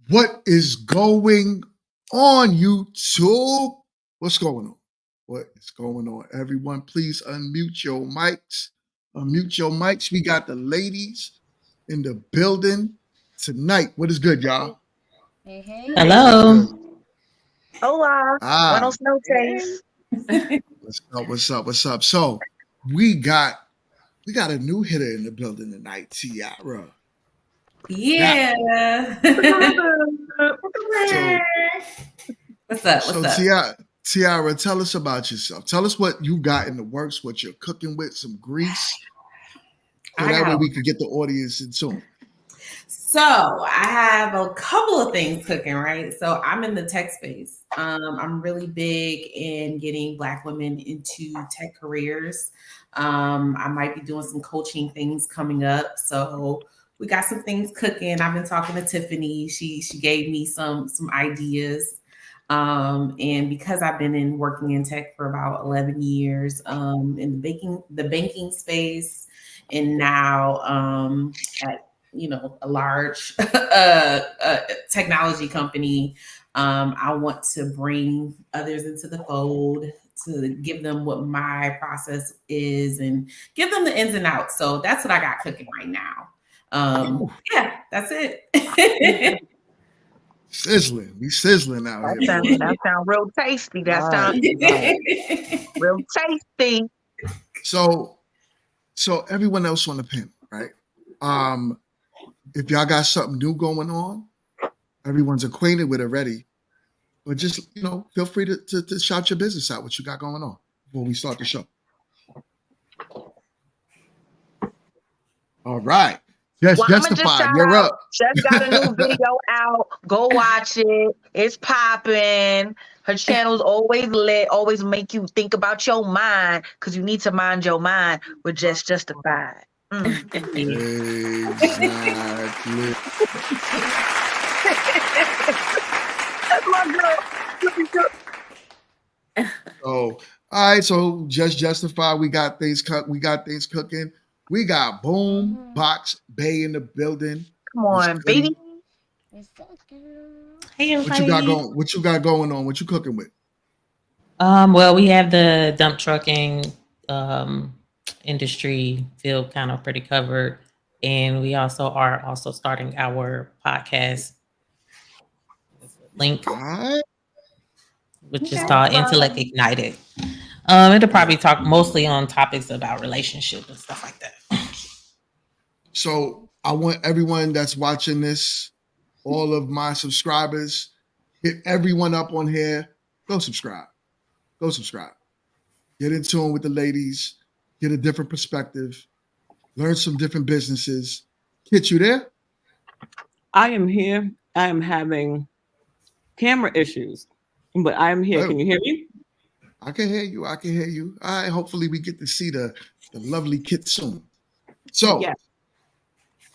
What is going on, YouTube? What's going on? What is going on? Everyone, please unmute your mics. Unmute your mics. We got the ladies in the building tonight. What is good, y'all? Hey. Hello. Hola. Buenos noches. What's up? So we got a new hitter in the building tonight, Tiara. Yeah. What's up? Tiara, tell us about yourself. Tell us what you got in the works, what you're cooking with, some grease. So that way we could get the audience in tune. So I have a couple of things cooking, right? So I'm in the tech space. I'm really big in getting Black women into tech careers. I might be doing some coaching things coming up. So we got some things cooking. I've been talking to Tiffany. She gave me some ideas. And because I've been working in tech for about 11 years, in the banking space, and now at a large technology company, I want to bring others into the fold to give them what my process is and give them the ins and outs. So that's what I got cooking right now. Yeah, that's it. Sizzling. We sizzling out here. That sound real tasty. That sounds real tasty. So everyone else on the panel, right? If y'all got something new going on, everyone's acquainted with it already. But just, feel free to shout your business out, what you got going on before we start the show. All right. Yes, well, Justified, you're up. Just got a new video out. Go watch it. It's popping. Her channel's always lit, always make you think about your mind, because you need to mind your mind with Just Justified. Exactly. That's my girl. All right. So Just Justified. We got things cooking. We got Boom Box Bay in the building. Come on, baby. Hey, everybody. What you got going on? What you cooking with? Well, we have the dump trucking industry field kind of pretty covered, and we are starting our podcast link, which is called Intellect Ignited. It'll probably talk mostly on topics about relationship and stuff like that. So I want everyone that's watching this, all of my subscribers, hit everyone up on here. Go subscribe. Get in tune with the ladies. Get a different perspective. Learn some different businesses. Kit, you there? I am here. I am having camera issues, but I am here. Can you hear me? I can hear you. All right. Hopefully we get to see the lovely Kit soon. So, yes.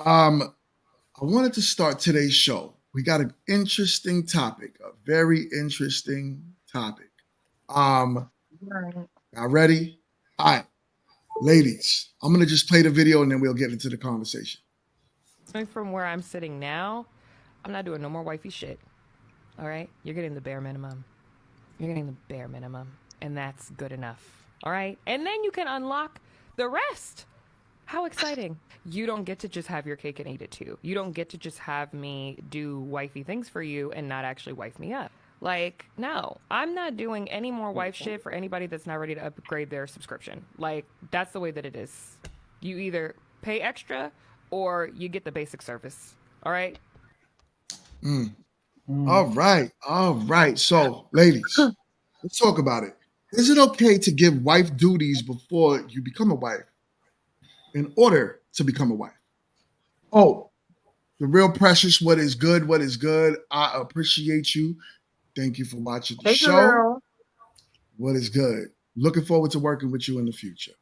I wanted to start today's show. We got an interesting topic, a very interesting topic. Y'all ready? All right, ladies, I'm going to just play the video and then we'll get into the conversation. From where I'm sitting now, I'm not doing no more wifey shit. All right? You're getting the bare minimum. and that's good enough. All right? And then you can unlock the rest. How exciting. You don't get to just have your cake and eat it too. You don't get to just have me do wifey things for you and not actually wife me up. Like, no, I'm not doing any more wife shit for anybody that's not ready to upgrade their subscription. Like, that's the way that it is. You either pay extra or you get the basic service. All right? All right. So, ladies, let's talk about it. Is it okay to give wife duties before you become a wife in order to become a wife? Oh, the real precious, what is good, what is good. I appreciate you. Thank you for watching the Hey, show. girl. What is good? Looking forward to working with you in the future.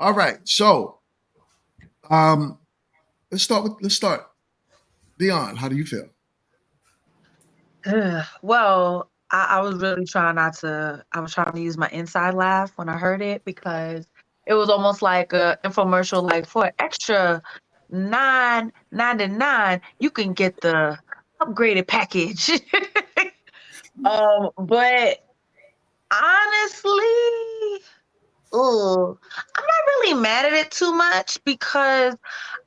All right. So, let's start. Dion, how do you feel? Well, I was really trying not to. I was trying to use my inside laugh when I heard it because it was almost like a infomercial. Like for an extra $9.99, you can get the upgraded package. But honestly, I'm not really mad at it too much because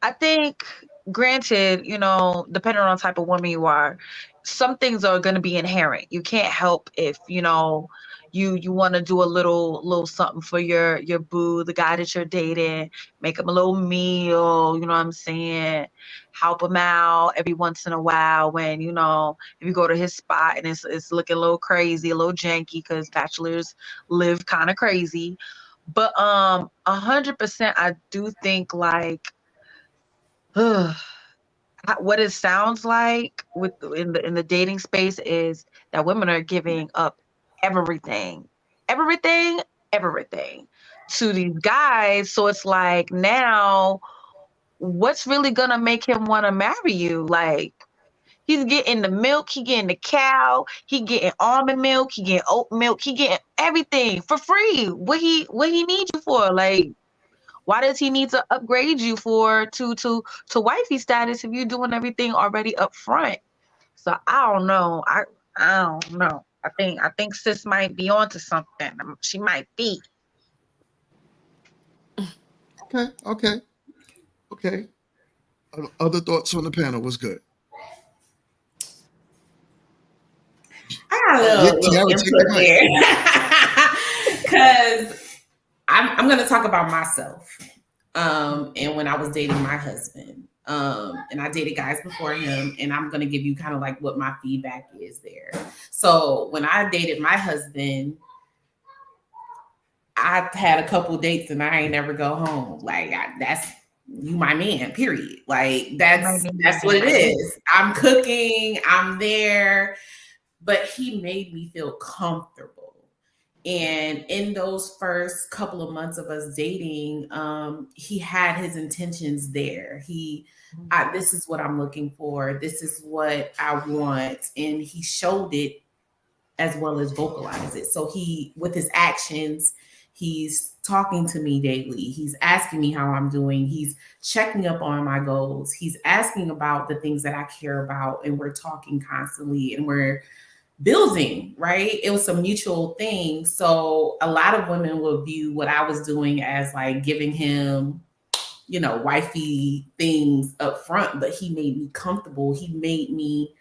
I think, granted, depending on the type of woman you are, some things are going to be inherent. You can't help if, you want to do a little something for your boo, the guy that you're dating, make him a little meal, you know what I'm saying? Help him out every once in a while when, if you go to his spot and it's looking a little crazy, a little janky because bachelors live kind of crazy. But 100%, I do think like what it sounds like in the dating space is that women are giving up everything to these guys. So it's like, now what's really gonna make him want to marry you? Like, he's getting the milk, he getting the cow, he getting almond milk, he getting oat milk, he getting everything for free. What he need you for? Like, why does he need to upgrade you to wifey status if you're doing everything already up front? So I don't know. I don't know. I think sis might be onto something. She might be. Okay. Other thoughts on the panel was good. I got a little input there because I'm going to talk about myself. And when I was dating my husband, and I dated guys before him, and I'm going to give you kind of like what my feedback is there. So when I dated my husband, I had a couple dates and I ain't never go home. Like, that's you, my man, period. Like, that's what it is. I'm cooking, I'm there, but he made me feel comfortable. And in those first couple of months of us dating, he had his intentions there. This is what I'm looking for. This is what I want. And he showed it as well as vocalized it. So with his actions, he's talking to me daily. He's asking me how I'm doing. He's checking up on my goals. He's asking about the things that I care about. And we're talking constantly and we're building, right? It was a mutual thing. So a lot of women will view what I was doing as like giving him, wifey things up front, but he made me comfortable. He made me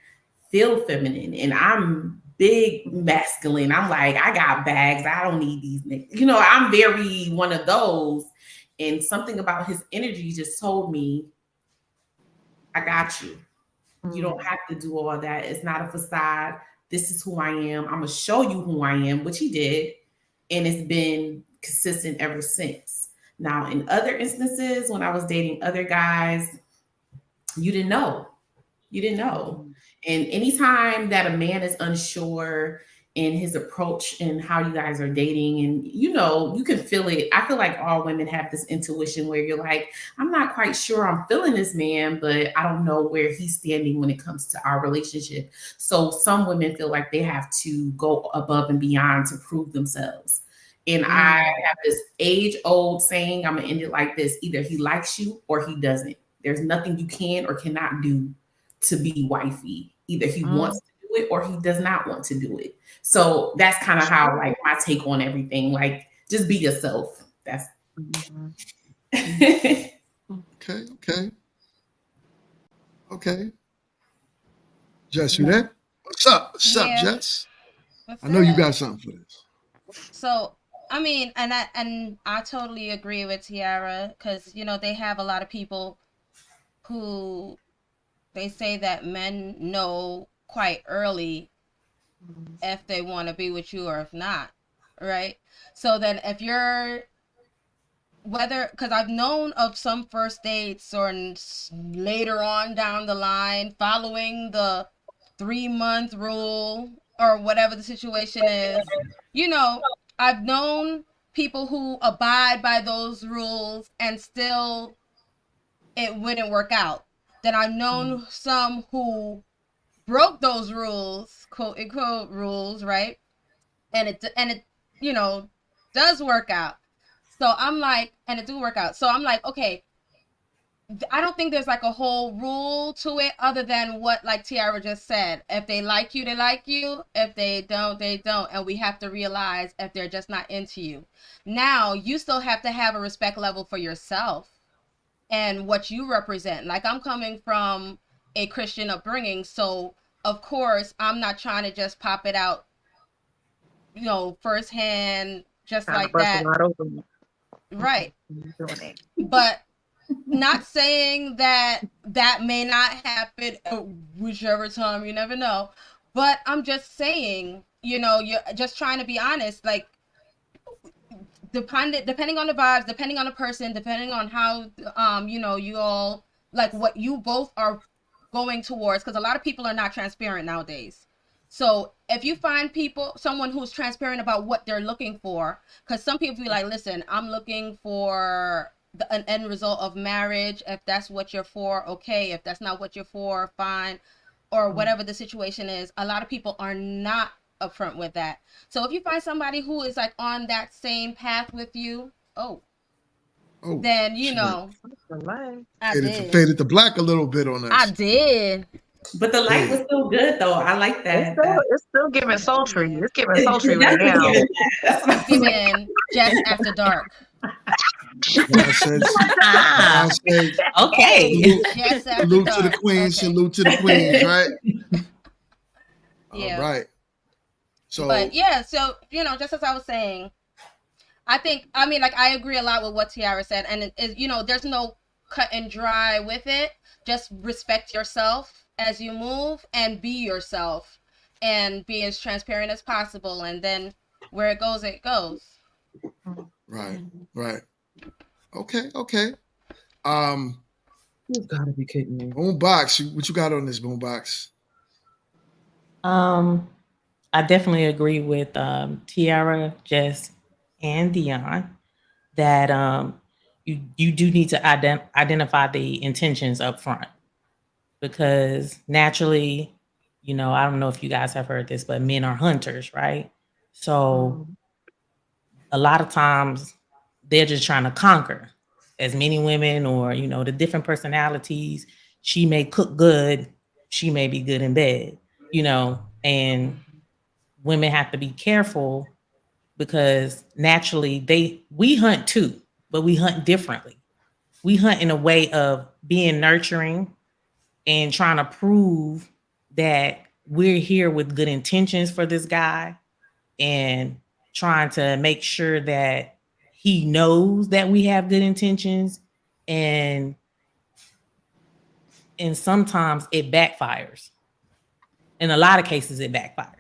feel feminine, and I'm big masculine. I'm like, I got bags. I don't need these niggas. I'm very one of those. And something about his energy just told me, I got you. You don't have to do all that. It's not a facade. This is who I am. I'm going to show you who I am, which he did. And it's been consistent ever since. Now, in other instances, when I was dating other guys, you didn't know. And anytime that a man is unsure in his approach and how you guys are dating, and you can feel it. I feel like all women have this intuition where you're like, I'm not quite sure I'm feeling this man, but I don't know where he's standing when it comes to our relationship. So some women feel like they have to go above and beyond to prove themselves. And I have this age-old saying, I'm going to end it like this: either he likes you or he doesn't. There's nothing you can or cannot do to be wifey. Either he wants to do it or he does not want to do it. So that's kind of how like my take on everything. Like just be yourself. That's Okay. Jess, you there? What's up? What's up, Yeah. Jess? What's I know you up? got something for this. So I mean, and I totally agree with Tiara because they have a lot of people who they say that men know quite early if they want to be with you or if not, right? So then if you're because I've known of some first dates or later on down the line following the 3-month rule or whatever the situation is, I've known people who abide by those rules and still it wouldn't work out. Then I've known some who broke those rules, quote unquote rules, right? And it does work out. So I'm like, and it do work out. So I'm like, okay, I don't think there's like a whole rule to it other than what like Tiara just said. If they like you, they like you. If they don't, they don't. And we have to realize if they're just not into you. Now, you still have to have a respect level for yourself and what you represent. Like I'm coming from a Christian upbringing. So of course, I'm not trying to just pop it out, firsthand, just like that. Right. But not saying that may not happen whichever time, you never know. But I'm just saying, you're just trying to be honest, like depending on the vibes, depending on the person, depending on how you all like what you both are going towards, because a lot of people are not transparent nowadays. So if you find someone who's transparent about what they're looking for, because some people be like, listen, I'm looking for an end result of marriage. If that's what you're for, okay. If that's not what you're for, fine. Or whatever the situation is. A lot of people are not upfront with that. So if you find somebody who is like on that same path with you, then I did. Faded to black a little bit on us. I did. But the light was still good though. I like that. It's still giving sultry. It's giving sultry right now. It's giving Jess After Dark. Okay. Salute to the queens. Okay. Salute to the queens, right? Yeah. All right. So, but yeah, so just as I was saying, I agree a lot with what Tiara said, and it is, there's no cut and dry with it. Just respect yourself as you move and be yourself and be as transparent as possible, and then where it goes. Right. Okay. You've got to be kidding me. Boombox, what you got on this, Boombox? I definitely agree with Tiara, Jess, and Dion that you do need to identify the intentions up front, because naturally, I don't know if you guys have heard this, but men are hunters, right? So a lot of times they're just trying to conquer as many women, or the different personalities. She may cook good, she may be good in bed, and women have to be careful, because naturally we hunt too, but we hunt differently. We hunt in a way of being nurturing and trying to prove that we're here with good intentions for this guy, and trying to make sure that he knows that we have good intentions, and sometimes it backfires. In a lot of cases, it backfires.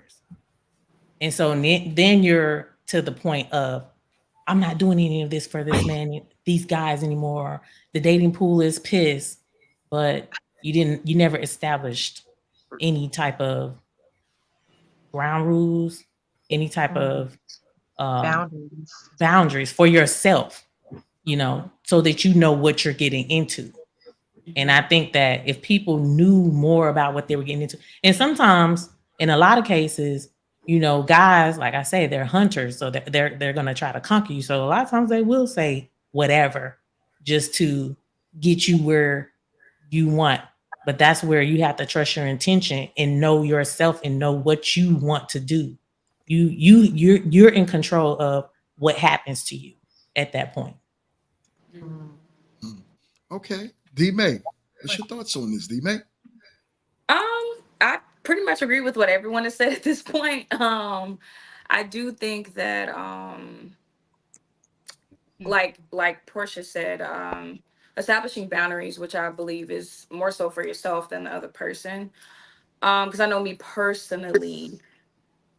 And so then you're to the point of, I'm not doing any of this for this man, these guys anymore. The dating pool is pissed, but you never established any type of ground rules, any type of boundaries for yourself, so that you know what you're getting into. And I think that if people knew more about what they were getting into, and sometimes in a lot of cases, guys, like I say, they're hunters, so they're going to try to conquer you. So a lot of times they will say whatever just to get you where you want But that's where you have to trust your intention and know yourself and know what you want to do. You're in control of what happens to you at that point. Okay. D-May, what's your thoughts on this, D-May? I pretty much agree with what everyone has said at this point. I do think that like Portia said, establishing boundaries, which I believe is more so for yourself than the other person. Because I know me personally,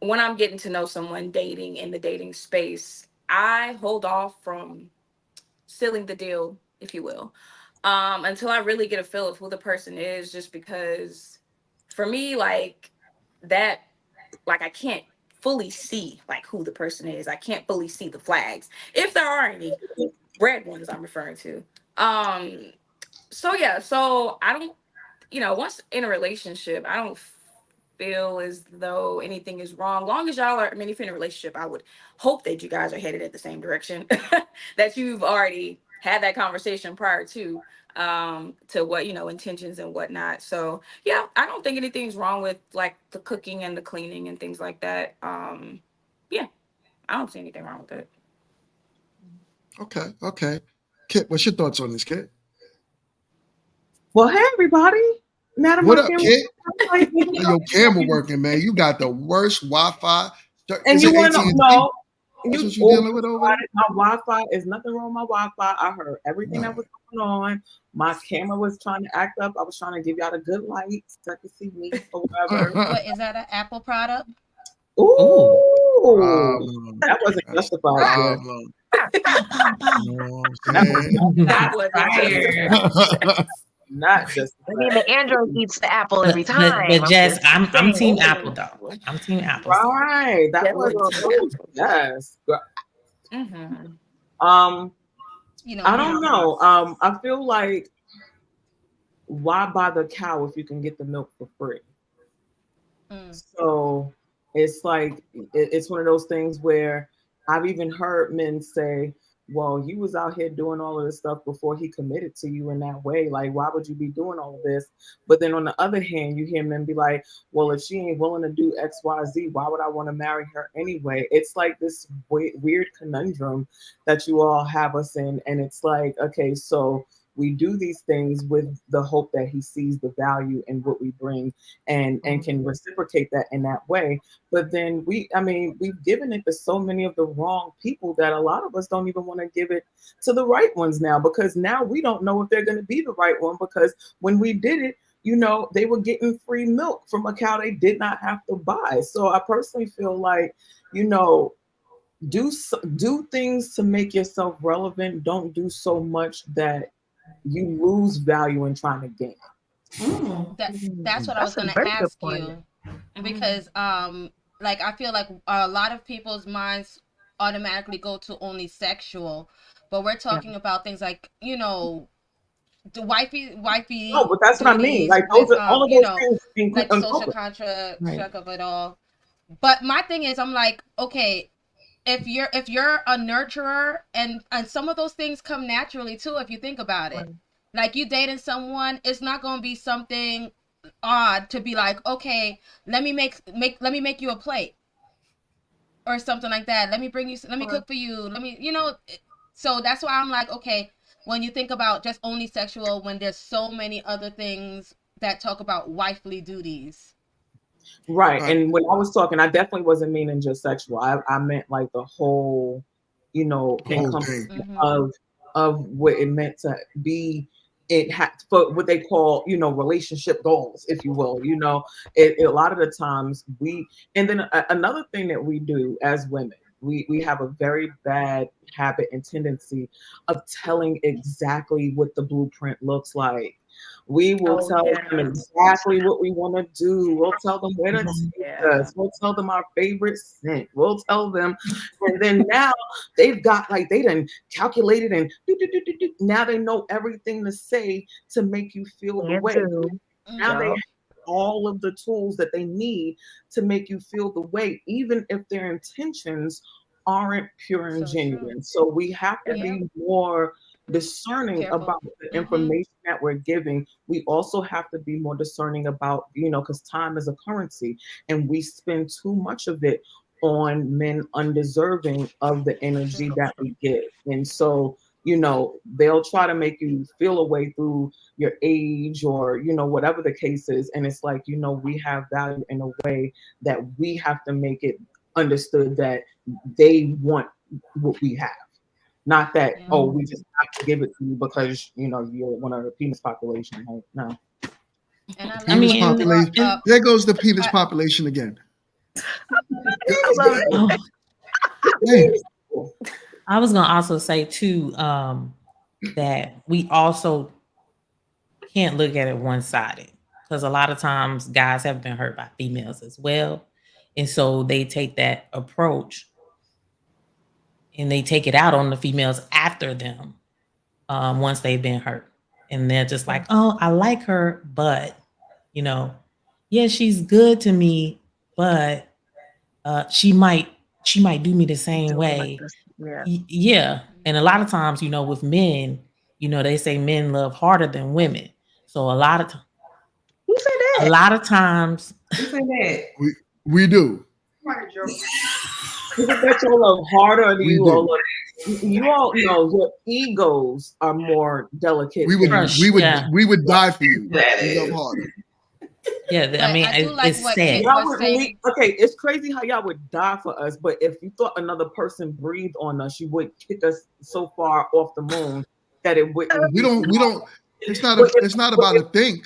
when I'm getting to know someone dating in the dating space, I hold off from sealing the deal, if you will, until I really get a feel of who the person is, just because for me, like that, like I can't fully see like who the person is. I can't fully see the flags, if there are any red ones I'm referring to. So yeah, so I don't, once in a relationship, I don't feel as though anything is wrong. Long as y'all are, I mean, if you're in a relationship, I would hope that you guys are headed in the same direction, that you've already had that conversation prior to what, intentions and whatnot. So yeah, I don't think anything's wrong with like the cooking and the cleaning and things like that. Yeah, I don't see anything wrong with it. Okay. Kit, what's your thoughts on this, Kit? Well, hey everybody. Madam What up, Camera. Kit? Your camera working, man. You got the worst Wi-Fi. And Is you it want to AT&T? know? That's what you dealing with over there? My Wi-Fi is nothing wrong with my Wi-Fi. I heard everything that was going on. My camera was trying to act up. I was trying to give y'all the good light so I could see me or whatever. What is that? An Apple product? Ooh, that wasn't justified. That was not just. I mean, the Android eats the apple every time. But Jess, I'm team Apple though. I'm team Apple. Right, that was yes. Mm-hmm. I don't know. I feel like why buy the cow if you can get the milk for free? So it's like it's one of those things where I've even heard men say, well, you was out here doing all of this stuff before he committed to you in that way. Like, why would you be doing all of this? But then on the other hand, you hear men be like, well, if she ain't willing to do X, Y, Z, why would I want to marry her anyway? It's like this weird conundrum that you all have us in. And it's like, okay, so we do these things with the hope that he sees the value in what we bring and can reciprocate that in that way. But then we've given it to so many of the wrong people that a lot of us don't even want to give it to the right ones now, because now we don't know if they're going to be the right one, because when we did it, they were getting free milk from a cow they did not have to buy. So I personally feel like, do things to make yourself relevant. Don't do so much that you lose value in trying to gain. That's what I was going to ask you, because like I feel like a lot of people's minds automatically go to only sexual, but we're talking about things like the wifey. No, but that's what I mean. Like those are all of those things, like the social contract of it all. But my thing is, I'm like, okay, if you're a nurturer, and some of those things come naturally too, if you think about it. Like you dating someone, it's not going to be something odd to be like, okay, let me make you a plate or something like that. Let me cook for you. So that's why I'm like, okay, when you think about just only sexual, when there's so many other things that talk about wifely duties. Right. And when I was talking, I definitely wasn't meaning just sexual. I meant like the whole, encompassing of what it meant to be. It had for what they call, relationship goals, if you will. A lot of the times and then another thing that we do as women, we have a very bad habit and tendency of telling exactly what the blueprint looks like. We will tell them exactly what we want to do. We'll tell them where to take us. We'll tell them our favorite scent. We'll tell them. And then now they've got they done calculated and now they know everything to say to make you feel the way. Now they have all of the tools that they need to make you feel the way, even if their intentions aren't pure and genuine. So we have to be more discerning Careful. about the information that we're giving. We also have to be more discerning about, because time is a currency, and we spend too much of it on men undeserving of the energy that we give. And so, they'll try to make you feel a way through your age or, whatever the case is. And it's like, we have value in a way that we have to make it understood that they want what we have. Not that, we just have to give it to you because, you're one of the penis population. Right? No. And I Penis love population. There goes the penis population again. I was gonna also say too that we also can't look at it one-sided, because a lot of times guys have been hurt by females as well, and so they take that approach and they take it out on the females after them once they've been hurt, and they're just like, oh, I like her, but yeah, she's good to me, but she might do me the same way. Yeah. And a lot of times, with men, they say men love harder than women. So a lot of times, who said that? A lot of times, Who said that? We do. Is it that you love harder, or do you all love? You all know your egos are more delicate. We would die for you. We love harder. Yeah, I mean, it's sad. Okay, it's crazy how y'all would die for us, but if you thought another person breathed on us, you would kick us so far off the moon that it wouldn't. We don't. It's not about a thing.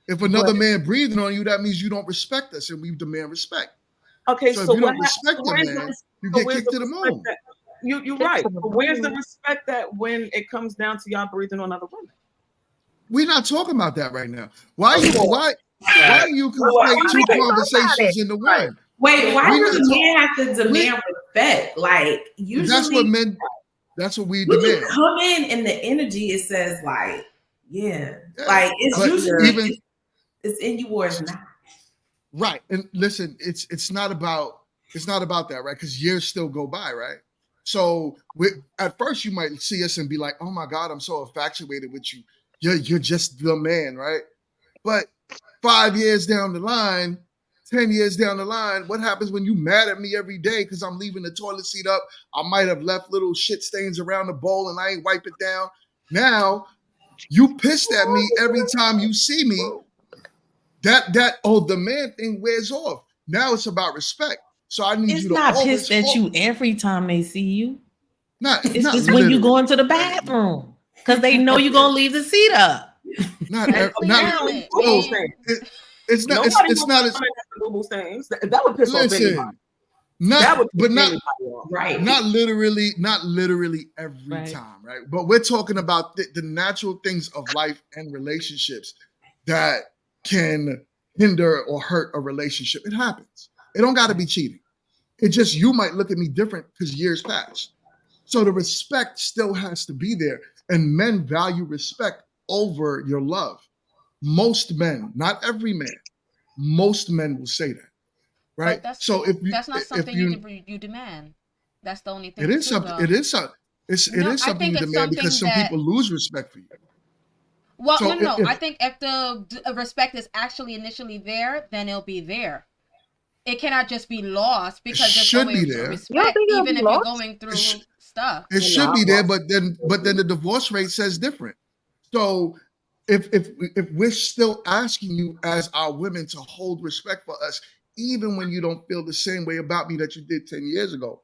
If another man breathing on you, that means you don't respect us, and we demand respect. Okay, so if you don't respect the man, you get kicked to the moon. You're right. But where's the respect that when it comes down to y'all breathing on other women? We're not talking about that right now. Why are you conflate two conversations into one? Wait, why does men have to demand respect? Like, usually that's what we when demand. you come in the energy, it says like, like it's usually it's in you or it's not. Right. And listen, it's not about that, right? Because years still go by, right? So at first you might see us and be like, oh my God, I'm so infatuated with you. You're just the man, right? But 5 years down the line, 10 years down the line, what happens when you mad at me every day because I'm leaving the toilet seat up? I might have left little shit stains around the bowl and I ain't wipe it down. Now you pissed at me every time you see me. The man thing wears off. Now it's about respect. So I need you to not pissed at you every time they see you. It's not just when you go into the bathroom because they know you're gonna leave the seat up. It's not as that would piss off anybody. Not literally every time, right? But we're talking about the natural things of life and relationships that can hinder or hurt a relationship. It happens. It don't got to be cheating. It just, you might look at me different because years passed. So the respect still has to be there. And men value respect over your love. Most men, not every man, most men will say that, right? That's not something you demand. That's the only thing. It is something. It is something you demand because some people lose respect for you. Well, so I think if the respect is actually initially there, then it'll be there. It cannot just be lost because there's always respect, even if you're going through stuff. It should be there, but then the divorce rate says different. So if we're still asking you as our women to hold respect for us, even when you don't feel the same way about me that you did 10 years ago,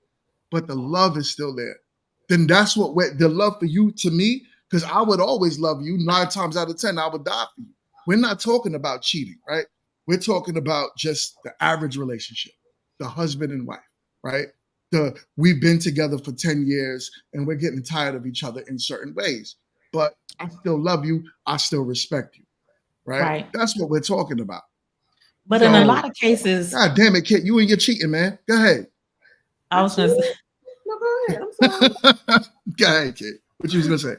but the love is still there, then that's what the love for you to me. Because I would always love you 9 times out of 10, I would die for you. We're not talking about cheating, right? We're talking about just the average relationship, the husband and wife, right? We've been together for 10 years and we're getting tired of each other in certain ways, but I still love you. I still respect you, right? That's what we're talking about. But in a lot of cases, God damn it, Kit, you and your cheating, man. Go ahead. I was going to say. No, go ahead. I'm sorry. Go ahead, Kit. What you was going to say?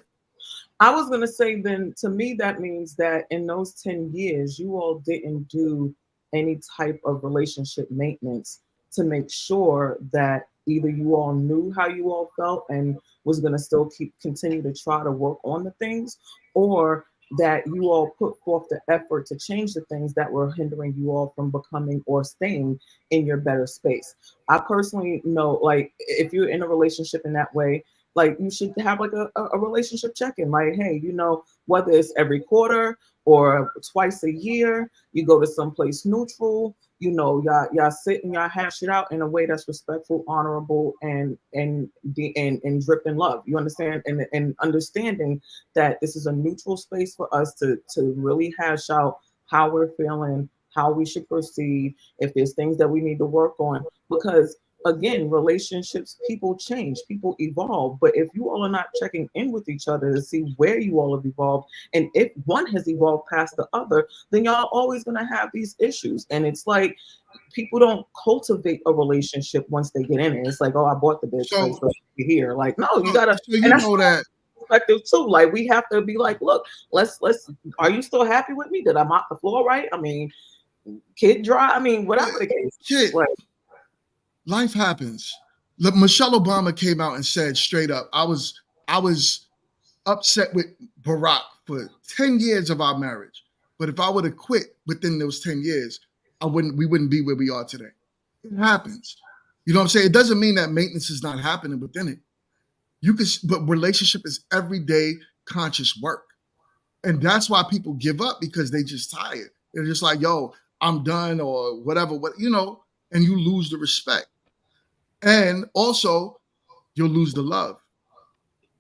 I was going to say then, to me, that means that in those 10 years, you all didn't do any type of relationship maintenance to make sure that either you all knew how you all felt and was going to still continue to try to work on the things, or that you all put forth the effort to change the things that were hindering you all from becoming or staying in your better space. I personally know, like, if you're in a relationship in that way, like, you should have like a relationship check-in, like, hey, you know, whether it's every quarter or twice a year, you go to someplace neutral, you know, y'all sit and y'all hash it out in a way that's respectful, honorable, and dripping love. You understand? And understanding that this is a neutral space for us to really hash out how we're feeling, how we should proceed, if there's things that we need to work on. Because again, relationships, people change, people evolve. But if you all are not checking in with each other to see where you all have evolved, and if one has evolved past the other, then y'all are always going to have these issues. And it's like, people don't cultivate a relationship once they get in it. It's like, oh, I bought the bitch, so here. Like, no, you gotta. So you know that perspective too. Like, we have to be like, look, let's. Are you still happy with me? Did I mop the floor right? I mean, kid dry. I mean, whatever the case. Shit. Like, life happens. Look, Michelle Obama came out and said straight up, I was upset with Barack for 10 years of our marriage. But if I would have quit within those 10 years, we wouldn't be where we are today. It happens. You know what I'm saying? It doesn't mean that maintenance is not happening within it. But relationship is everyday conscious work. And that's why people give up, because they just tired. They're just like, yo, I'm done, or whatever, and you lose the respect. And also, you'll lose the love,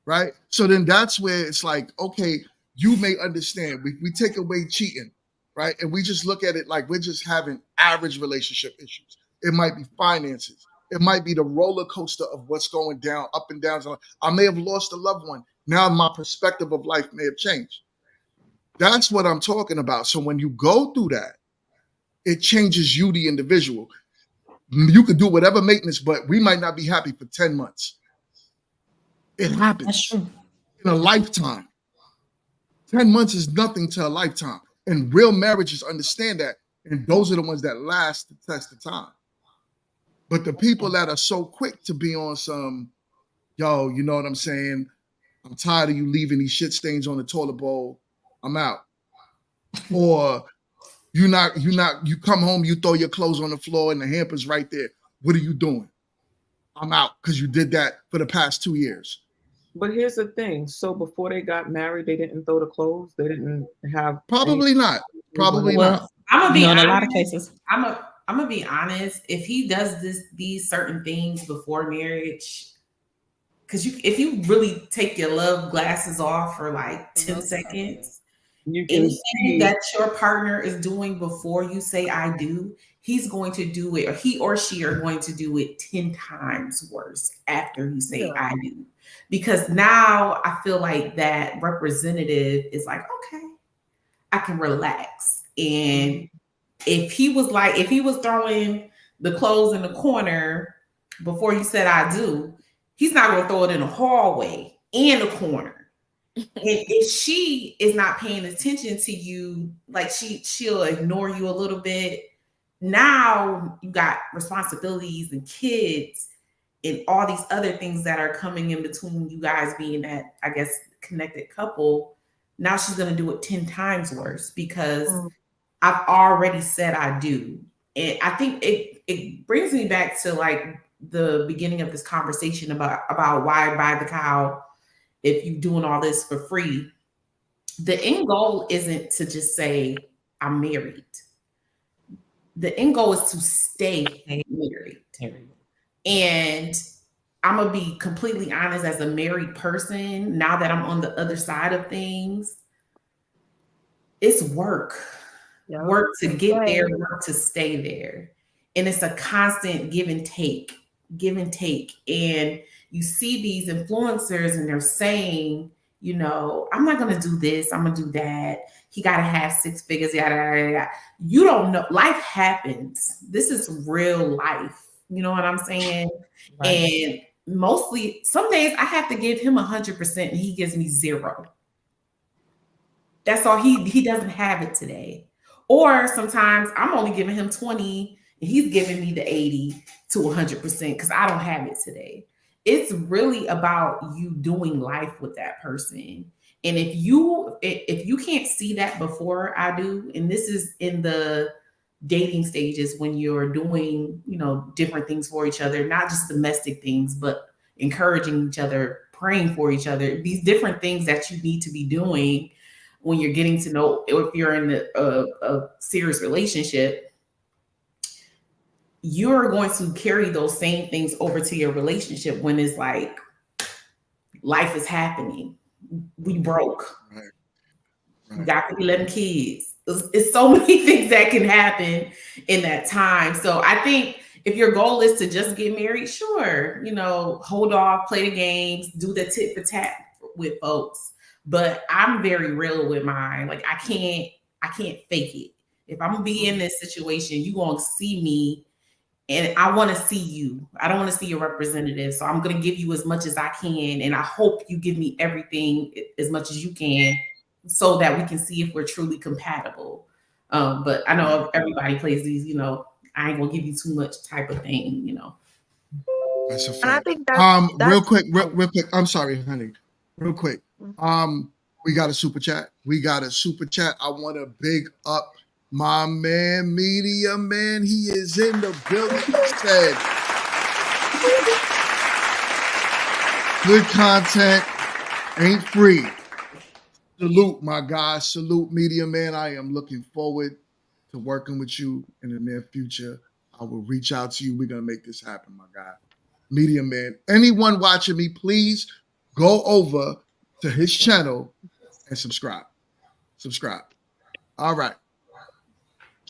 right? So then that's where it's like, okay, you may understand. We take away cheating, right? And we just look at it like we're just having average relationship issues. It might be finances. It might be the roller coaster of what's going down, up and down. I may have lost a loved one. Now my perspective of life may have changed. That's what I'm talking about. So when you go through that, it changes you, the individual. You could do whatever maintenance, but we might not be happy for 10 months. It happens. That's true. In a lifetime. 10 months is nothing to a lifetime. And real marriages understand that. And those are the ones that last the test of time. But the people that are so quick to be on some, yo, you know what I'm saying? I'm tired of you leaving these shit stains on the toilet bowl. I'm out. Or you come home, you throw your clothes on the floor and the hamper's right there. What are you doing? I'm out, because you did that for the past 2 years. but here's the thing. So before they got married, they didn't throw the clothes. They didn't have. Probably not. Probably not. I'm gonna be in honest. a lot of cases. I'm gonna be honest. If he does these certain things before marriage, because if you really take your love glasses off for like 10 seconds, you can anything see that your partner is doing before you say I do, he's going to do it, or he or she are going to do it 10 times worse after you say I do. Because now I feel like that representative is like, okay, I can relax. And if he was throwing the clothes in the corner before he said I do, he's not going to throw it in the hallway and the corner. And if she is not paying attention to you, like she'll ignore you a little bit. Now you got responsibilities and kids and all these other things that are coming in between you guys being that, I guess, connected couple. Now she's going to do it 10 times worse because I've already said I do. And I think it brings me back to like the beginning of this conversation about why buy the cow if you're doing all this for free. The end goal isn't to just say I'm married. The end goal is to stay married. And I'm going to be completely honest, as a married person, now that I'm on the other side of things, it's work. Yep. Work to get there, work to stay there. And it's a constant give and take. And you see these influencers and they're saying, you know, I'm not going to do this. I'm going to do that. He got to have 6 figures. Yada, yada, yada. You don't know. Life happens. This is real life. You know what I'm saying? Right. And mostly, some days I have to give him 100% and he gives me 0. That's all. He doesn't have it today. Or sometimes I'm only giving him 20 he's giving me the 80 to 100% because I don't have it today. It's really about you doing life with that person. And if you can't see that before I do, and this is in the dating stages when you're doing, different things for each other, not just domestic things, but encouraging each other, praying for each other, these different things that you need to be doing when you're getting to know, if you're in a serious relationship, you're going to carry those same things over to your relationship when it's like life is happening. We broke. Right. We got 11 kids. It's so many things that can happen in that time. So I think if your goal is to just get married, sure, hold off, play the games, do the tit for tat with folks. But I'm very real with mine. Like I can't fake it. If I'm gonna be in this situation, you're gonna see me. And I want to see you. I don't want to see your representative. So I'm going to give you as much as I can. And I hope you give me everything as much as you can so that we can see if we're truly compatible. But I know everybody plays these, I ain't going to give you too much type of thing, That's a fact. And I think that's real quick. I'm sorry, honey. Real quick. We got a super chat. I want to big up my man, Media Man. He is in the building. He said, good content ain't free. Salute, my guy. Salute, Media Man. I am looking forward to working with you in the near future. I will reach out to you. We're going to make this happen, my guy. Media Man. Anyone watching me, please go over to his channel and subscribe. All right.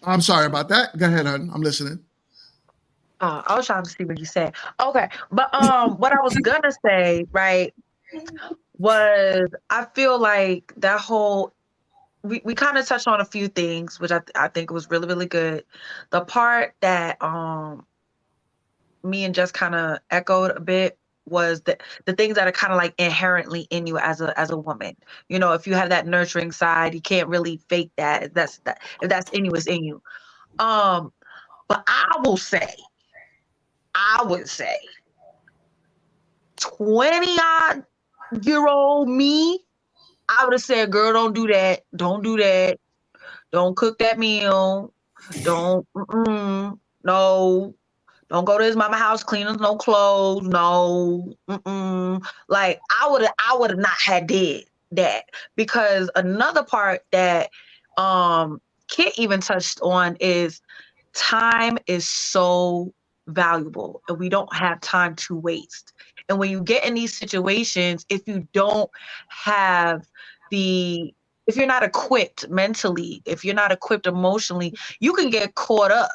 I'm sorry about that. Go ahead, hon. I'm listening. I was trying to see what you said. Okay, but what I was gonna say, right, was I feel like that whole we kind of touched on a few things, which I think was really, really good. The part that me and Jess kind of echoed a bit was the things that are kind of like inherently in you as a woman. If you have that nurturing side, you can't really fake that. If that's in you, it's in you. But I would say 20-odd-year-old me, I would have said, girl, don't do that. Don't cook that meal. No. Don't go to his mama house cleaning no clothes. No. Like I would have not had did that, because another part that Kit even touched on is time is so valuable and we don't have time to waste. And when you get in these situations, if you don't have if you're not equipped mentally, if you're not equipped emotionally, you can get caught up.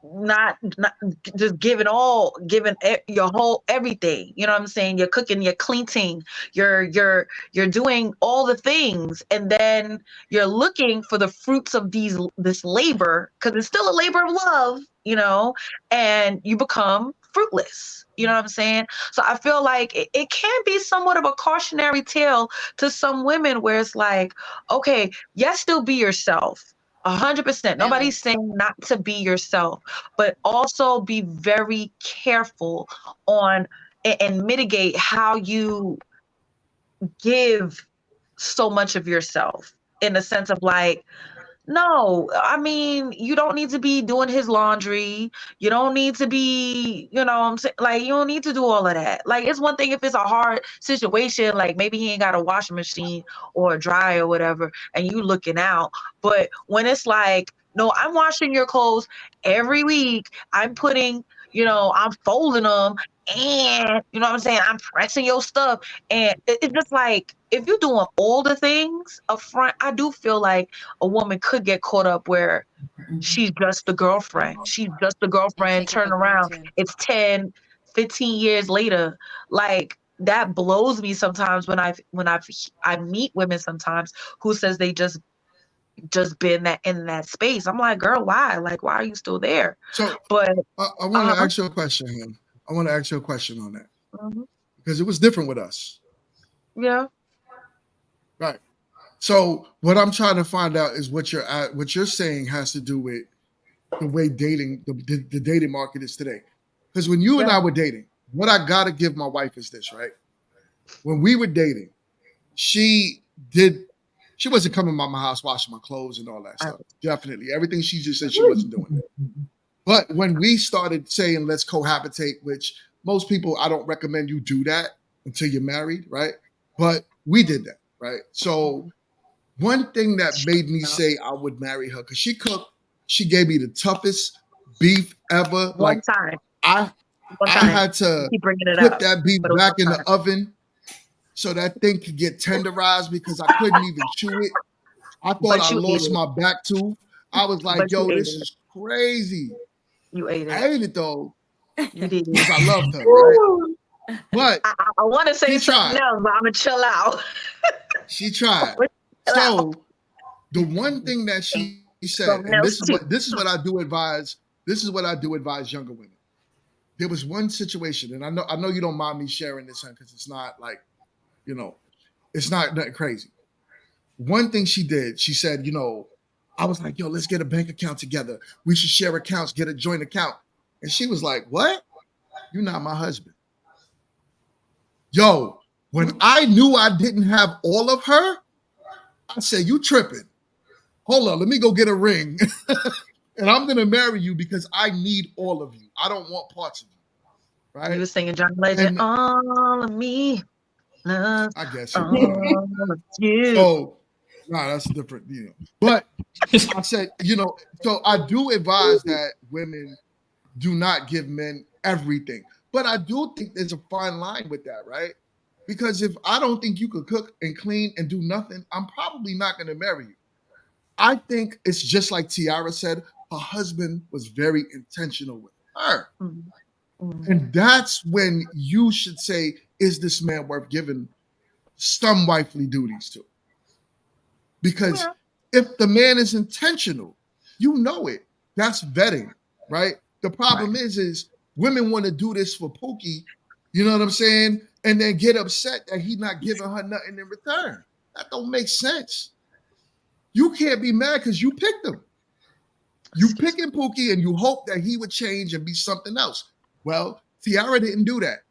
Not just giving your whole everything. You know what I'm saying? You're cooking, you're cleaning, you're doing all the things, and then you're looking for the fruits of this labor, because it's still a labor of love, and you become fruitless. You know what I'm saying? So I feel like it can be somewhat of a cautionary tale to some women, where it's like, okay, yes, still be yourself. 100%. Nobody's saying not to be yourself, but also be very careful on and mitigate how you give so much of yourself, in the sense of like, no, I mean, you don't need to be doing his laundry. You don't need to be, what I'm saying? Like, you don't need to do all of that. Like, it's one thing if it's a hard situation, like maybe he ain't got a washing machine or a dryer or whatever, and you looking out. But when it's like, no, I'm washing your clothes every week. I'm putting, I'm folding them, and you know what I'm saying? I'm pressing your stuff. And it's just like, if you're doing all the things up front, I do feel like a woman could get caught up where she's just the girlfriend. Turn around. It's 10, 15 years later. Like, that blows me sometimes when I meet women sometimes who says they just been in that space. I'm like, girl, why? Like, why are you still there? So, but I want to ask you a question, him. I want to ask you a question on that, mm-hmm. because it was different with us. Yeah. Right. So what I'm trying to find out is what you're saying has to do with the way dating, the dating market is today. Because when you and I were dating, what I gotta give my wife is this, right? When we were dating, she wasn't coming by my house washing my clothes and all that stuff. Definitely. Everything she just said she wasn't doing. But when we started saying let's cohabitate, which most people, I don't recommend you do that until you're married, right? But we did that, right? So one thing that made me say I would marry her, because she cooked, she gave me the toughest beef ever. One time. I had to Keep bringing it put up, that beef but it was back in one the time. oven so that thing could get tenderized because I couldn't even chew it. I thought But I you lost ate it. my back tooth. I was like, But you yo, ate this it. is crazy. You ate I it. ate it though You did. because I loved her, right? But I want to say She something tried. else, but I'm gonna chill out. she tried. Chill out. So the one thing that she said, Something and else this is what I do advise. This is what I do advise younger women. There was one situation, and I know you don't mind me sharing this, because it's not like, it's not nothing crazy. One thing she did, she said, I was like, yo, let's get a bank account together. We should share accounts, get a joint account. And she was like, what? You're not my husband. Yo, when I knew I didn't have all of her, I said, you tripping. Hold on, let me go get a ring. And I'm going to marry you because I need all of you. I don't want parts of you. Right? You were singing John Legend. And- all of me. Love I guess. all of you. So, that's different, But I said, so I do advise that women do not give men everything. But I do think there's a fine line with that, right? Because if I don't think you could cook and clean and do nothing, I'm probably not going to marry you. I think it's just like Tiara said, her husband was very intentional with her. Mm-hmm. And that's when you should say, is this man worth giving some wifely duties to? Because if the man is intentional, you know it. That's vetting, right? The problem is women want to do this for Pookie, you know what I'm saying? And then get upset that he's not giving her nothing in return. That don't make sense. You can't be mad because you picked him. You picking Pookie and you hope that he would change and be something else. Well, Tiara didn't do that.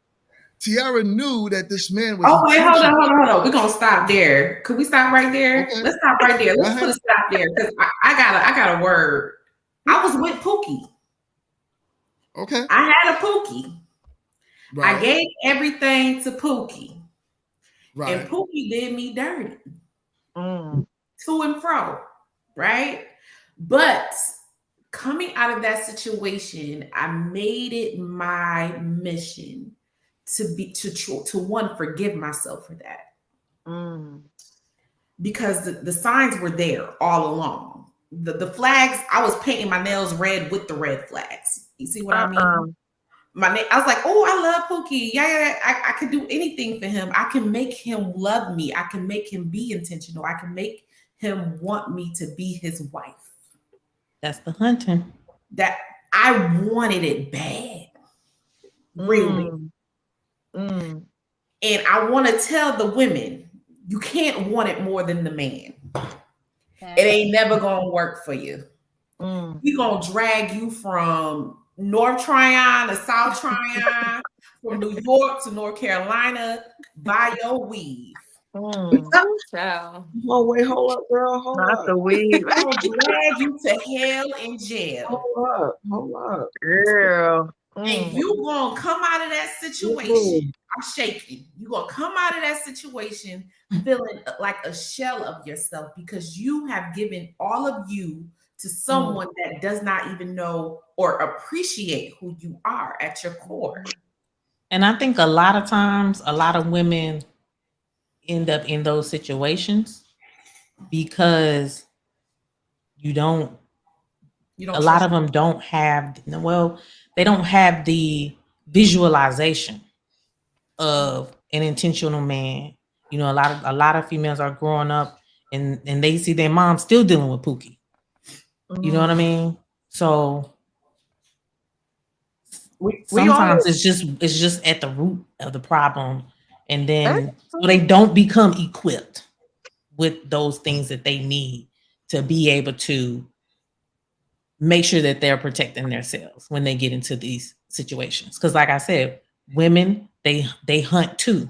Tiara knew that this man was. Oh, wait, hold on. We're gonna stop there. Could we stop right there? Okay. Let's stop right there. Let's put a stop there because I got a word. I was with Pookie. Okay. I had a Pookie. Right. I gave everything to Pookie. Right. And Pookie did me dirty. Mm. To and fro. Right? But coming out of that situation, I made it my mission to one, forgive myself for that. Mm. Because the signs were there all along. The flags, I was painting my nails red with the red flags. You see what I mean? I was like, oh, I love Pookie. Yeah, I can do anything for him. I can make him love me. I can make him be intentional. I can make him want me to be his wife. That's the hunting. That I wanted it bad. Really. Mm. And I want to tell the women, you can't want it more than the man. It ain't never gonna work for you. We gonna drag you from North Tryon to South Tryon, from New York to North Carolina, by your weave. Ciao. Oh, wait, hold up, girl. Hold Not up. the weave. We're gonna drag you to hell and jail. Hold up. Girl. And you gonna come out of that situation. I'm shaking. You gonna come out of that situation feeling like a shell of yourself because you have given all of you to someone that does not even know or appreciate who you are at your core. And I think a lot of times, a lot of women end up in those situations because a lot of them don't have, they don't have the visualization of an intentional man. A lot of females are growing up and they see their mom still dealing with Pookie. You know what I mean? So sometimes it's just at the root of the problem, and then so they don't become equipped with those things that they need to be able to make sure that they're protecting themselves when they get into these situations. Because like I said, women, they hunt too,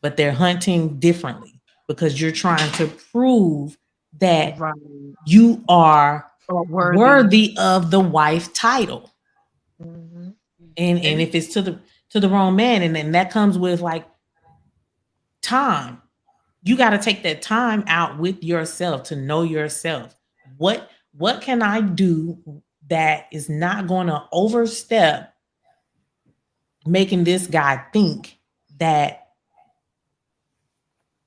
but they're hunting differently because you're trying to prove that you are worthy of the wife title. Mhm. And if it's to the wrong man, and then that comes with like time. You got to take that time out with yourself to know yourself. What can I do that is not going to overstep making this guy think that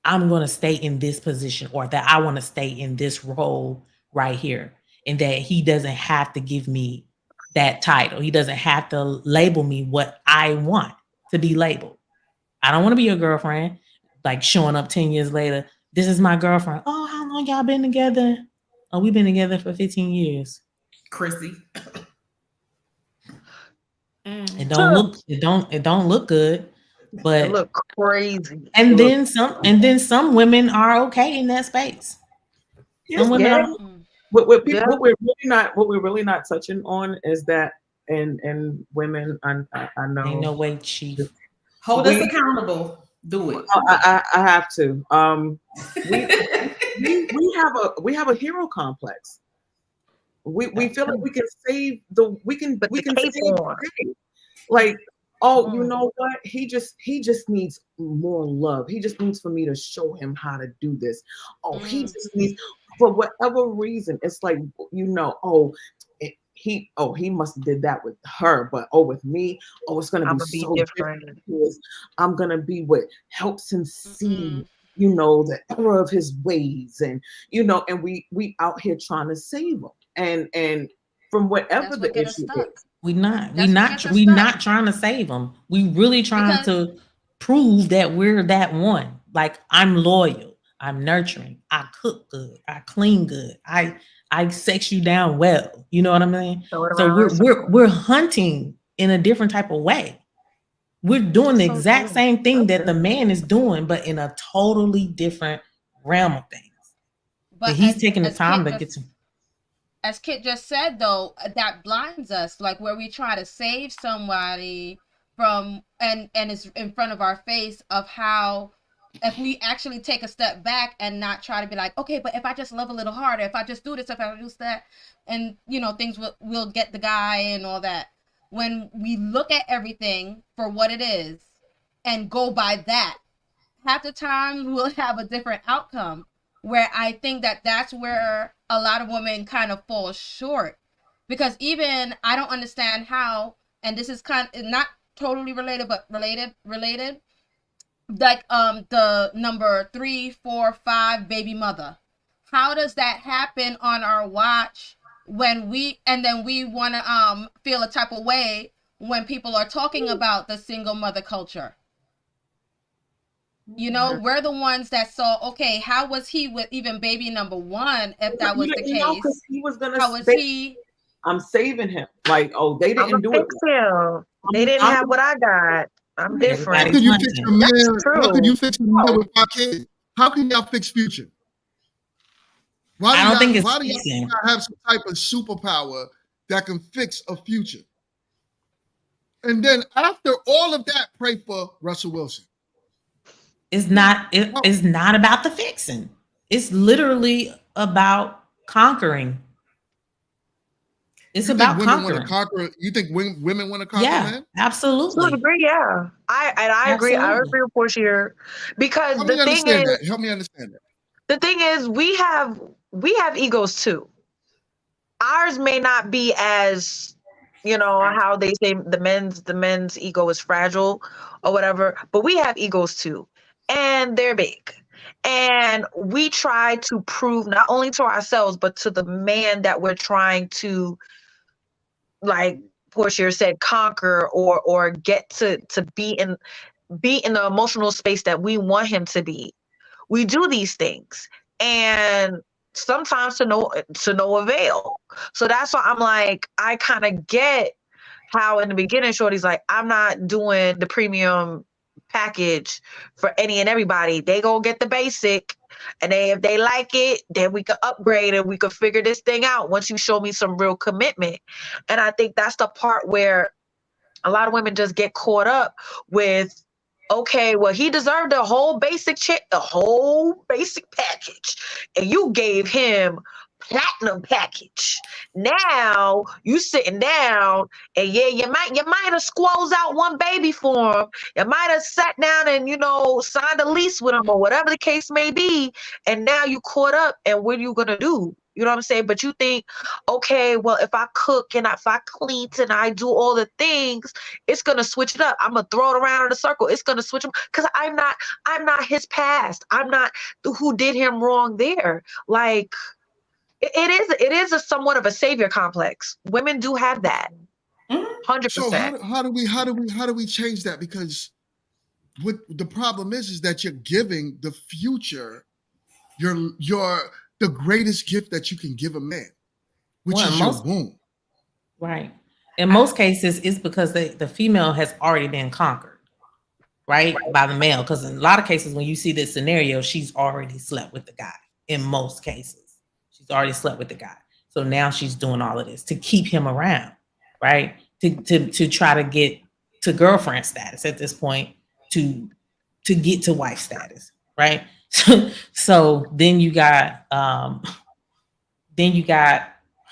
I'm going to stay in this position, or that I want to stay in this role right here, and that he doesn't have to give me that title. He doesn't have to label me what I want to be labeled. I don't want to be your girlfriend, like showing up 10 years later. This is my girlfriend. Oh, how long y'all been together? Oh, we've been together for 15 years. Chrissy. It don't look good, but It look crazy. and then some women are okay in that space. Some women Yeah. are, What we're really not touching on is that, and women, I know. ain't no way, Chief. Hold us accountable. Do it. I have to. We have a hero complex. We feel like we can save we can save the day. Like, oh, you know what? He just needs more love. He just needs for me to show him how to do this. Oh, he just needs, for whatever reason, it's like, you know, he must have did that with her, but with me, it's gonna be so different because I'm gonna be what helps him see, you know, the error of his ways, and you know, and we out here trying to save him, and from whatever the issue is. We're not trying to save them. We really trying to prove that we're that one. Like, I'm loyal, I'm nurturing, I cook good, I clean good, I sex you down well. You know what I mean? So we're hunting in a different type of way. We're doing the exact same thing that the man is doing, but in a totally different realm of things. But he's taking the time to get to. As Kit just said, though, that blinds us, like where we try to save somebody from, and it's in front of our face of how, if we actually take a step back and not try to be like, okay, but if I just love a little harder, if I just do this, if I do that, and, you know, things will get the guy and all that. When we look at everything for what it is and go by that, half the time we'll have a different outcome. Where I think that's where a lot of women kind of fall short, because even I don't understand how, and this is kind of not totally related, but related, like the number 3, 4, 5 baby mother. How does that happen on our watch when we want to feel a type of way when people are talking about the single mother culture? You know, we're the ones that saw, okay, how was he with even baby number 1 if that was the case? Because he was gonna I'm saving him. Like, they didn't do it. They didn't have what I got. I'm different. How could you fix a man? How could you fix a man with 5 kids? How can y'all fix Future? Why do y'all have some type of superpower that can fix a Future? And then after all of that, pray for Russell Wilson. It's not about the fixing. It's literally about conquering. It's about conquering. You think women want to conquer, man? Absolutely. I agree. Yeah, I agree. I agree with Portia, because help me understand that. The thing is, we have egos too. Ours may not be as, you know, how they say the men's ego is fragile or whatever, but we have egos too. And they're big. And we try to prove not only to ourselves, but to the man that we're trying to, like Portia said, conquer or get to be in the emotional space that we want him to be. We do these things. And sometimes to no avail. So that's why I'm like, I kind of get how in the beginning, Shorty's like, I'm not doing the premium package for any and everybody. They gonna get the basic, and if they like it, then we could upgrade and we could figure this thing out once you show me some real commitment. And I think that's the part where a lot of women just get caught up with, okay, well, he deserved a whole basic package, and you gave him platinum package. Now you sitting down, and yeah, you might have squoze out one baby for him. You might have sat down and signed a lease with him or whatever the case may be. And now you caught up, and what are you gonna do? You know what I'm saying? But you think, okay, well, if I cook and if I clean and I do all the things, it's gonna switch it up. I'm gonna throw it around in a circle. It's gonna switch them because I'm not his past. I'm not who did him wrong there. Like it is a somewhat of a savior complex. Women do have that. 100%. So how do we change that? Because what the problem is that you're giving the future the greatest gift that you can give a man, which is your womb. Right. In most cases, it's because the female has already been conquered, right, by the male. Because in a lot of cases, when you see this scenario, she's already slept with the guy. In most cases, she's already slept with the guy. So now she's doing all of this to keep him around, right? To try to get to girlfriend status at this point, to get to wife status, right? So then you got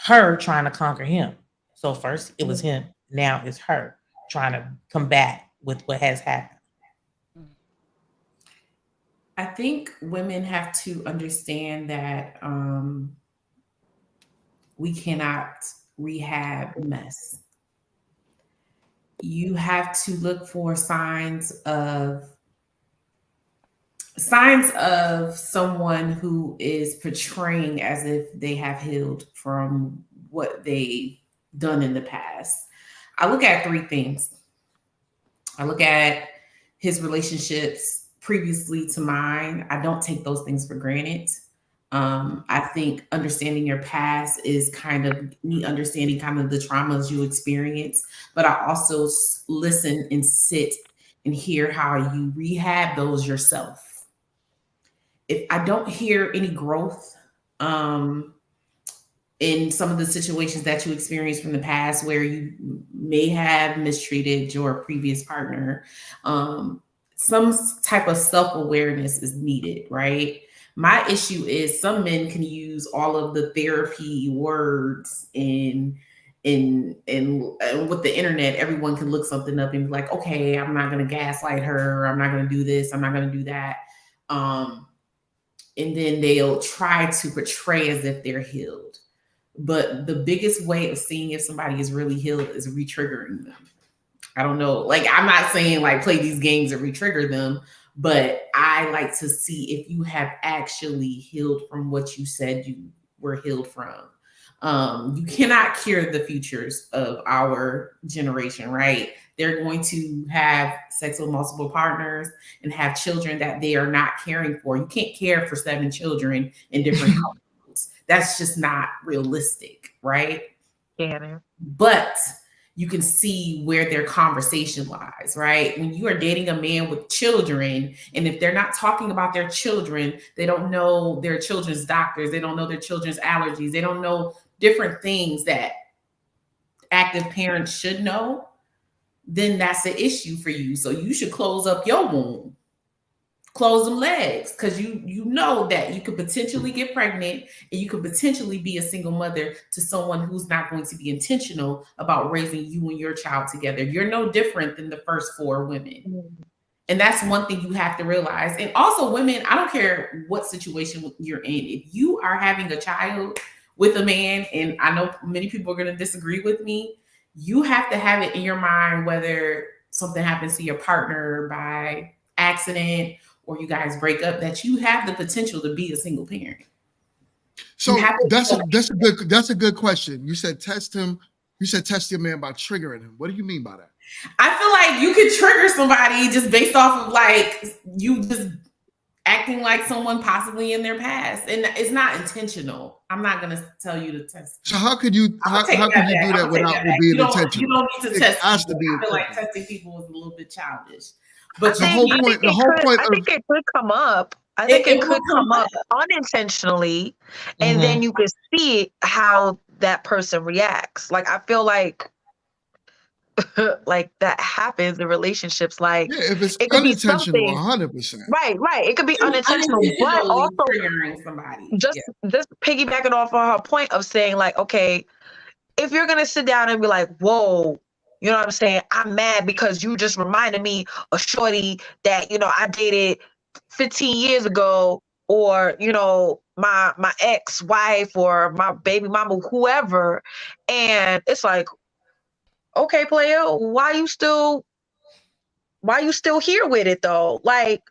her trying to conquer him. So first it was him, now it's her trying to combat with what has happened. I think women have to understand that we cannot rehab mess. You have to look for signs of someone who is portraying as if they have healed from what they've done in the past. I look at three things. I look at his relationships previously to mine. I don't take those things for granted. I think understanding your past is kind of me understanding kind of the traumas you experience, but I also listen and sit and hear how you rehab those yourself. If I don't hear any growth in some of the situations that you experienced from the past where you may have mistreated your previous partner, some type of self-awareness is needed, right? My issue is some men can use all of the therapy words and with the internet, everyone can look something up and be like, okay, I'm not going to gaslight her. I'm not going to do this. I'm not going to do that. And then they'll try to portray as if they're healed. But the biggest way of seeing if somebody is really healed is re-triggering them. I don't know. Like, I'm not saying like play these games and re-trigger them, but I like to see if you have actually healed from what you said you were healed from. You cannot cure the futures of our generation, right? They're going to have sex with multiple partners and have children that they are not caring for. You can't care for 7 children in different households. That's just not realistic, right? Yeah. But you can see where their conversation lies, right? When you are dating a man with children, and if they're not talking about their children, they don't know their children's doctors, they don't know their children's allergies, they don't know different things that active parents should know, then that's the issue for you. So you should close up your womb, close them legs, because you know that you could potentially get pregnant and you could potentially be a single mother to someone who's not going to be intentional about raising you and your child together. You're no different than the first 4 women. And that's one thing you have to realize. And also women, I don't care what situation you're in. If you are having a child with a man, and I know many people are going to disagree with me, you have to have it in your mind whether something happens to your partner by accident or you guys break up, that you have the potential to be a single parent. So that's a good question. You said test him. You said test your man by triggering him. What do you mean by that? I feel like you could trigger somebody just based off of like you just acting like someone possibly in their past, and it's not intentional. I'm not gonna tell you to test. So how could you do that without it being intentional? You don't need to test. It has to be. I feel like testing people is a little bit childish. But The whole point. The whole point I of think it could come up. I think it will could come up unintentionally, and Mhm. then you could see how that person reacts. Like I feel like like that happens in relationships. Like yeah, if it's it could be unintentional, something. 100%. Right. It could be unintentional, but unintentionally also triggering somebody. just piggybacking off of her point of saying like, okay, if you're gonna sit down and be like, whoa, you know what I'm saying? I'm mad because you just reminded me of shorty that, you know, I dated 15 years ago, or, you know, my ex-wife or my baby mama, whoever. And it's like, okay, player, why you still here with it though? Like,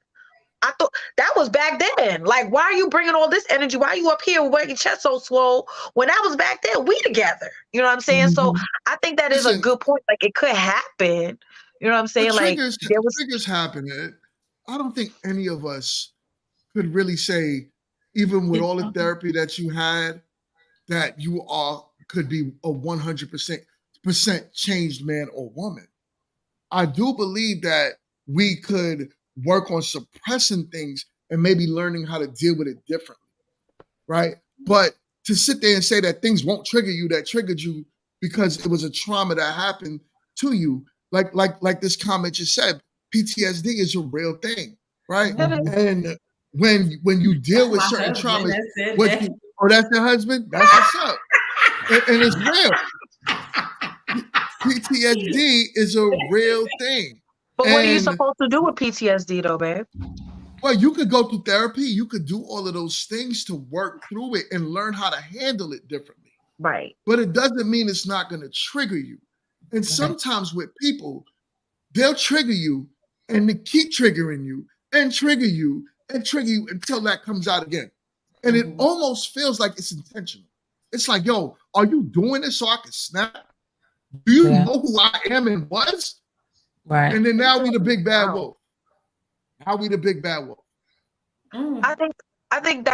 I thought that was back then. Like, why are you bringing all this energy? Why are you up here with your chest so swole when that was back then? We together. You know what I'm saying? So I think that is a Listen, good point. Like, it could happen. You know what I'm the saying? Like, there was. triggers happen. I don't think any of us could really say, even with all the therapy that you had, that you could be a 100% changed man or woman. I do believe that we could work on suppressing things and maybe learning how to deal with it differently, right? But to sit there and say that things won't trigger you, that triggered you because it was a trauma that happened to you, like this comment just said, PTSD is a real thing, right? And when you deal with certain traumas, that's your husband, that's what's up, and it's real. PTSD is a real thing. But what are you supposed to do with PTSD though, babe? Well, you could go through therapy. You could do all of those things to work through it and learn how to handle it differently. Right. But it doesn't mean it's not going to trigger you. And sometimes with people, they'll trigger you and they keep triggering you and trigger you until that comes out again. And it almost feels like it's intentional. It's like, yo, are you doing this so I can snap? Do you know who I am and was? Right. And then now we the big bad wolf. Now we the big bad wolf. I think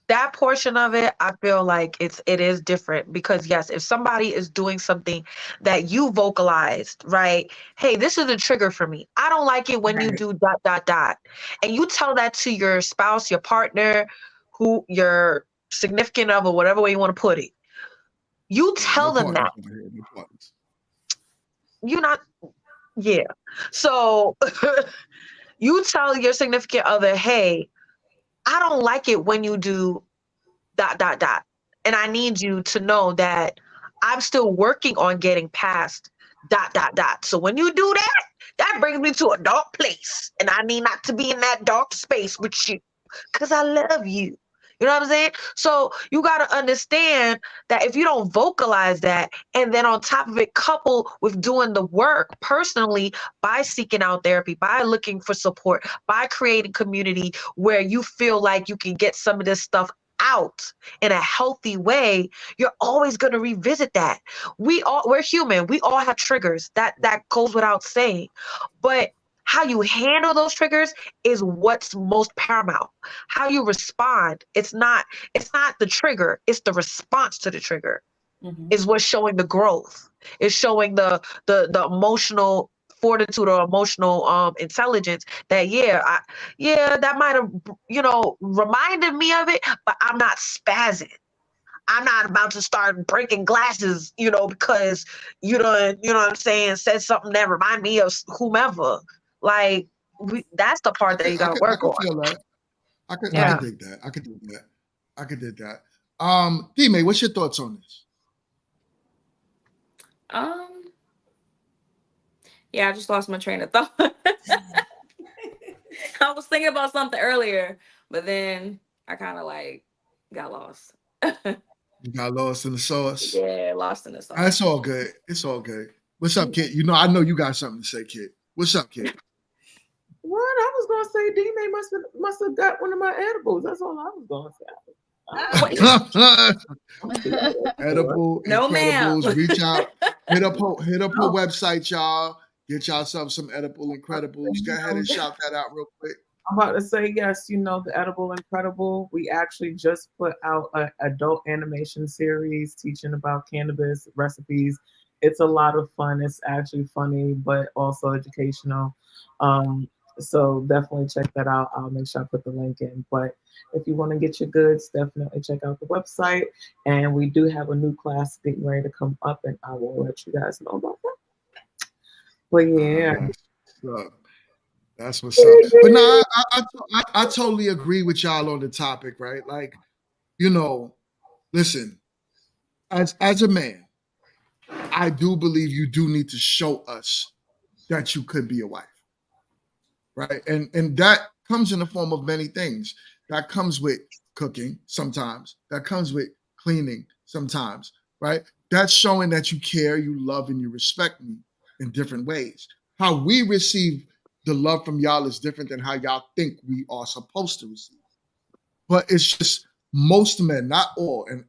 that portion of it, I feel like it is different because yes, if somebody is doing something that you vocalized, right? Hey, this is a trigger for me. I don't like it when you do ... And you tell that to your spouse, your partner, who your significant other, whatever way you want to put it. You tell them that. You're not, yeah. So you tell your significant other, hey, I don't like it when you do ... And I need you to know that I'm still working on getting past ... So when you do that, that brings me to a dark place. And I need not to be in that dark space with you because I love you. You know what I'm saying? So you got to understand that if you don't vocalize that, and then on top of it, couple with doing the work personally by seeking out therapy, by looking for support, by creating community where you feel like you can get some of this stuff out in a healthy way, you're always going to revisit that. We're human. We all have triggers. That goes without saying. But how you handle those triggers is what's most paramount. How you respond. It's not the trigger, it's the response to the trigger. Is what's showing the growth. It's showing the emotional fortitude or emotional intelligence that that might have reminded me of it, but I'm not spazzing. I'm not about to start breaking glasses, because you know what I'm saying, said something that remind me of whomever. Like that's the part that you gotta work on. I can feel that. I could dig that. I could dig that. D-May, what's your thoughts on this? Yeah, I just lost my train of thought. I was thinking about something earlier, but then I kind of got lost. You got lost in the sauce. Yeah, lost in the sauce. That's all good. It's all good. What's up, Kit? I know you got something to say, Kit. What's up, Kit? What? I was gonna say D-May must have got one of my edibles. That's all I was gonna say. Edible, no, Incredibles. ma'am. Reach out. Hit up her website, y'all. Get yourself some Edible Incredibles. Go ahead and shout that out real quick. I'm about to say, yes, the Edible Incredible. We actually just put out an adult animation series teaching about cannabis recipes it's a lot of fun. It's actually funny, but also educational. So definitely check that out. I'll make sure I put the link in. But if you want to get your goods, definitely check out the website. And we do have a new class getting ready to come up, and I will let you guys know about that. But yeah. That's what's up. But no, I totally agree with y'all on the topic, right? Like, you know, listen, as a man, I do believe you do need to show us that you could be a wife, right? And that comes in the form of many things. That comes with cooking sometimes. That comes with cleaning sometimes, right? That's showing that you care, you love, and you respect me in different ways. How we receive the love from y'all is different than how y'all think we are supposed to receive. But it's just most men, not all. And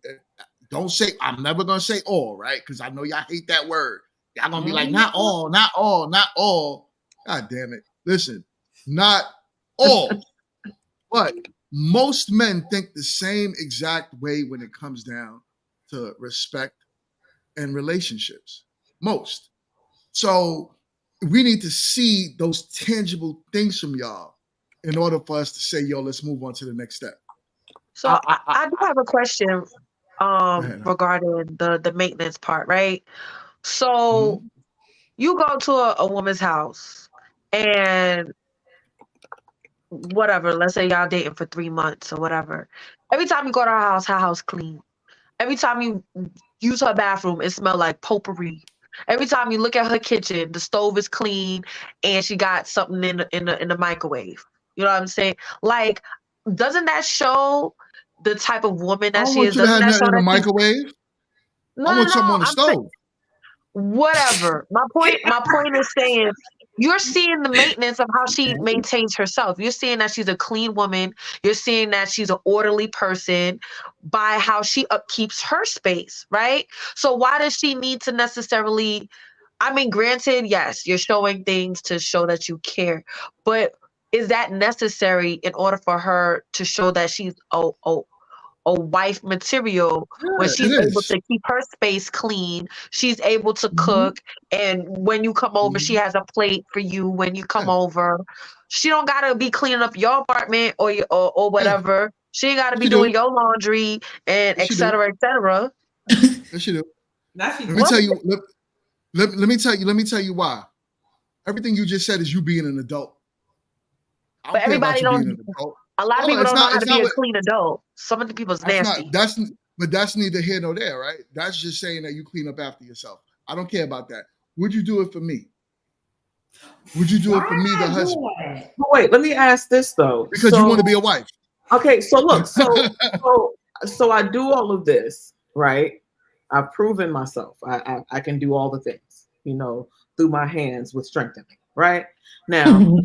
don't say, I'm never going to say all, right? Because I know y'all hate that word. Y'all going to be like, not all, not all, not all. God damn it. Listen, not all. But most men think the same exact way when it comes down to respect and relationships. Most. So we need to see those tangible things from y'all in order for us to say, yo, let's move on to the next step. So I do have a question regarding the maintenance part, right? So you go to a woman's house and whatever, let's say y'all dating for 3 months or whatever. Every time you go to her house clean. Every time you use her bathroom, it smells like potpourri. Every time you look at her kitchen, the stove is clean and she got something in the microwave. You know what I'm saying? Like, doesn't that show the type of woman that I don't she want is? you to Doesn't have that show nothing in the that microwave. I want something on the stove. Whatever. My point is saying you're seeing the maintenance of how she maintains herself. You're seeing that she's a clean woman. You're seeing that she's an orderly person by how she upkeeps her space, right? So why does she need to necessarily, I mean, granted, yes, you're showing things to show that you care, but is that necessary in order for her to show that she's a wife material when she's able to keep her space clean, she's able to cook, and when you come over, she has a plate for you when you come over. She don't gotta be cleaning up your apartment or whatever. She ain't gotta be doing your laundry and et cetera, et cetera. Yes, you do. Let me tell you. Let me tell you why. Everything you just said is you being an adult. But everybody don't. A lot of people don't know how to be a clean adult. Some of the people's nasty. But that's neither here nor there, right? That's just saying that you clean up after yourself. I don't care about that. Would you do it for me? Would you do it for me, the husband? Wait, let me ask this though. Because you want to be a wife. Okay, so look, so I do all of this, right? I've proven myself. I can do all the things, you know, through my hands with strengthening, right? Now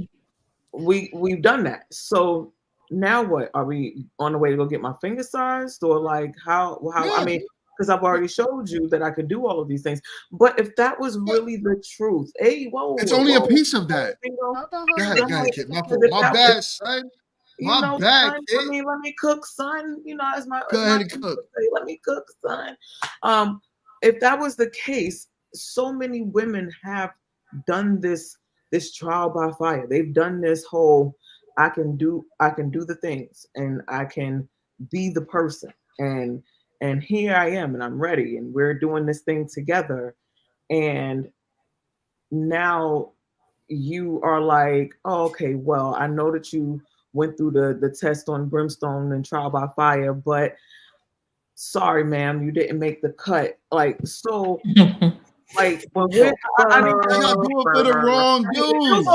we've done that. So now what? Are we on the way to go get my finger sized, or like how I mean, because I've already showed you that I could do all of these things. But if that was really the truth, it's only a piece of that. Go ahead, kid. My bad, son. My bad, son, kid. Let me cook, son. You know, as my go ahead and cook. Say, let me cook, son. If that was the case, so many women have done this trial by fire. They've done this whole I can do the things and I can be the person, and here I am and I'm ready and we're doing this thing together, and now you are like, oh, okay, well, I know that you went through the test on brimstone and trial by fire, but sorry, ma'am, you didn't make the cut. Like, so like when we're I mean, y'all do it for the wrong dudes.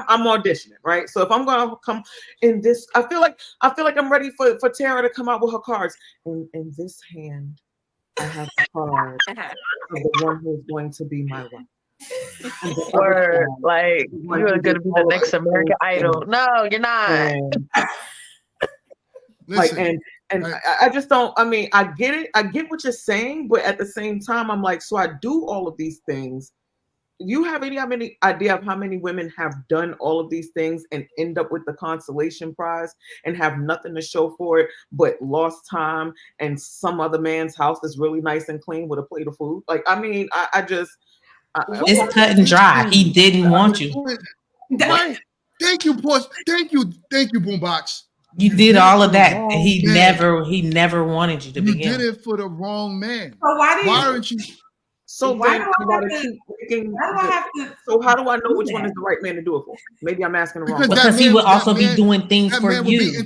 I'm auditioning, right? So if I'm gonna come in this, I feel like I'm ready for Tara to come out with her cards. In this hand, I have the card of the one who's going to be my wife. Word, like you're gonna be the next American Idol. No, you're not. Like and I just don't. I mean, I get it. I get what you're saying, but at the same time, I'm like, so I do all of these things, you have any idea of how many women have done all of these things and end up with the consolation prize and have nothing to show for it but lost time and some other man's house that's really nice and clean with a plate of food? Like, I mean, it's cut and dry. He didn't want you. Right. Thank you, Portia. Thank you, Boombox. You did all of that, and he never wanted you to begin. You did it for the wrong man. So why aren't you? So why then do I have to? Why do I have to? So how do I know which one is the right man to do it for? Maybe I'm asking the wrong. Because he would also be doing things for you.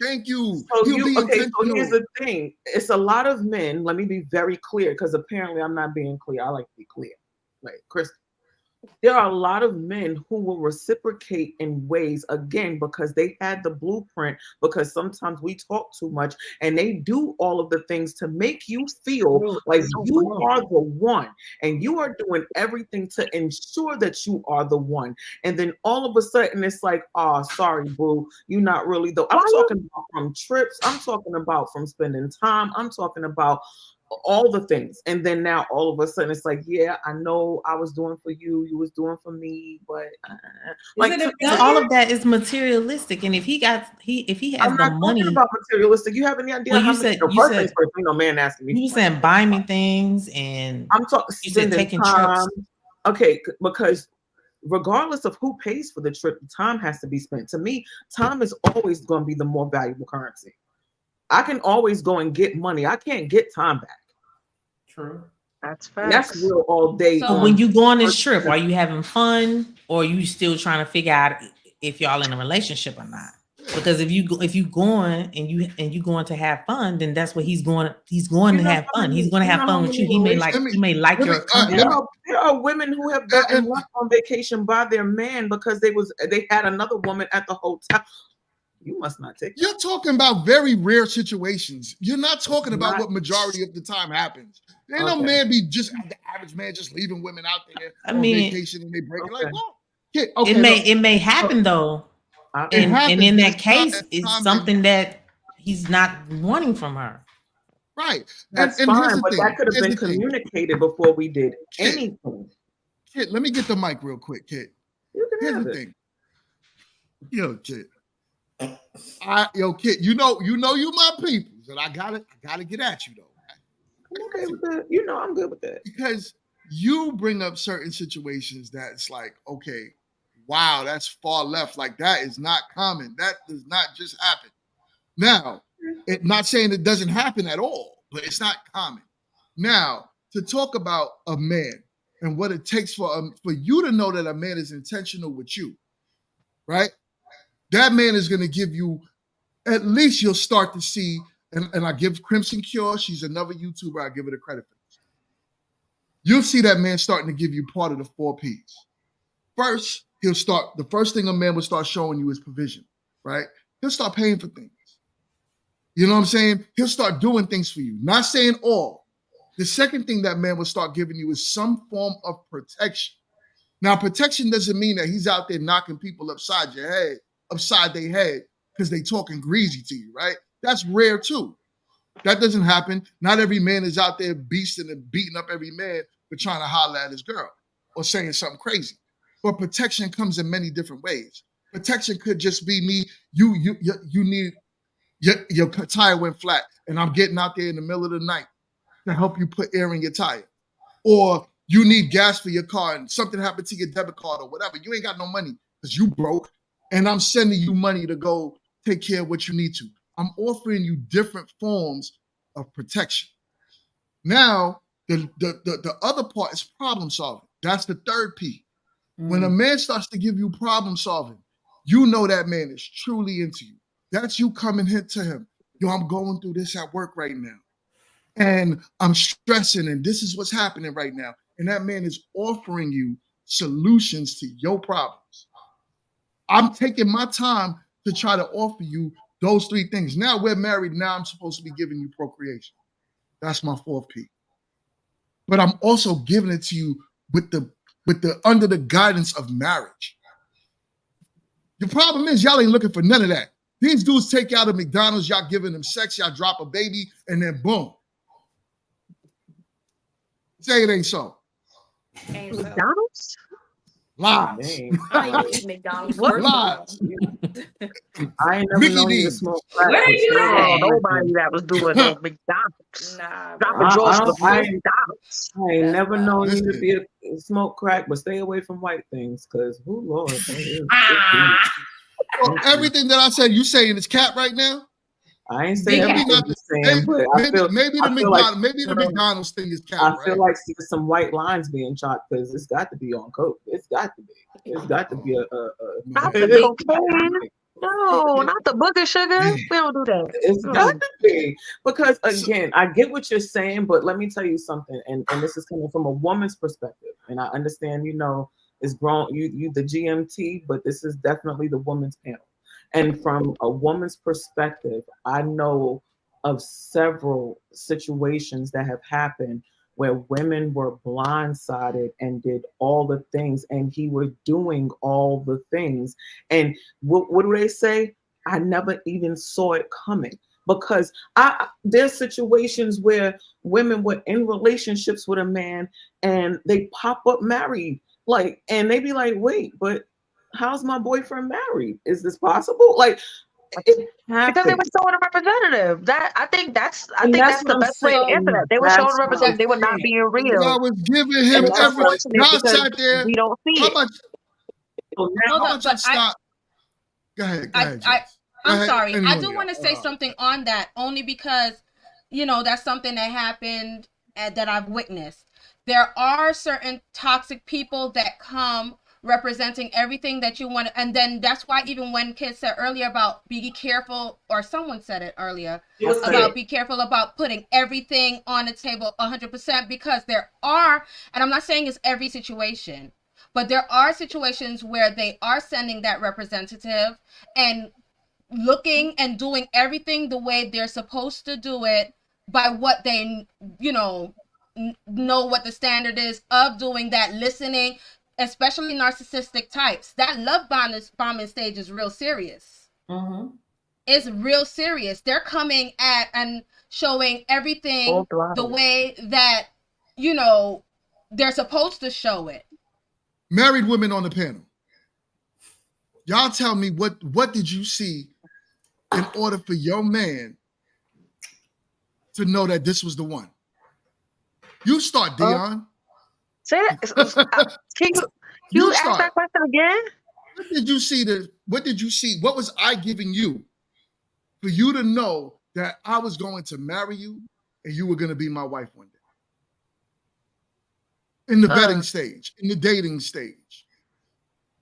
Thank you. So so here's the thing. It's a lot of men. Let me be very clear, because apparently I'm not being clear. I like to be clear. Like Chris, there are a lot of men who will reciprocate in ways, again, because they had the blueprint, because sometimes we talk too much, and they do all of the things to make you feel like you are the one, and you are doing everything to ensure that you are the one. And then all of a sudden it's like, oh, sorry, boo, you're not really though. I'm talking about from trips. I'm talking about from spending time. I'm talking about all the things. And then now all of a sudden it's like, yeah, I know I was doing for you, you was doing for me, but like all of that is materialistic. And if he has I'm the not money talking about materialistic. You have any idea how many man asking me? You saying buy me things, and I'm talking taking time. trips. Okay, because regardless of who pays for the trip, time has to be spent. To me, time is always going to be the more valuable currency. I can always go and get money. I can't get time back. True. That's real all day. So when you go on this trip, are you having fun, or are you still trying to figure out if y'all in a relationship or not? Because if you going and you going to have fun, then that's what he's going. He's going to have fun. He's going to have fun with you. He may like your company. There are women who have gotten left on vacation by their man because they had another woman at the hotel. You must not take. You're talking about very rare situations. You're not talking about what majority of the time happens. There ain't no man be just the average man just leaving women out there on vacation and they break it. Like, well, it may happen though. And in that case, it's something that he's not wanting from her. Right. That's fine, but that could have been communicated before we did anything. Kid, let me get the mic real quick, Kid. Here's the thing. Yo, Kid. Kid, you know you my peoples, and I gotta get at you though. I'm okay with that. You know I'm good with that. Because you bring up certain situations that's like, okay, wow, that's far left. Like that is not common. That does not just happen. Now, not saying it doesn't happen at all, but it's not common. Now, to talk about a man and what it takes for you to know that a man is intentional with you, right? That man is going to give you, at least you'll start to see, and I give Crimson Cure, she's another YouTuber, I give her the credit for this. You'll see that man starting to give you part of the 4 Ps. First, the first thing a man will start showing you is provision, right? He'll start paying for things. You know what I'm saying? He'll start doing things for you, not saying all. The second thing that man will start giving you is some form of protection. Now, protection doesn't mean that he's out there knocking people upside their head because they talking greasy to you, right? That's rare too. That doesn't happen. Not every man is out there beasting and beating up every man for trying to holler at his girl or saying something crazy. But protection comes in many different ways. Protection could just be me. You need your tire went flat, and I'm getting out there in the middle of the night to help you put air in your tire, or you need gas for your car and something happened to your debit card or whatever. You ain't got no money because you broke, and I'm sending you money to go take care of what you need to. I'm offering you different forms of protection. Now, the other part is problem solving. That's the 3rd P. When a man starts to give you problem solving, you know that man is truly into you. That's you coming here to him. Yo, I'm going through this at work right now. And I'm stressing, and this is what's happening right now. And that man is offering you solutions to your problems. I'm taking my time to try to offer you those 3 things. Now we're married. Now I'm supposed to be giving you procreation. That's my 4th P. But I'm also giving it to you with the under the guidance of marriage. The problem is y'all ain't looking for none of that. These dudes take you out of McDonald's, y'all giving them sex, y'all drop a baby, and then boom. Say it ain't so. And so McDonald's? Lies. Name. I don't even eat McDonald's. What? First of all. Lies. I ain't never Mickey known you to D's. smoke crack. Where are but you say at? that Oh, you nobody do. that was doing no McDonald's. Nah, Dropping bro. drawers I, for I, I, McDonald's. I ain't That's never wild. known you to Listen. be a smoke crack, but stay away from white things, cause who Lord, Well, everything that I said, you saying is cap right now? I ain't saying Big Maybe everything not you're the, saying, but I feel maybe the I feel like McDonald's thing is cap, I right? feel like there's some white lines being chopped because it's got to be on coke. It's got to be. It's got to be a Not Man. the cocaine. No, not the booger sugar. Man. We don't do that. It's got to be because again, I get what you're saying, but let me tell you something, and this is coming from a woman's perspective, and I understand, it's grown you the GMT, but this is definitely the woman's panel, and from a woman's perspective, I know of several situations that have happened where women were blindsided and did all the things, and he was doing all the things. And what do they say? I never even saw it coming, because there's situations where women were in relationships with a man and they pop up married, and they be like, wait, but how's my boyfriend married? Is this possible? It Because they happened. were showing a representative. I think that's And the what I'm best way to saying. answer that. They were That's showing a what I'm representative. They were not saying. being But real. I was giving And him it's every. unfortunate Y'all because sat there. we don't see How it. much? So now, Hold How up, much I but stop? Go ahead. Go ahead. Jess. Go I'm ahead, sorry. I anyone do of want to y'all. say something on that only because, that's something that happened that I've witnessed. There are certain toxic people that come representing everything that you want. And then that's why even when kids said earlier about be careful, or someone said it earlier, about be careful about putting everything on the table 100%, because there are, and I'm not saying it's every situation, but there are situations where they are sending that representative and looking and doing everything the way they're supposed to do it by what they, know what the standard is of doing that, listening, especially narcissistic types. That love bombing stage is real serious. Mm-hmm. It's real serious. They're coming at and showing everything the way that, they're supposed to show it. Married women on the panel. Y'all tell me what did you see in order for your man to know that this was the one? You start, Dion. Say that. Can you ask start. that question again? What did you see? What was I giving you for you to know that I was going to marry you and you were going to be my wife one day? In the vetting stage, in the dating stage.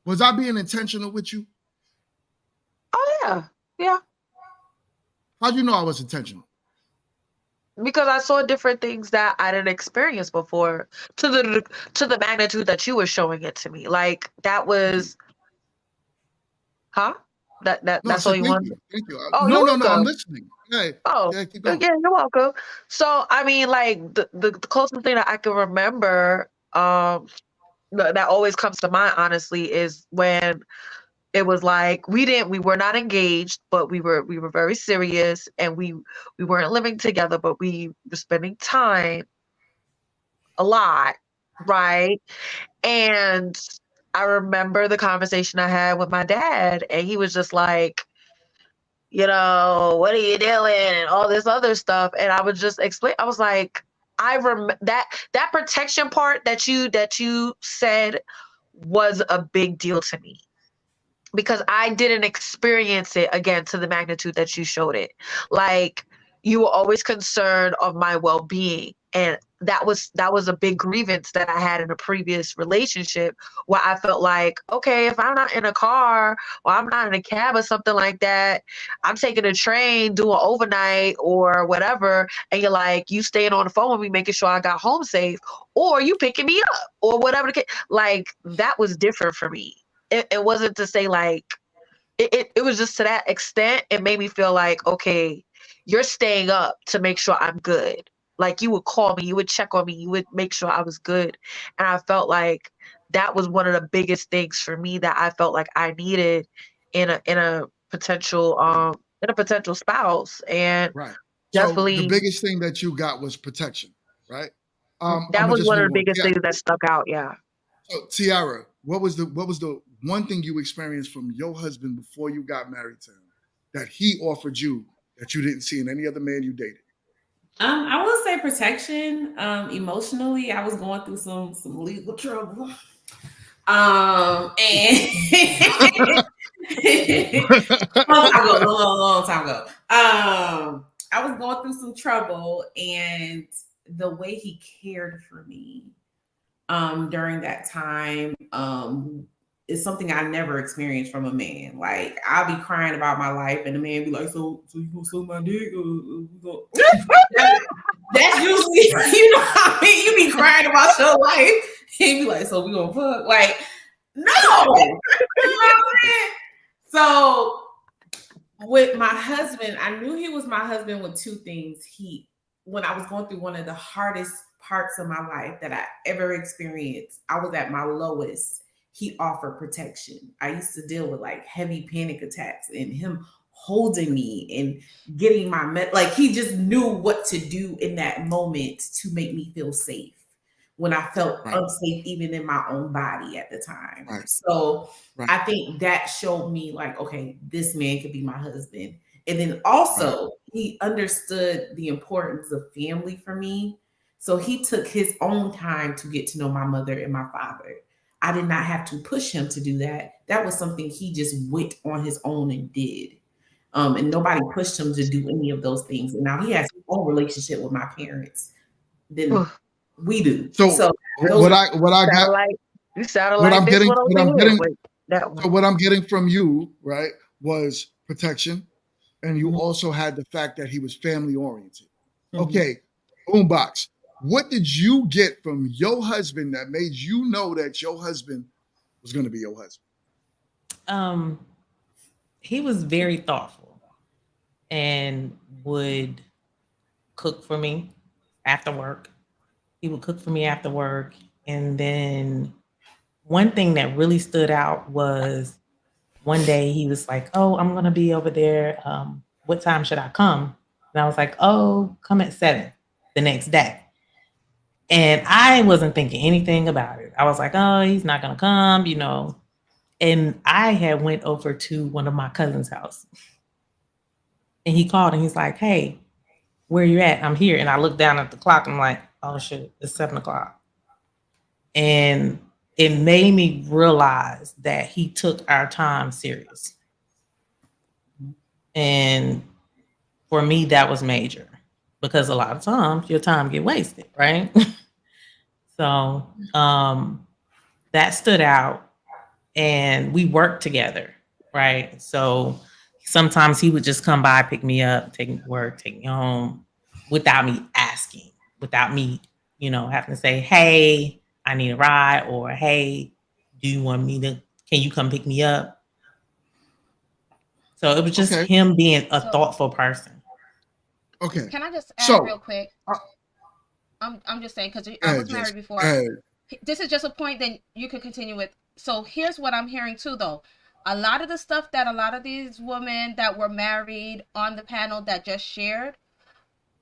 Was I being intentional with you? Oh, yeah. Yeah. How'd you know I was intentional? Because I saw different things that I didn't experience before to the magnitude that you were showing it to me. Like that was, huh? That's all you wanted? Thank you. Oh, No, you're I'm welcome. listening. Hey, Oh, yeah, keep going. yeah, you're welcome. So, I mean, like the closest thing that I can remember, that always comes to mind, honestly, is when it was like we were not engaged, but we were very serious, and we weren't living together, but we were spending time a lot, right? And I remember the conversation I had with my dad, and he was just like, what are you doing and all this other stuff. And I would just explain. I was like, I remember that protection part that you said was a big deal to me, because I didn't experience it again to the magnitude that you showed it. Like, you were always concerned of my well-being, and that was a big grievance that I had in a previous relationship, where I felt like, okay, if I'm not in a car or I'm not in a cab or something like that, I'm taking a train, doing overnight or whatever, and you're like, you staying on the phone with me, making sure I got home safe, or you picking me up or whatever the case. Like, that was different for me. It wasn't to say like, it was just to that extent. It made me feel like, okay, you're staying up to make sure I'm good. Like, you would call me, you would check on me, you would make sure I was good. And I felt like that was one of the biggest things for me that I felt like I needed in a potential spouse. And right. definitely, So the biggest thing that you got was protection, right? That was one of the biggest Yeah. things that stuck out. Yeah. So, Tiara, what was the one thing you experienced from your husband before you got married to him that he offered you that you didn't see in any other man you dated? I would say protection. Emotionally, I was going through some legal trouble. And long time ago. I was going through some trouble, and the way he cared for me during that time is something I never experienced from a man. Like, I'll be crying about my life, and the man be like, "So you gonna suck my dick?" That's usually, you know what I mean? You be crying about your life, and you be like, "So we gonna fuck?" Like, no. You know what I'm saying? So with my husband, I knew he was my husband with two things. When I was going through one of the hardest parts of my life that I ever experienced, I was at my lowest. He offered protection. I used to deal with like heavy panic attacks, and him holding me and getting my like, he just knew what to do in that moment to make me feel safe when I felt unsafe even in my own body at the time. So I think that showed me like, okay, this man could be my husband. And then also he understood the importance of family for me. So he took his own time to get to know my mother and my father. I did not have to push him to do that. That was something he just went on his own and did. And nobody pushed him to do any of those things. And now he has his own relationship with my parents than we do. So what I'm getting from you, right, was protection, and you also had the fact that he was family oriented. Okay, Boombox, what did you get from your husband that made you know that your husband was going to be your husband? He was very thoughtful and would cook for me after work. He would cook for me after work. And then one thing that really stood out was one day he was like, "Oh, I'm going to be over there. What time should I come?" And I was like, "Oh, come at 7 the next day." And I wasn't thinking anything about it. I was like, "Oh, he's not going to come, you know." And I had went over to one of my cousin's house. And he called and he's like, "Hey, where you at? I'm here." And I looked down at the clock. I'm like, "Oh shit, it's 7 o'clock." And it made me realize that he took our time serious. And for me, that was major because a lot of times your time get wasted, right? So that stood out, and we worked together, right? So sometimes he would just come by, pick me up, take me to work, take me home without me asking, without me, you know, having to say, "Hey, I need a ride," or "Hey, do you want me to, can you come pick me up?" So it was just him being a thoughtful person. Okay. Can I just add real quick? I'm just saying, because I was married before. This is just a point that you could continue with. So here's what I'm hearing too, though. A lot of the stuff that a lot of these women that were married on the panel that just shared,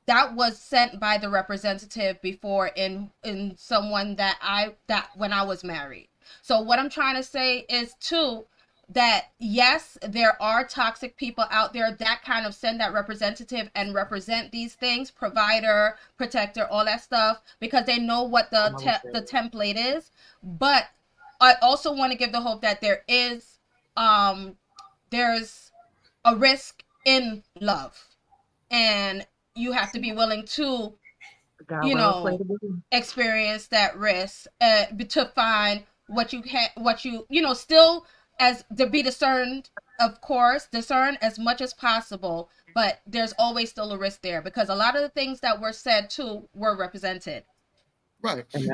that was sent by the representative before in someone that when I was married. So what I'm trying to say is too, that yes, there are toxic people out there that kind of send that representative and represent these things, provider, protector, all that stuff, because they know what the template is. But I also want to give the hope that there is there's a risk in love, and you have to be willing to, you know, experience that risk to find what you you know, still as to be discerned, of course, discern as much as possible, but there's always still a risk there because a lot of the things that were said too were represented. Right. And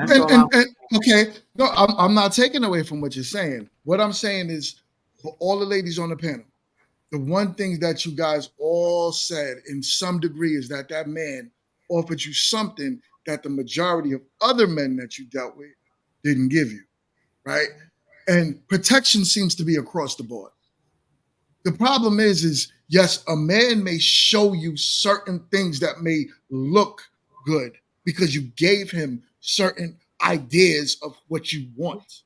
okay, no, I'm not taking away from what you're saying. What I'm saying is, for all the ladies on the panel, the one thing that you guys all said in some degree is that that man offered you something that the majority of other men that you dealt with didn't give you, right? And protection seems to be across the board. The problem is yes, a man may show you certain things that may look good because you gave him certain ideas of what you want.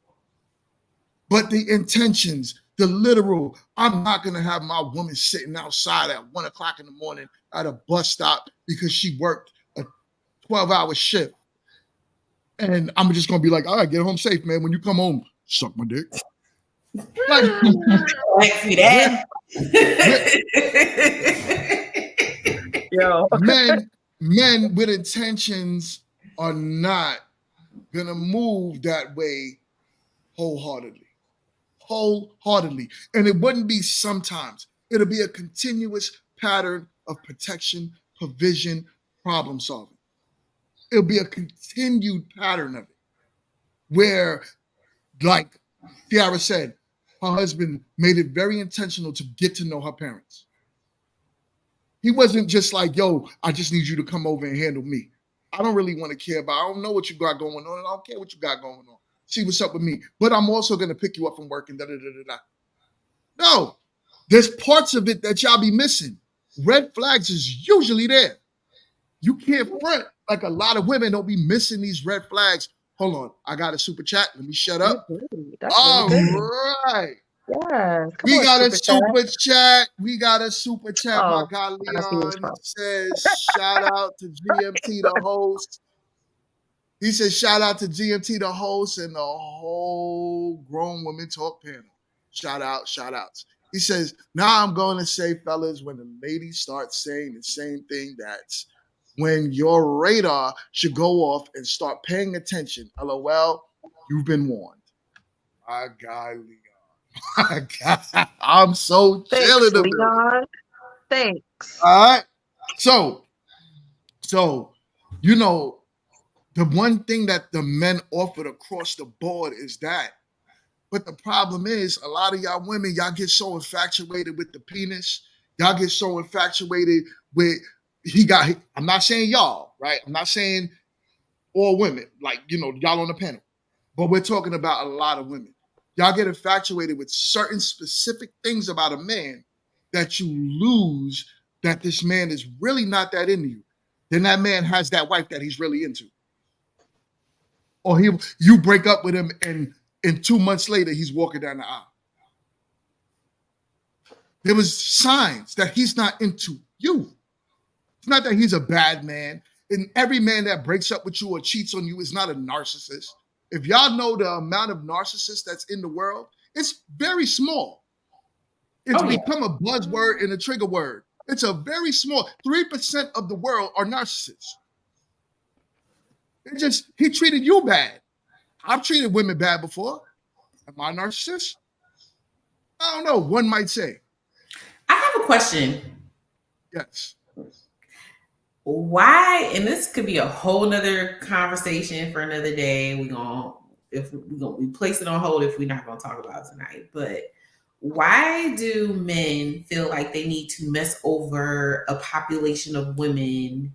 But the intentions, the literal, I'm not going to have my woman sitting outside at 1 o'clock in the morning at a bus stop because she worked a 12-hour shift. And I'm just going to be like, all right, get home safe, man. When you come home, suck my dick. Like, see that? Yo. Men with intentions are not going to move that way wholeheartedly. And it wouldn't be sometimes. It'll be a continuous pattern of protection, provision, problem solving. It'll be a continued pattern of it where, like Tiara said, her husband made it very intentional to get to know her parents. He wasn't just like, yo, I just need you to come over and handle me. I don't really want to care about, I don't know what you got going on, and I don't care what you got going on. See what's up with me. But I'm also going to pick you up from work and da-da-da-da-da. No, there's parts of it that y'all be missing. Red flags is usually there. You can't front like a lot of women don't be missing these red flags. Hold on, I got a super chat. Let me shut up. All right. Yes. We got a super chat. We got a super chat. My guy Leon says, shout out to GMT, the host. He says, shout out to GMT, the host, and the whole Grown Women Talk panel. Shout outs. He says, now I'm going to say, fellas, when the ladies start saying the same thing, that's when your radar should go off and start paying attention. LOL, you've been warned. My guy Leon. My God, I'm so chilling. Leon. Thanks. All right. So, you know, the one thing that the men offered across the board is that. But the problem is, a lot of y'all women, y'all get so infatuated with the penis. Y'all get so infatuated with I'm not saying y'all, right? I'm not saying all women, like, you know, y'all on the panel. But we're talking about a lot of women. Y'all get infatuated with certain specific things about a man that you lose, that this man is really not that into you. Then that man has that wife that he's really into. Or you break up with him and 2 months later, he's walking down the aisle. There was signs that he's not into you. It's not that he's a bad man. And every man that breaks up with you or cheats on you is not a narcissist. If y'all know the amount of narcissists that's in the world, it's very small. It's become a buzzword and a trigger word. It's a very small, 3% of the world are narcissists. He treated you bad. I've treated women bad before. Am I a narcissist? I don't know. One might say. I have a question. Yes. Why, and this could be a whole nother conversation for another day. We place it on hold if we're not gonna talk about it tonight. But why do men feel like they need to mess over a population of women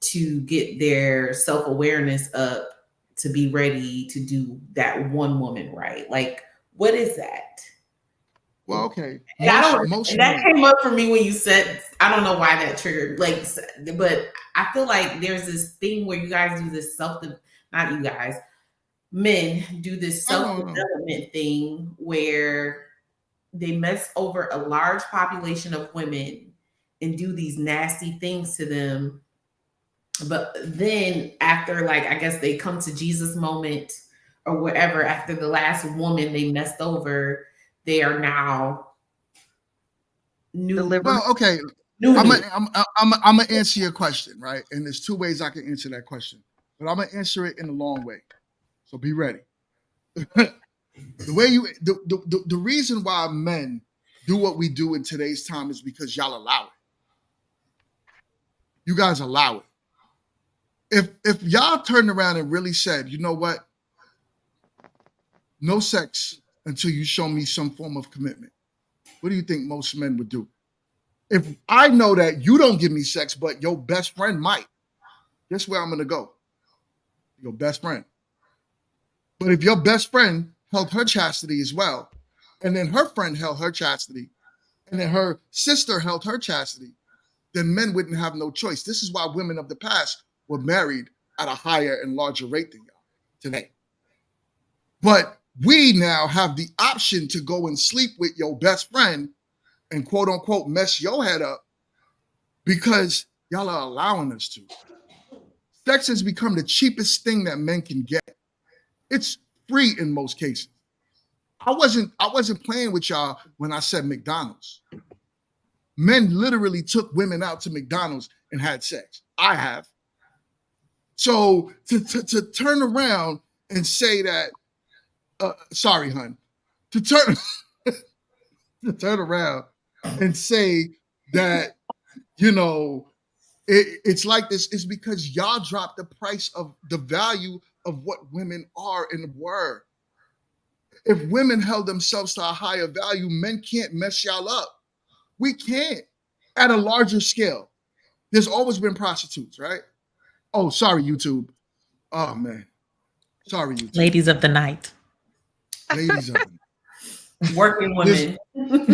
to get their self-awareness up to be ready to do that one woman right? Like, what is that? Well, okay. That came up for me when you said, I don't know why that triggered, like, but I feel like there's this thing where you guys do this men do this self-development thing where they mess over a large population of women and do these nasty things to them. But then after, like, I guess they come to Jesus moment or whatever, after the last woman they messed over, they are now new. Well, okay. I'm gonna answer your question, right? And there's two ways I can answer that question, but I'm gonna answer it in a long way. So be ready. The reason why men do what we do in today's time is because y'all allow it. You guys allow it. If y'all turned around and really said, you know what? No sex until you show me some form of commitment. What do you think most men would do? If I know that you don't give me sex, but your best friend might, guess where I'm going to go? Your best friend. But if your best friend held her chastity as well, and then her friend held her chastity, and then her sister held her chastity, then men wouldn't have no choice. This is why women of the past were married at a higher and larger rate than y'all today. But we now have the option to go and sleep with your best friend and quote unquote mess your head up because y'all are allowing us to. Sex has become the cheapest thing that men can get. It's free in most cases. I wasn't playing with y'all when I said McDonald's. Men literally took women out to McDonald's and had sex. I have. So to turn around and say that, sorry, hun, to turn around and say that, you know, it's like this is because y'all dropped the price of the value of what women are and were. If women held themselves to a higher value, men can't mess y'all up. We can't at a larger scale. There's always been prostitutes, right? Oh, sorry, YouTube. Oh, man. Sorry, YouTube. Ladies of the night. Ladies of the night. Working women.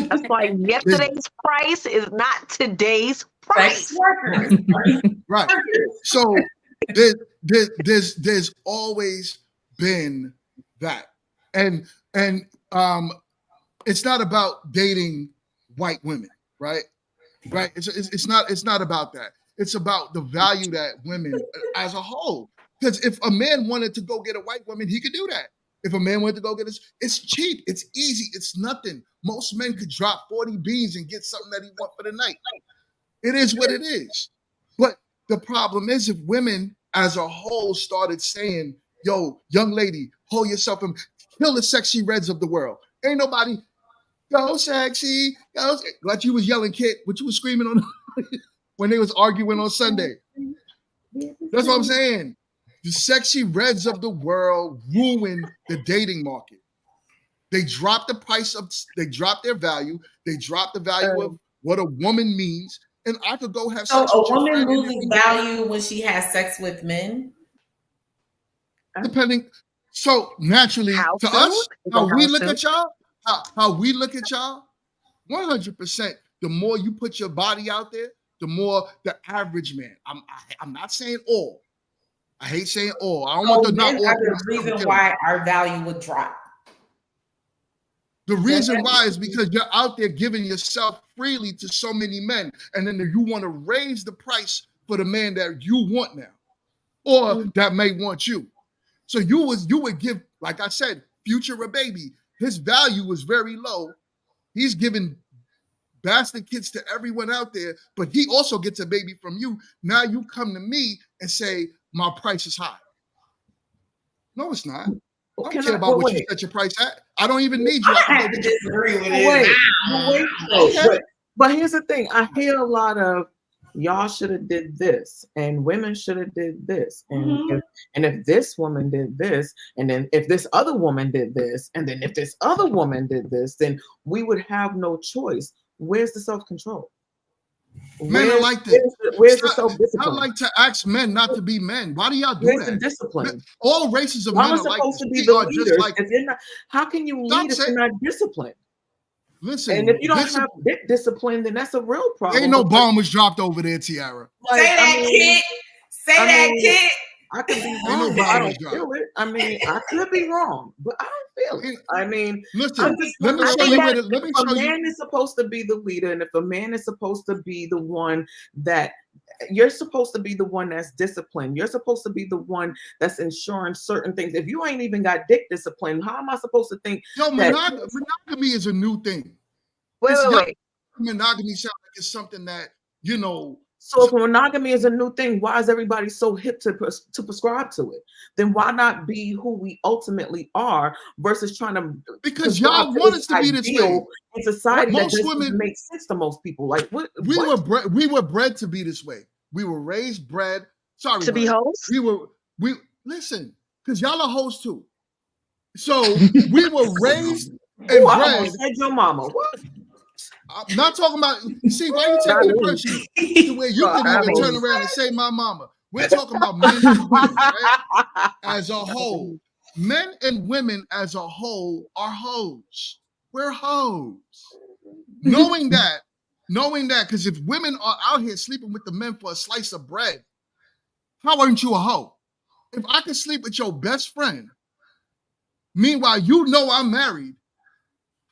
That's like yesterday's price is not today's price. Right. So there's always been that. And it's not about dating white women, right? Right. It's not about that. It's about the value that women as a whole. Because if a man wanted to go get a white woman, he could do that. If a man wanted to go get this, it's cheap, it's easy, it's nothing. Most men could drop 40 beans and get something that he want for the night. It is what it is. But the problem is if women as a whole started saying, yo, young lady, hold yourself and kill the sexy reds of the world. Ain't nobody, go sexy, go. Like you was yelling, kid, what you was screaming on when they was arguing on Sunday. That's what I'm saying. The sexy reds of the world ruin the dating market. They drop the price of, they drop their value. They drop the value of what a woman means. And I could go have sex So with a your woman friend loses value when she has sex with men? depending. So naturally, How to soon? us, Is it how we how look soon? at y'all, how we look at y'all, 100%. The more you put your body out there, the more the average man. I'm not saying all. I hate saying all. I don't want So to not men all. are the people to reason kill why our value would drop. The reason why is because you're out there giving yourself freely to so many men, and then you want to raise the price for the man that you want now, or that may want you. So you would give, like I said, Future a baby. His value was very low. He's giving bastard kids to everyone out there, but he also gets a baby from you. Now you come to me and say my price is high. No, it's not. I don't care about what you set your price at. I don't even need you. I have to disagree with it. But here's the thing. I hear a lot of y'all should have did this and women should have did this. And if this woman did this, and then if this other woman did this, and then if this other woman did this, then we would have no choice. Where's the self-control? Men are like this. Where's the self-discipline? I like to ask men not to be men. Why do y'all do Where's that? the discipline? All races of Y'all men are are like supposed this. to be We the are leaders. just like, If you're not, how can you lead if you're not disciplined? listen, And if you don't have discipline, then that's a real problem. ain't no bomb was dropped over there, Tiara. Say that, kid. Say that, kid. I could be no wrong, but I don't bombs feel it. I mean, I could be wrong, but I don't feel it. I mean, listen, let me show you where the, let me if show a you. man is supposed to be the leader, and if a man is supposed to be the one that you're supposed to be the one that's disciplined, you're supposed to be the one that's ensuring certain things. If you ain't even got dick discipline, how am I supposed to think? Yo, monogamy is a new thing. Wait. Monogamy sounds like it's something that, you know. So if monogamy is a new thing, why is everybody so hip to prescribe to it? Then why not be who we ultimately are versus trying to? Because y'all want us to be this way in society. Most that women make sense to most people. Like what? We were bred to be this way. We were raised, bred. Sorry, to be hoes. We listen, because y'all are hoes too. So we were raised and bred. Said your mama. What? I'm not talking about. See, why you taking it personal? The way you can even turn around and say my mama. We're talking about men and women, right? As a whole. Men and women as a whole are hoes. We're hoes. Knowing that, because if women are out here sleeping with the men for a slice of bread, how aren't you a hoe? if I can sleep with your best friend, meanwhile you know I'm married,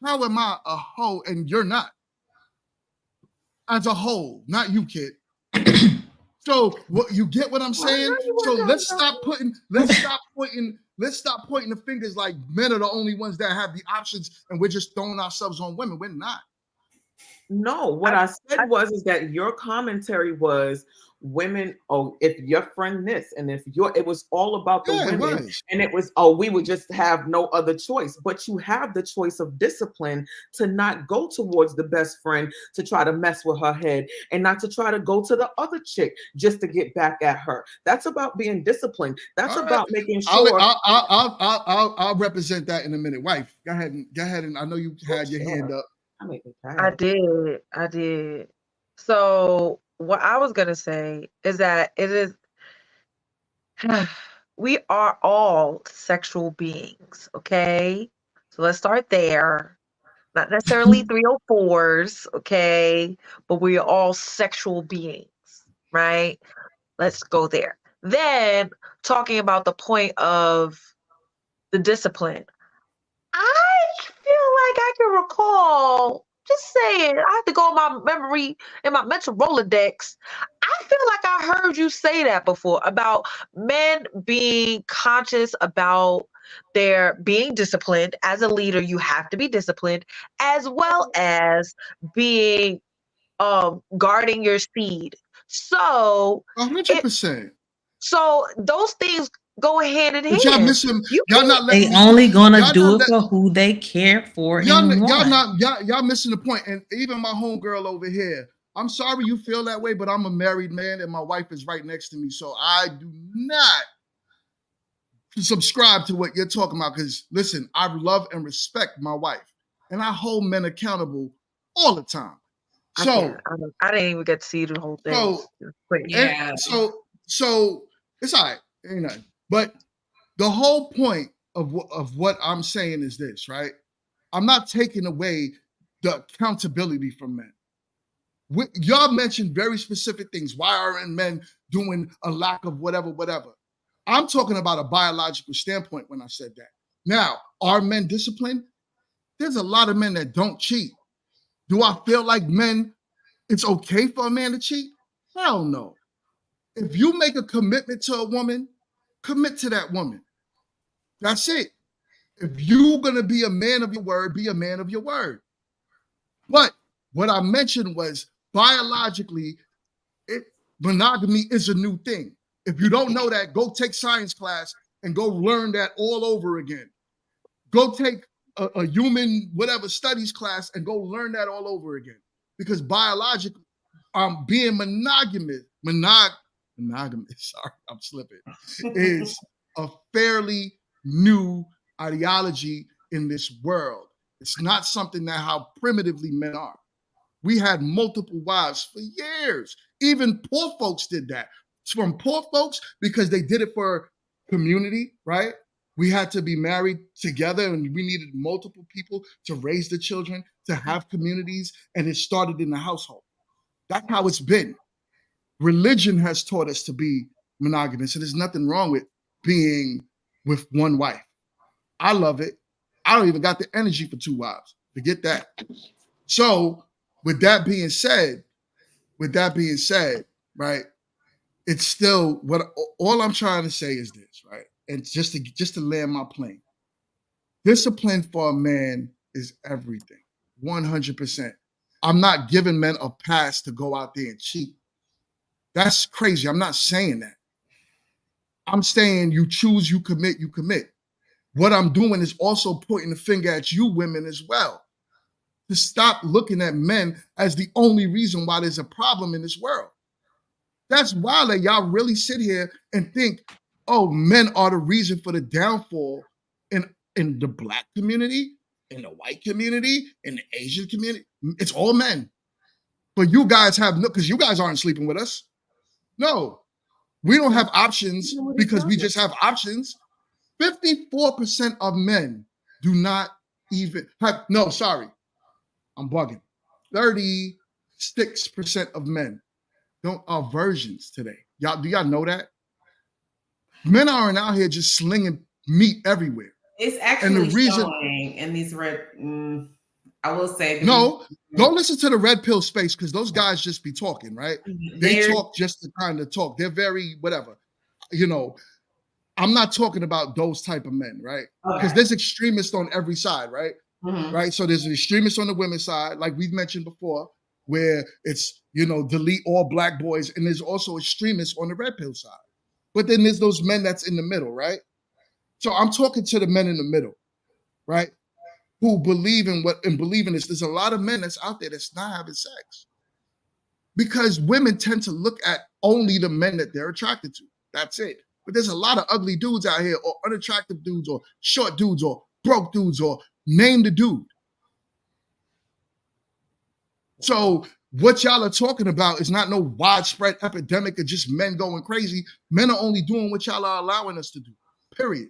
how am I a hoe and you're not? As a whole, not you, kid. So what you get what I'm saying? So let's stop pointing the fingers like men are the only ones that have the options and we're just throwing ourselves on women. We're not. No, what I said is that your commentary was women, oh, if your friend this, and if it was all about the women, and it was, oh, we would just have no other choice. But you have the choice of discipline to not go towards the best friend to try to mess with her head and not to try to go to the other chick just to get back at her. That's about being disciplined. That's about making sure. I'll represent that in a minute. Wife, go ahead and I know you had your hand up. I did. So what I was gonna say is that it is we are all sexual beings, okay? So let's start there. Not necessarily 304s, okay? But we are all sexual beings, right? Let's go there. Then talking about the point of the discipline. I feel like I can recall, just saying, I have to go in my memory, in my mental Rolodex. I feel like I heard you say that before about men being conscious about their being disciplined. As a leader, you have to be disciplined, as well as being guarding your seed. So 100%. So those things go hand in hand. Y'all missing. Y'all not letting. They only gonna do it for who they care for. Y'all missing the point. And even my homegirl over here. I'm sorry you feel that way, but I'm a married man and my wife is right next to me, so I do not subscribe to what you're talking about. Because listen, I love and respect my wife, and I hold men accountable all the time. So I didn't even get to see the whole thing. So it's all right, ain't nothing. But the whole point of what I'm saying is this, right? I'm not taking away the accountability from men. Y'all mentioned very specific things. Why aren't men doing a lack of whatever? I'm talking about a biological standpoint when I said that. Now, are men disciplined? There's a lot of men that don't cheat. Do I feel like men, it's okay for a man to cheat? Hell no. If you make a commitment to a woman, commit to that woman. That's it. If you're going to be a man of your word, be a man of your word. But what I mentioned was biologically, monogamy is a new thing. If you don't know that, go take science class and go learn that all over again. Go take a human whatever studies class and go learn that all over again. Because biologically, being monogamous, sorry, I'm slipping, is a fairly new ideology in this world. It's not something that how primitively men are. We had multiple wives for years. Even poor folks did that. It's from poor folks because they did it for community, right? We had to be married together and we needed multiple people to raise the children, to have communities, and it started in the household. That's how it's been. Religion has taught us to be monogamous, and there's nothing wrong with being with one wife. I love it. I don't even got the energy for two wives. Forget that. So with that being said, right, it's still what all I'm trying to say is this, right? And just to land my plane. Discipline for a man is everything. 100%. I'm not giving men a pass to go out there and cheat. That's crazy. I'm not saying that. I'm saying you choose, you commit, you commit. What I'm doing is also pointing the finger at you women as well. To stop looking at men as the only reason why there's a problem in this world. That's wild that y'all really sit here and think, oh, men are the reason for the downfall in the Black community, in the white community, in the Asian community. It's all men. But you guys have no, because you guys aren't sleeping with us. No, we don't have options because we just have options. 54% of men do not even have, no, sorry, I'm bugging. 36% of men are virgins today. Do y'all know that? Men aren't out here just slinging meat everywhere. It's actually showing in these red. I will say no. Don't listen to the red pill space because those guys just be talking, right? They talk just to kind of talk. They're very whatever, you know. I'm not talking about those type of men, right? Because there's extremists on every side, right? Right. So there's an extremist on the women's side, like we've mentioned before, where it's, you know, delete all black boys, and there's also extremists on the red pill side. But then there's those men that's in the middle, right? So I'm talking to the men in the middle, right? Who believe in this. There's a lot of men that's out there that's not having sex because women tend to look at only the men that they're attracted to. That's it. But there's a lot of ugly dudes out here, or unattractive dudes, or short dudes, or broke dudes, or name the dude. So what y'all are talking about is not no widespread epidemic of just men going crazy. Men are only doing what y'all are allowing us to do, period.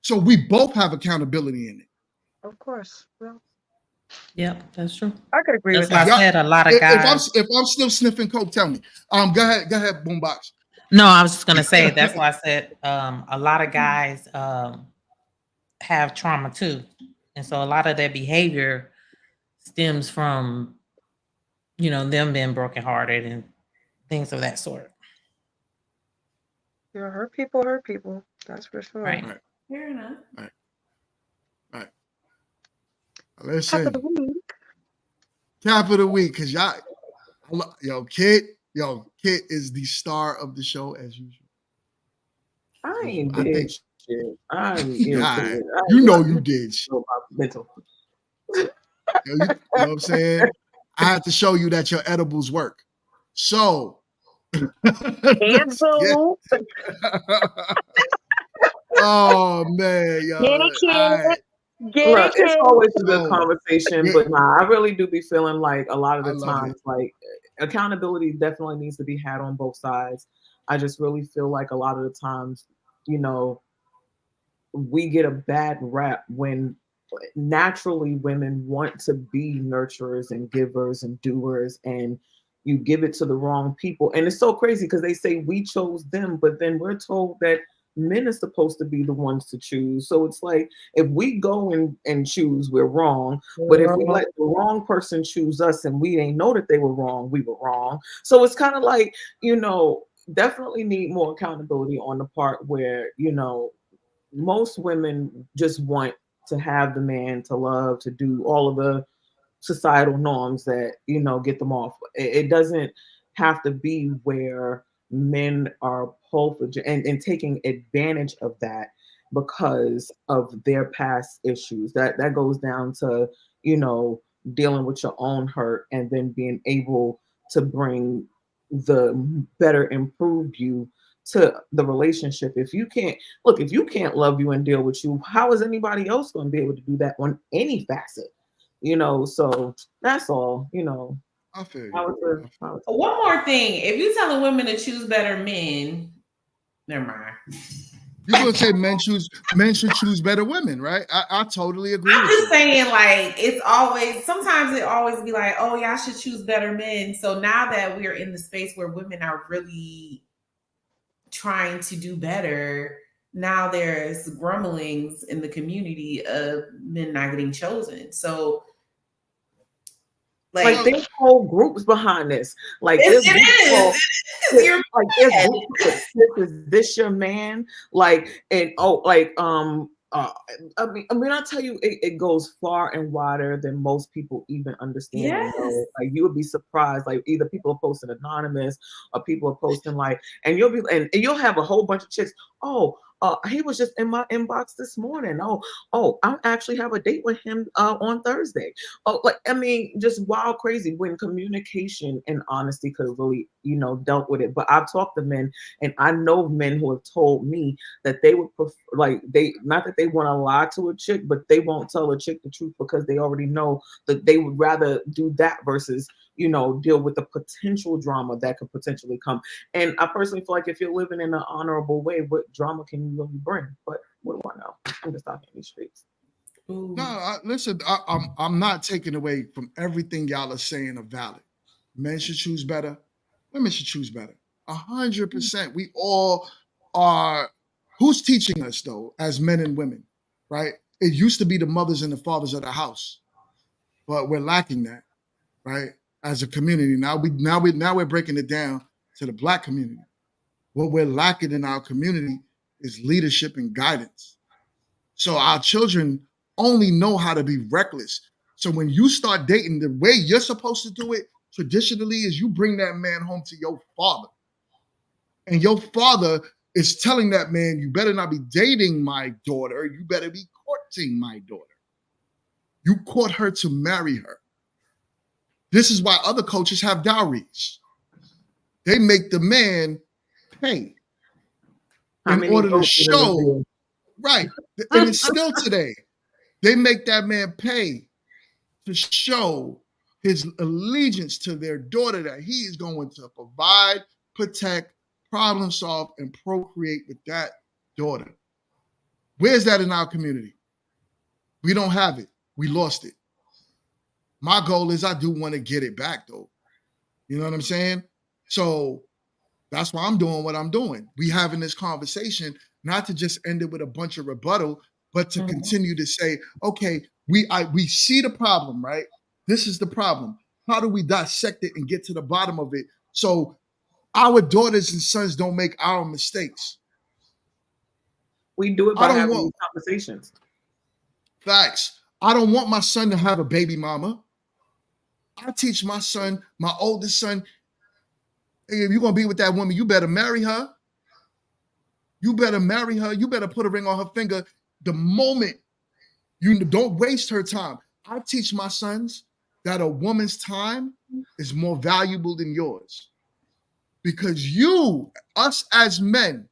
So we both have accountability in it. Of course. Well, yep, that's true. I could agree with that. I said a lot of guys. If I'm still sniffing coke, tell me. Go ahead, Boombox. No, I was just gonna say that's why I said a lot of guys have trauma too, and so a lot of their behavior stems from, you know, them being brokenhearted and things of that sort. Yeah, hurt people. That's for sure. Right. Fair enough. Right. Listen. Top of the week, because y'all, Kit is the star of the show as usual. I ain't did shit. You know you did shit. Mental. You know what I'm saying? I had to show you that your edibles work. So. Cancel. Oh man, yo. It's always a good conversation, but I really do be feeling like a lot of the times, like accountability definitely needs to be had on both sides. I just really feel like a lot of the times, you know, we get a bad rap when naturally women want to be nurturers and givers and doers, and you give it to the wrong people. And it's so crazy because they say we chose them, but then we're told that men are supposed to be the ones to choose. So it's like, if we go and choose, we're wrong. But if we let the wrong person choose us and we ain't know that they were wrong, we were wrong. So it's kind of like, you know, definitely need more accountability on the part where, you know, most women just want to have the man to love, to do all of the societal norms that, you know, get them off. It doesn't have to be where men are and taking advantage of that because of their past issues. That goes down to, you know, dealing with your own hurt and then being able to bring the better improved you to the relationship. If you can't love you and deal with you, how is anybody else going to be able to do that on any facet? You know, so that's all, you know. I feel you. One more thing. If you're telling women to choose better men, never mind. You're gonna say men should choose better women, right? I totally agree. I'm just saying, like, sometimes it always be like, oh, y'all should choose better men. So now that we're in the space where women are really trying to do better, now there's grumblings in the community of men not getting chosen. So like there's whole groups behind this. Like this is this your man? Like, and I mean, I'll tell you, it goes far and wider than most people even understand. Yes. Like, you would be surprised. Like, either people are posting anonymous or people are posting like, and you'll have a whole bunch of chicks. Oh, he was just in my inbox this morning. Oh, I actually have a date with him on Thursday. Oh, like, I mean, just wild crazy when communication and honesty could have really, you know, dealt with it. But I've talked to men, and I know men who have told me that they would prefer, like, not that they want to lie to a chick, but they won't tell a chick the truth because they already know that they would rather do that versus, you know, deal with the potential drama that could potentially come. And I personally feel like if you're living in an honorable way, what drama can you really bring? But what do I know? I'm just talking in these streets. No, listen, I'm not taking away from everything y'all are saying of valid. Men should choose better. Women should choose better. 100%. We all are who's teaching us though, as men and women, right? It used to be the mothers and the fathers of the house, but we're lacking that, right? As a community, now we're breaking it down to the Black community. What we're lacking in our community is leadership and guidance. So our children only know how to be reckless. So when you start dating, the way you're supposed to do it traditionally is you bring that man home to your father. And your father is telling that man, you better not be dating my daughter. You better be courting my daughter. You court her to marry her. This is why other cultures have dowries. They make the man pay in order to show, right? And it's still today. They make that man pay to show his allegiance to their daughter that he is going to provide, protect, problem solve, and procreate with that daughter. Where's that in our community? We don't have it. We lost it. My goal is I do want to get it back though. You know what I'm saying? So that's why I'm doing what I'm doing. We having this conversation, not to just end it with a bunch of rebuttal, but to continue to say, okay, we see the problem, right? This is the problem. How do we dissect it and get to the bottom of it so our daughters and sons don't make our mistakes? We do it by having these conversations. Facts. I don't want my son to have a baby mama. I teach my son, my oldest son, hey, if you're going to be with that woman, you better marry her. You better marry her. You better put a ring on her finger the moment. You don't waste her time. I teach my sons that a woman's time is more valuable than yours. Because us as men,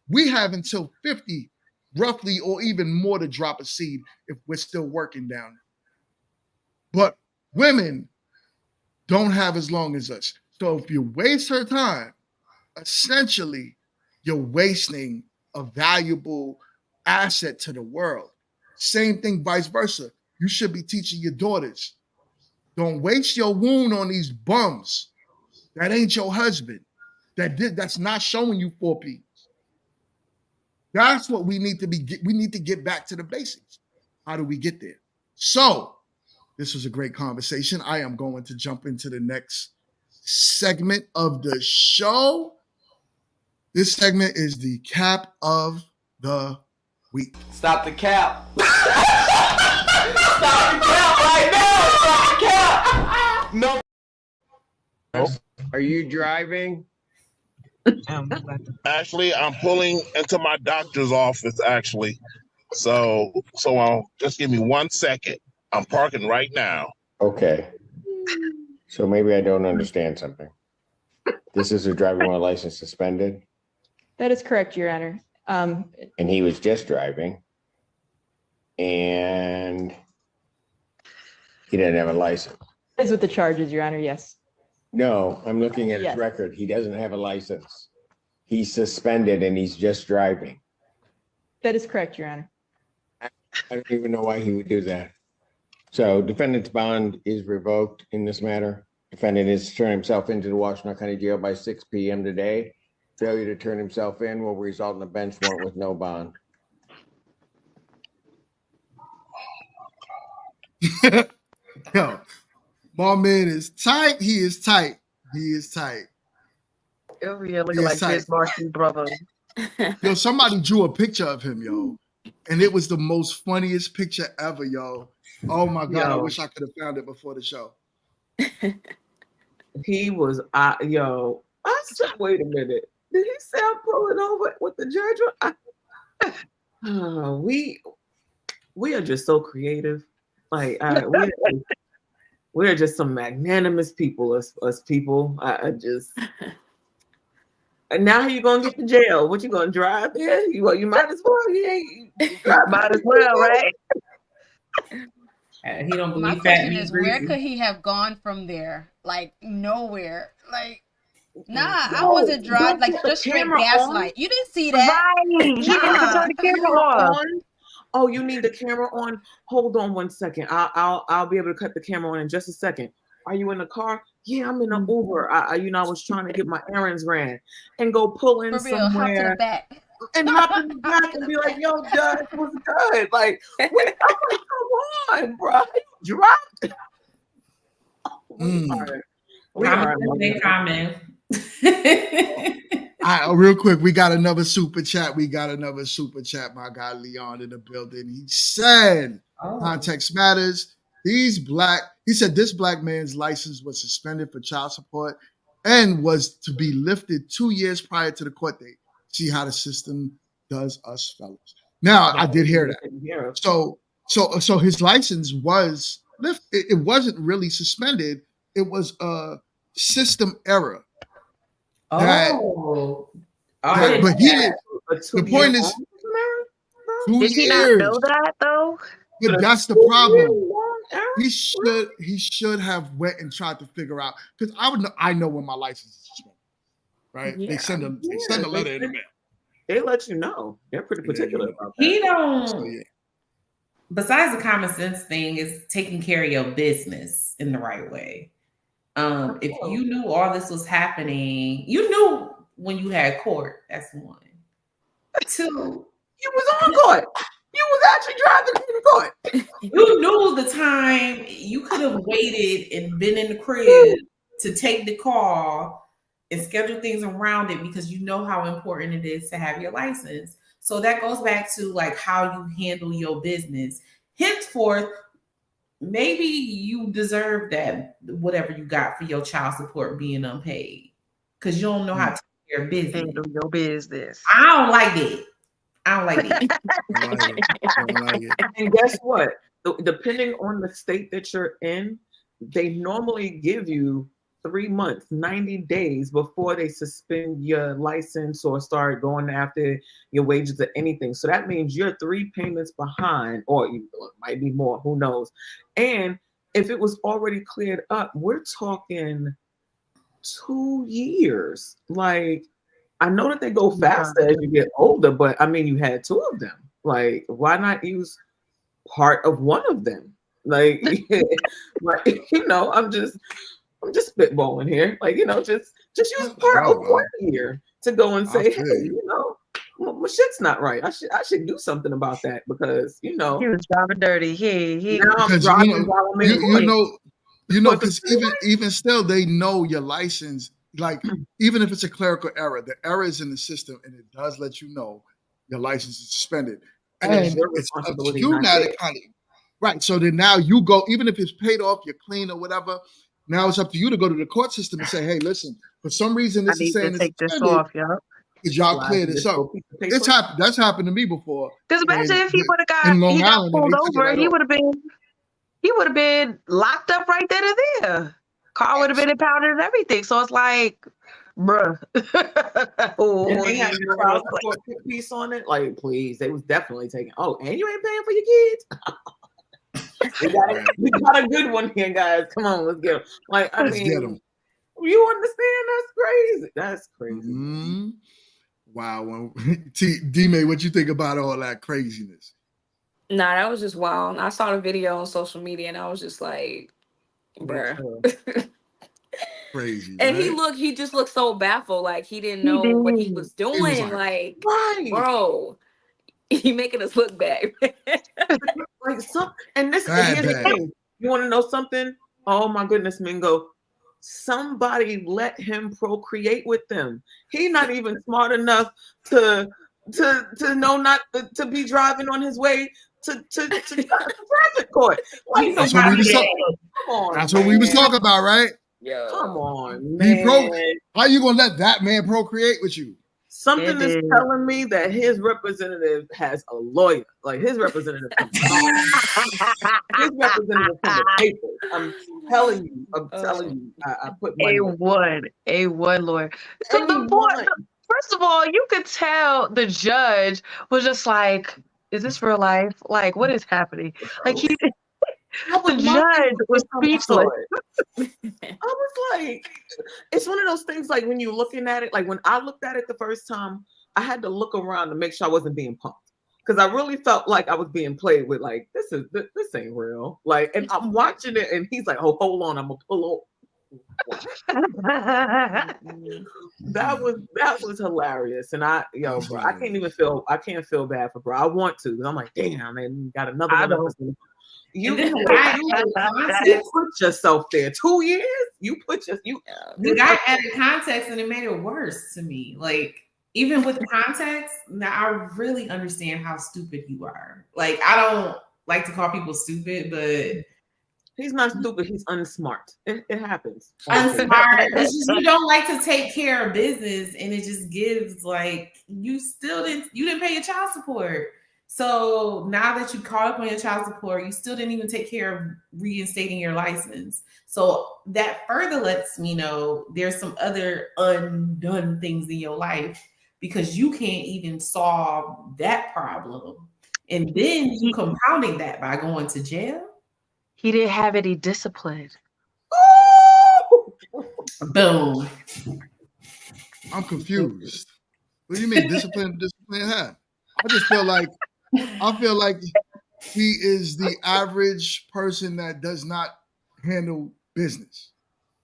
we have until 50, roughly, or even more to drop a seed if we're still working down. But women don't have as long as us. So if you waste her time, essentially, you're wasting a valuable asset to the world. Same thing, vice versa. You should be teaching your daughters. Don't waste your wound on these bums. That ain't your husband. That's not showing you 4Ps. That's what we need to be. We need to get back to the basics. How do we get there? So this was a great conversation. I am going to jump into the next segment of the show. This segment is the cap of the week. Stop the cap. Stop the cap right now. Stop the cap. No. Are you driving? Actually, I'm pulling into my doctor's office, actually. So just give me 1 second. I'm parking right now. Okay. So maybe I don't understand something. This is a driver while license suspended? That is correct, Your Honor. And he was just driving. And he didn't have a license. That is with the charges, Your Honor, yes. No, I'm looking at his record. He doesn't have a license. He's suspended and he's just driving. That is correct, Your Honor. I don't even know why he would do that. So defendant's bond is revoked in this matter. Defendant is to turn himself into the Washtenaw County Jail by 6 p.m. today. Failure to turn himself in will result in a bench warrant with no bond. Yo, my man is tight. He is tight. He is tight. Oh yeah, looking like Chris Marcy's brother. Yo, somebody drew a picture of him, yo, and it was the most funniest picture ever, yo. Oh my God, I wish I could have found it before the show. He was, yo, I said, wait a minute. Did he say I'm pulling over with the judge? We are just so creative. Like, we are just some magnanimous people, us people. And now how you gonna get to jail? What you gonna drive there? You might as well. You might as well, right? He don't believe My question is, where could he have gone from there? Like nowhere. Like, nah, I wasn't driving. Like just straight gaslight. You didn't see that. Right. He didn't turn the camera on. Oh, you need the camera on? Hold on 1 second. I'll be able to cut the camera on in just a second. Are you in the car? Yeah, I'm in an Uber. I was trying to get my errands ran and go pull in For real, somewhere. hop to the back. and hop in the back and be like, "Yo, Judge, what's good?" Like, I'm like, come on, bro, you dropped. Real quick, we got another super chat. My guy Leon in the building. He said, context matters. He said this black man's license was suspended for child support and was to be lifted 2 years prior to the court date. See how the system does us fellas. Now, I did hear that. So his license was lifted. It wasn't really suspended. It was a system error. But he didn't. The point is, 2 Did he years. not know that though? But that's the problem. He should have went and tried to figure out, because I know when my license is suspended, right? Yeah. They send a letter in the mail. They let you know. They're pretty particular about that. He don't. Besides the common sense thing, is taking care of your business in the right way. If you knew all this was happening, you knew when you had court. That's one. Two, you was on court. You was actually driving to court. You knew the time you could have waited and been in the crib to take the call and schedule things around it, because you know how important it is to have your license. So that goes back to like how you handle your business. Henceforth, maybe you deserve that, whatever you got for your child support being unpaid, because you don't know how to take care of business. Handle your business. I don't like it. I don't like it. I don't like it. And guess what? Depending on the state that you're in, they normally give you 3 months, 90 days before they suspend your license or start going after your wages or anything. So that means you're 3 payments behind, or it might be more, who knows. And if it was already cleared up, we're talking 2 years. Like, I know that they go faster as you get older, but I mean, you had 2 of them. Like, why not use part of one of them? Like, you know, I'm just spitballing here. Like, you know, just use part of 1 year to go and say, hey, you know, my shit's not right. I should do something about that, because, you know, he was driving dirty. He now I'm driving you know, because even still, they know your license. Like, even if it's a clerical error, the error is in the system, and it does let you know your license is suspended. And it's up to you now to kind of, right. So then now you go, even if it's paid off, you're clean or whatever. Now it's up to you to go to the court system and say, hey, listen, for some reason this is saying take this off, yeah. Because y'all clear this up. It's happened. That's happened to me before. Because imagine if he would have got pulled over, he would have been locked up right then and there. Car would have been impounded and everything. So it's like, bruh. And they had your child support piece on it. Like, please, they was definitely taking. Oh, and you ain't paying for your kids. we got a good one here, guys. Come on, let's get them. Like, I mean, you understand? That's crazy. That's crazy. Mm-hmm. Wow. D-May, what you think about all that craziness? Nah, that was just wild. I saw the video on social media and I was just like, bruh. Crazy. And right? he just looked so baffled, like he didn't know what he was doing. Was like, right, bro, he making us look bad. Like, and here's the thing. You want to know something? Oh my goodness, Mingo. Somebody let him procreate with them. He's not even smart enough to know not to be driving on his way to traffic court. Like, that's what we was talking about, right? Yeah. Come on, man. How you gonna let that man procreate with you? Something is telling me that his representative has a lawyer. Like, his representative. His representative from the paper. I'm telling you. I put my A1 lawyer. So first of all, you could tell the judge was just like, is this real life? Like, what is happening? Like, the judge was speechless. I was like, it's one of those things, like, when you're looking at it, like when I looked at it the first time, I had to look around to make sure I wasn't being punked. Because I really felt like I was being played with, like, this ain't real. Like, and I'm watching it, and he's like, oh, hold on, I'm gonna pull That was hilarious, and bro, I can't feel bad for bro. I want to, because I'm like, damn, man, got another one. You put yourself there 2 years. The guy added context, and it made it worse to me. Like, even with context, now I really understand how stupid you are. Like, I don't like to call people stupid, but he's not stupid. He's unsmart. It happens. Unsmart. It's just you don't like to take care of business, and it just gives like you didn't pay your child support. So now that you caught up on your child support, you still didn't even take care of reinstating your license. So that further lets me know there's some other undone things in your life because you can't even solve that problem. And then you compounding that by going to jail. He didn't have any discipline. Boom. I'm confused. What do you mean discipline have? I just feel like he is the average person that does not handle business.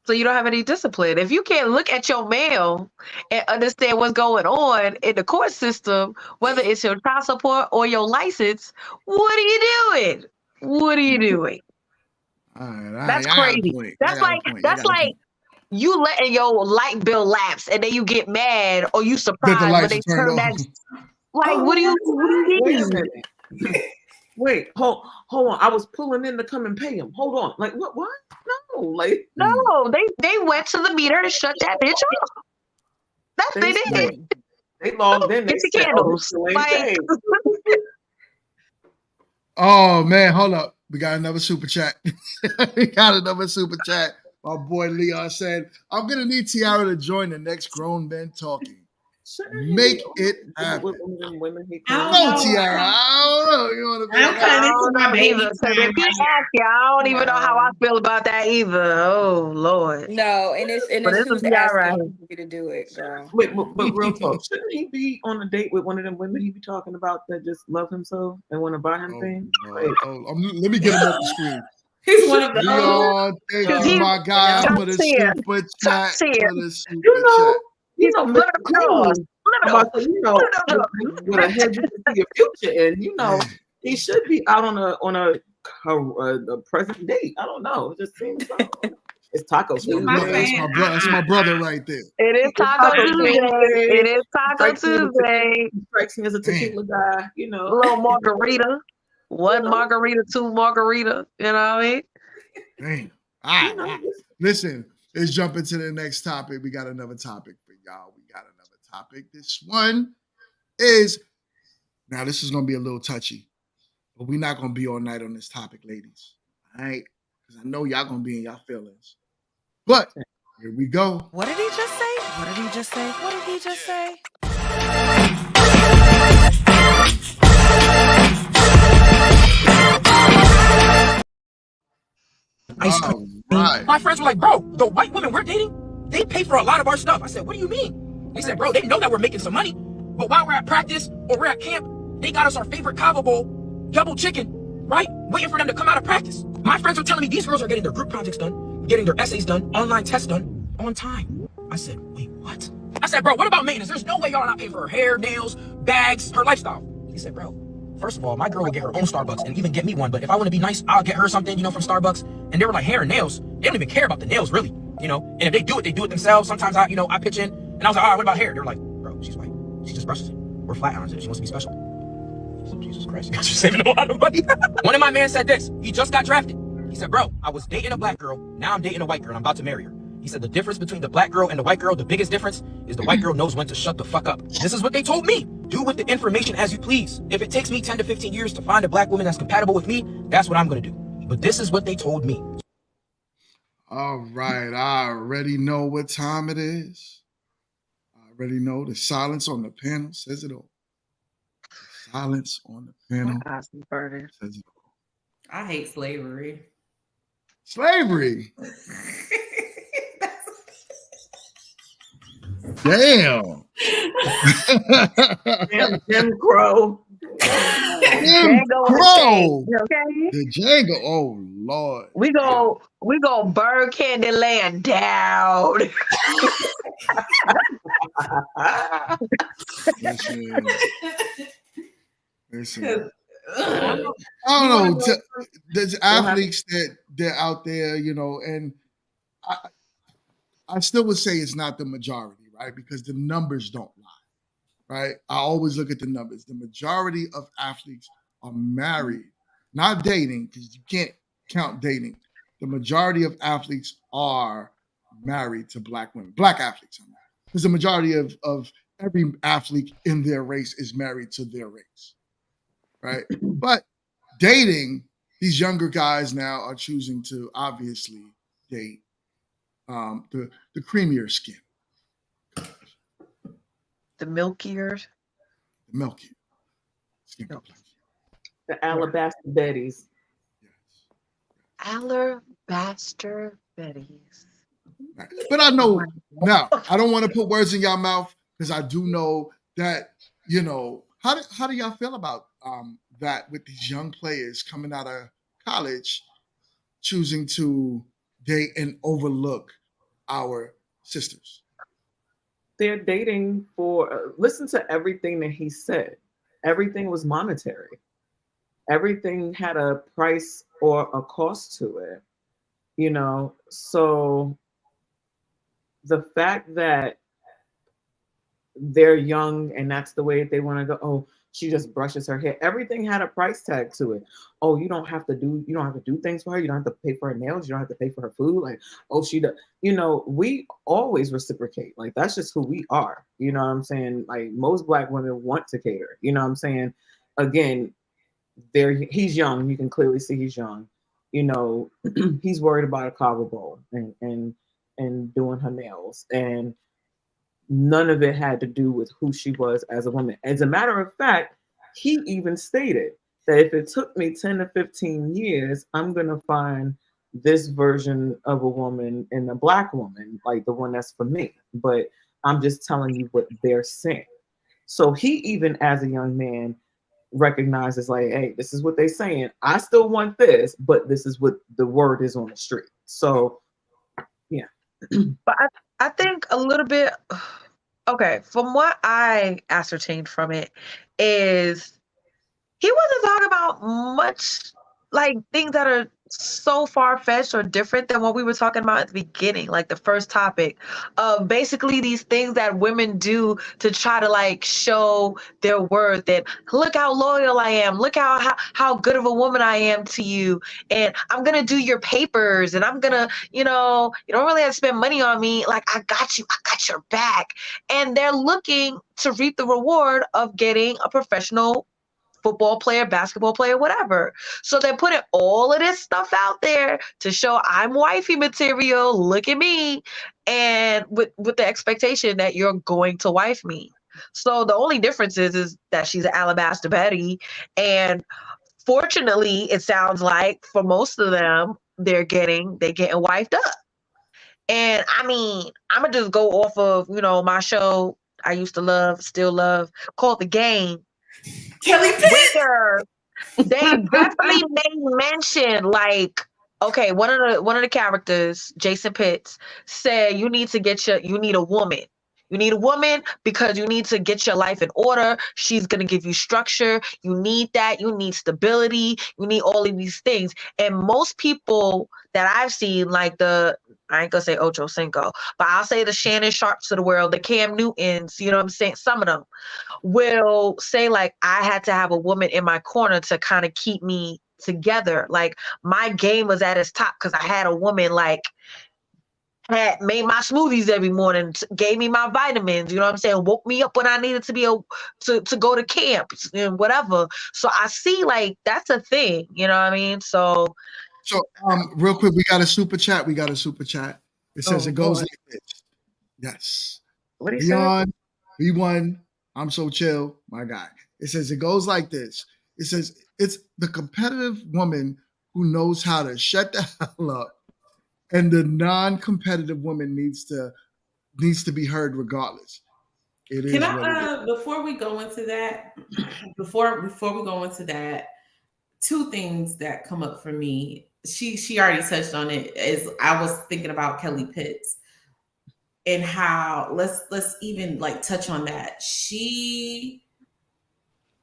So you don't have any discipline. If you can't look at your mail and understand what's going on in the court system, whether it's your child support or your license, what are you doing? What are you doing? That's crazy. That's like you letting your light bill lapse and then you get mad or you surprised when they turn that. Like, what do you mean? Wait, hold on. I was pulling in to come and pay him. Hold on. Like, what? No, like no. They went to the meter and shut that bitch off. That's what they did. They logged in. Get the candles. Like, oh man, hold up. We got another super chat. My boy Leon said, "I'm gonna need Tiara to join the next Grown Men Talking. Make it happen." No, Tiara. I don't know. You want to be I don't even know how I feel about that either. Oh Lord. No, and it's asking you to do it, girl. Wait, but real talk, shouldn't he be on a date with one of them women he be talking about that just love himself and want to buy him things? Let me get him off the screen. He's one of the Leon, thank you, my guy, for the super chat. You know, with a head you can see your future in, he should be out on a present date. I don't know. It just seems so. It's Taco Tuesday. That's my brother right there. It is Taco Tuesday. It is Taco Tuesday. He strikes me as a tequila guy, A little margarita. One margarita, two margarita. You know what I mean? Dang. All right. Listen, let's jump into the next topic. We got another topic for y'all. This one is, now this is going to be a little touchy, but we're not going to be all night on this topic, ladies. All right? Because I know y'all going to be in y'all feelings. But here we go. What did he just say? What did he just say? What did he just say? Right. My friends were like, bro, the white women we're dating, they pay for a lot of our stuff. I said, what do you mean? They said, bro, they know that we're making some money, but while we're at practice or we're at camp, they got us our favorite Cabo Bowl, double chicken, right? Waiting for them to come out of practice. My friends were telling me these girls are getting their group projects done, getting their essays done, online tests done on time. I said, wait, what? I said, bro, what about maintenance? There's no way y'all are not paying for her hair, nails, bags, her lifestyle. He said, bro, first of all, my girl would get her own Starbucks and even get me one, but if I want to be nice, I'll get her something, from Starbucks. And they were like, hair and nails. They don't even care about the nails, really, And if they do it themselves. Sometimes I pitch in. And I was like, all right, what about hair? They were like, bro, she's white. She just brushes it. We're flat irons it. She wants to be special. So, Jesus Christ, you guys are saving a lot of money. One of my men said this. He just got drafted. He said, bro, I was dating a black girl. Now I'm dating a white girl. And I'm about to marry her. He said the difference between the black girl and the white girl, the biggest difference is the white girl knows when to shut the fuck up. This is what they told me. Do with the information as you please. If it takes me 10 to 15 years to find a black woman that's compatible with me, that's what I'm going to do. But this is what they told me. All right. I already know what time it is. I already know the silence on the panel says it all. The silence on the panel says it all. I hate slavery. Slavery? Damn. Jim Crow. Jim Crow. The Django. Oh Lord. We go burn Candyland down. Listen. I don't know. There's athletes that they're out there, you know, and I still would say it's not the majority, right? Because the numbers don't lie, right? I always look at the numbers. The majority of athletes are married, not dating, because you can't count dating. The majority of athletes are married to Black women, Black athletes, because the majority of every athlete in their race is married to their race, right? But dating, these younger guys now are choosing to obviously date the creamier skin. The milkier. The milky. Skin complexion. The alabaster Bettys. Alabaster Bettys. Right. But I know now, I don't want to put words in your mouth because I do know that, you know, how do y'all feel about that with these young players coming out of college choosing to date and overlook our sisters? They're dating for, listen to everything that he said. Everything was monetary. Everything had a price or a cost to it, you know? So the fact that they're young and that's the way they want to go, oh, she just brushes her hair. Everything had a price tag to it. Oh, you don't have to do things for her. You don't have to pay for her nails. You don't have to pay for her food. Like, oh, she does. You know, we always reciprocate. Like, that's just who we are. You know what I'm saying? Like, most Black women want to cater. You know what I'm saying? Again, he's young. You can clearly see he's young. You know, he's worried about a Cabo Bowl and doing her nails. And none of it had to do with who she was as a woman. As a matter of fact, he even stated that if it took me 10 to 15 years, I'm going to find this version of a woman in a Black woman, like the one that's for me. But I'm just telling you what they're saying. So he even, as a young man, recognizes like, hey, this is what they're saying. I still want this, but this is what the word is on the street. So, yeah. But I think a little bit, okay, from what I ascertained from it is he wasn't talking about much like things that are so far-fetched or different than what we were talking about at the beginning, like the first topic of basically these things that women do to try to like show their worth and look how loyal I am, look how good of a woman I am to you, and I'm gonna do your papers, and I'm gonna, you know, you don't really have to spend money on me, like I got you, I got your back. And they're looking to reap the reward of getting a professional football player, basketball player, whatever. So they're putting all of this stuff out there to show I'm wifey material. Look at me. And with the expectation that you're going to wife me. So the only difference is that she's an alabaster Betty. And fortunately, it sounds like for most of them, they're getting wifed up. And I mean, I'm going to just go off of, you know, my show I used to love, still love, called The Game. Kelly Pitt. They definitely made mention, like, okay, one of the characters, Jason Pitts, said you need a woman. You need a woman because you need to get your life in order. She's going to give you structure. You need that. You need stability. You need all of these things. And most people that I've seen, like I ain't going to say Ocho Cinco, but I'll say the Shannon Sharps of the world, the Cam Newtons, you know what I'm saying? Some of them will say, like, I had to have a woman in my corner to kind of keep me together. Like, my game was at its top because I had a woman, like, had made my smoothies every morning, gave me my vitamins, you know what I'm saying? Woke me up when I needed to to go to camp and whatever. So I see, like, that's a thing, you know what I mean? So real quick, we got a super chat. It says it goes like this. Yes. What do you say? V1, I'm so chill, my guy. It says it goes like this. It says it's the competitive woman who knows how to shut the hell up. And the non-competitive woman needs to be heard regardless. It is. Can I, before we go into that, two things that come up for me she already touched on it. As I was thinking about Kelly Pitts and how let's even like touch on that. She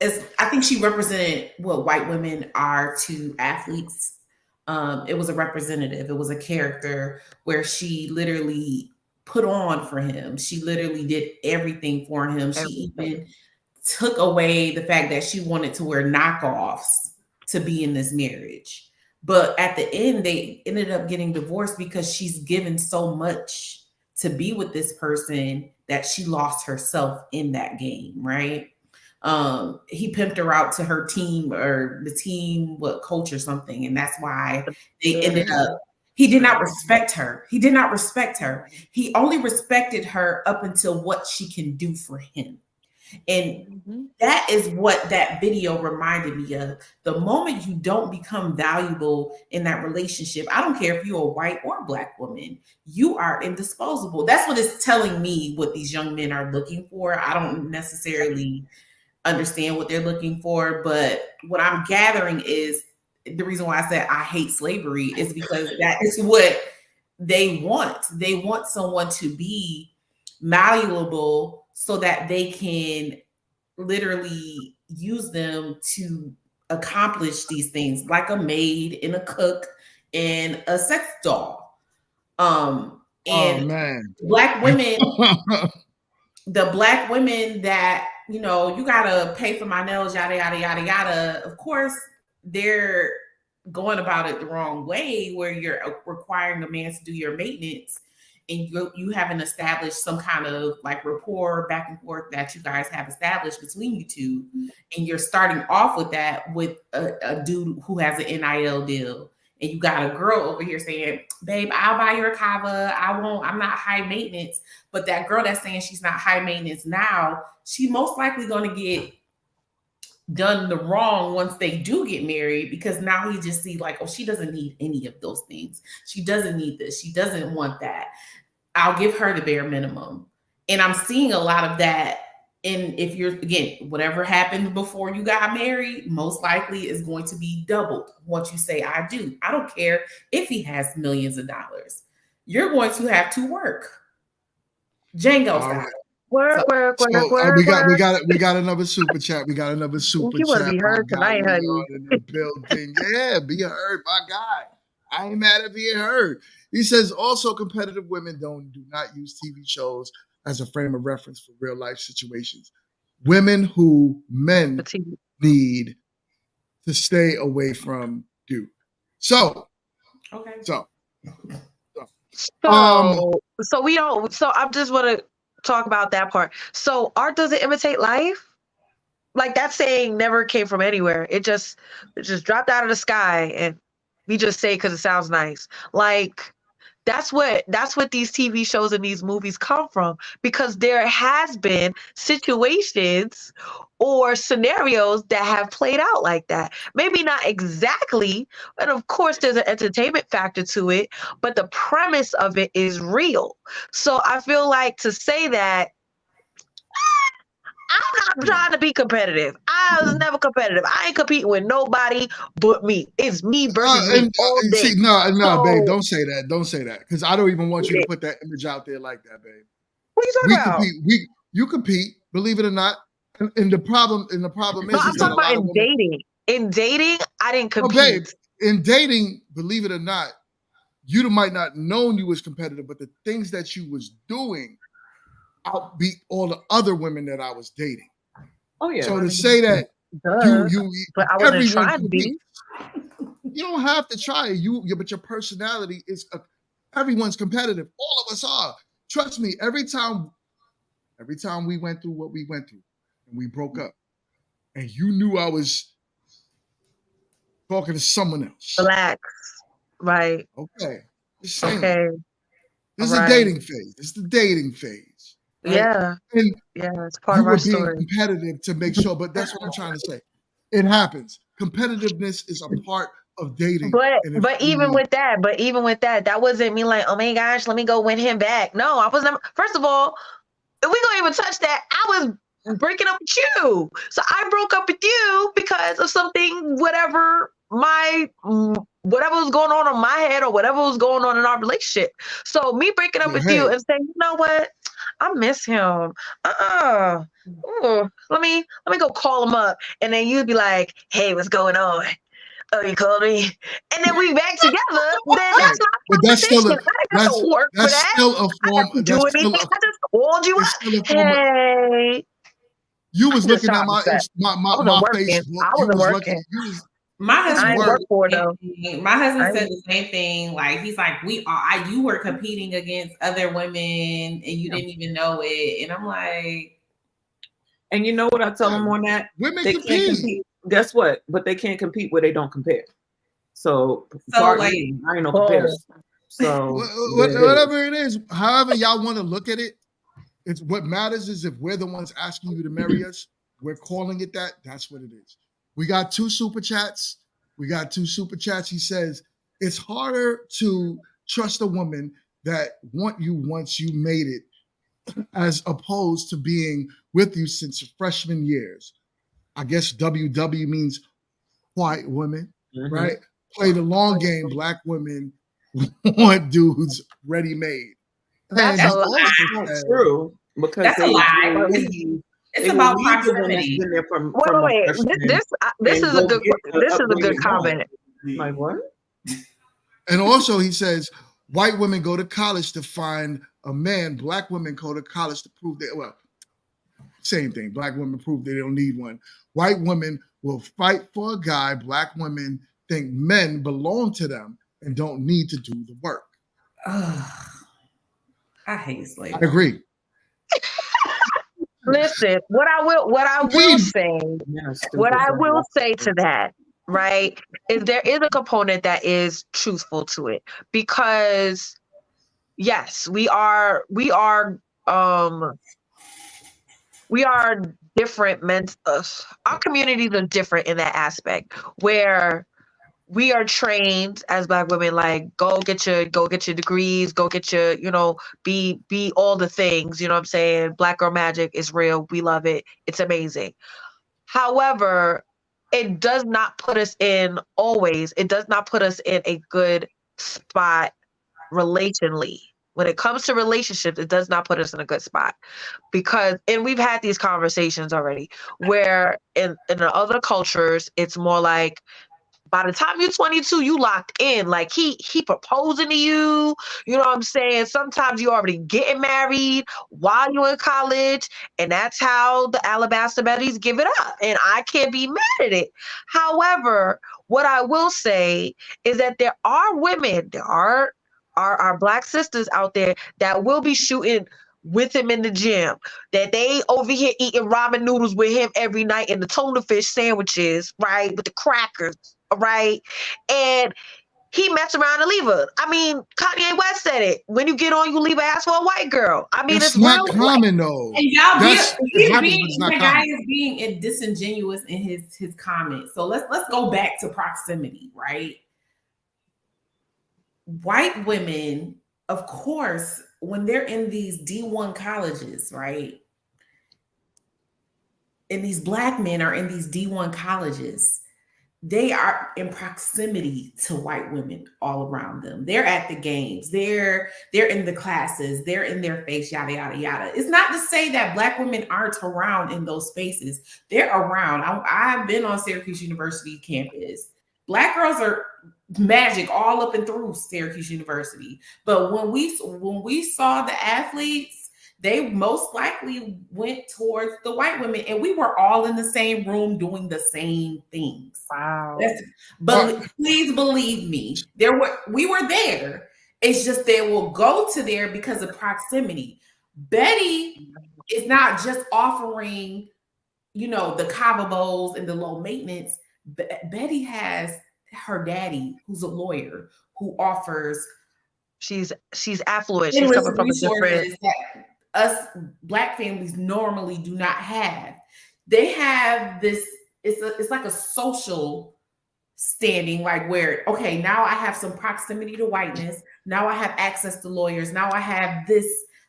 is, I think she represented what white women are to athletes. It was a representative. It was a character where she literally put on for him. She literally did everything for him. She even took away the fact that she wanted to wear knockoffs to be in this marriage. But at the end, they ended up getting divorced because she's given so much to be with this person that she lost herself in that game, right? He pimped her out to her team, or the team, what, coach or something. And that's why they ended up, he did not respect her. He did not respect her. He only respected her up until what she can do for him. And that is what that video reminded me of. The moment you don't become valuable in that relationship, I don't care if you're a white or black woman, you are indisposable. That's what it's telling me what these young men are looking for. I don't necessarily understand what they're looking for, but what I'm gathering is the reason why I said I hate slavery is because that is what they want. They want someone to be malleable so that they can literally use them to accomplish these things, like a maid and a cook and a sex doll. And black women, the black women that, you know, you gotta pay for my nails, yada, yada, yada, yada. Of course, they're going about it the wrong way, where you're requiring a man to do your maintenance and you haven't established some kind of like rapport back and forth that you guys have established between you two. And you're starting off with that with a dude who has an NIL deal. And you got a girl over here saying, babe, I'll buy your kava. I'm not high maintenance. But that girl that's saying she's not high maintenance now, she most likely going to get done the wrong once they do get married, because now he just see like, oh, she doesn't need any of those things. She doesn't need this. She doesn't want that. I'll give her the bare minimum. And I'm seeing a lot of that. And if you're, again, whatever happened before you got married, most likely is going to be doubled once you say, I do. I don't care if he has millions of dollars. You're going to have to work. Django style. Work. We got another super chat. We got another super chat. You want to be heard tonight, honey. In the building. Yeah, be heard, my guy. I ain't mad at being heard. He says also competitive women do not use TV shows as a frame of reference for real life situations. Women who men need to stay away from do. So we don't. So I just want to talk about that part. So art doesn't imitate life. Like that saying never came from anywhere. It just dropped out of the sky, and we just say because it sounds nice. Like that's what these TV shows and these movies come from, because there has been situations or scenarios that have played out like that. Maybe not exactly, but of course there's an entertainment factor to it, but the premise of it is real. So I feel like to say that I'm not trying to be competitive. I was never competitive. I ain't competing with nobody but me. It's me versus me all day. See, no, babe, don't say that. Don't say that, because I don't even want you to put that image out there like that, babe. What are you talking about? You compete, believe it or not. And the problem is, I'm talking about in dating. In dating, I didn't compete. Babe, in dating, believe it or not, you might not known you was competitive, but the things that you was doing outbeat all the other women that I was dating. Oh yeah. So to say that but I wasn't trying to be. You don't have to try. But your personality is everyone's competitive. All of us are. Trust me. Every time we went through what we went through, and we broke up, and you knew I was talking to someone else. Relax. Right. Okay. Just saying. Okay. This is a dating phase. It's the dating phase. Right? Yeah. And it's part of our story. Being competitive to make sure, but that's what I'm trying to say. It happens. Competitiveness is a part of dating. But even with that, that wasn't me like, oh my gosh, let me go win him back. No, I was never. First of all, if we gonna even touch that, I was breaking up with you. So I broke up with you because of something, whatever whatever was going on in my head or whatever was going on in our relationship. So me breaking up with you and saying, you know what, I miss him. Let me go call him up, and then you'd be like, hey, what's going on? Oh, you called me, and then we back together. Then that's not a conversation. I didn't have to work for that. Still a form. I do anything. I just called you up. Hey. You was looking at my Facebook. I wasn't working. My husband work for though. My husband said the same thing. Like, he's like, you were competing against other women and you didn't even know it. And I'm like, and you know what I tell them on that? Women they compete. Can't compete. Guess what? But they can't compete where they don't compare. So like, I ain't no comparison. So whatever it is, however y'all want to look at it, it's what matters is if we're the ones asking you to marry us, we're calling it that. That's what it is. We got 2 super chats. He says, it's harder to trust a woman that want you once you made it, as opposed to being with you since freshman years. I guess WW means white women, right? Play the long game. Black women want dudes ready-made. That's a lie. That's true. Because that's a lie. It's about proximity. Wait. This is a good comment. Like what? And also, he says, white women go to college to find a man. Black women go to college to prove same thing. Black women prove they don't need one. White women will fight for a guy. Black women think men belong to them and don't need to do the work. I hate slavery. I agree. Listen, what I will say to that, right, is there is a component that is truthful to it, because yes, we are different. Our communities are different in that aspect, where we are trained as Black women, like, go get your degrees, go get your, be all the things, you know what I'm saying? Black girl magic is real. We love it. It's amazing. However, it does not put us in a good spot relationally. When it comes to relationships, it does not put us in a good spot, and we've had these conversations already, where in the other cultures, it's more like, by the time you're 22, you locked in. Like, he proposing to you. You know what I'm saying? Sometimes you already getting married while you're in college, and that's how the Alabaster Betties give it up. And I can't be mad at it. However, what I will say is that there are women, there are our Black sisters out there that will be shooting with him in the gym, that they over here eating ramen noodles with him every night and the tuna fish sandwiches, right, with the crackers. Right, and he messed around and leave her. I mean, Kanye West said it. When you get on, you leave an ass for a white girl. I mean, it's not common though. And y'all, the guy is being disingenuous in his comments. So let's go back to proximity, right? White women, of course, when they're in these D1 colleges, right? And these Black men are in these D1 colleges, they are in proximity to white women all around them. They're at the games. They're in the classes. They're in their face, yada, yada, yada. It's not to say that Black women aren't around in those spaces. They're around. I've been on Syracuse University campus. Black girls are magic all up and through Syracuse University. But when we saw the athletes, they most likely went towards the white women, and we were all in the same room doing the same things. Wow. But please believe me, we were there. It's just they will go to there because of proximity. Betty is not just offering, the Cava Bowls and the low maintenance. Betty has her daddy, who's a lawyer, who offers. She's affluent. She's coming from a different. Us Black families normally do not have. They have this, it's like a social standing, like, where, okay, now I have some proximity to whiteness. Now I have access to lawyers. Now I have this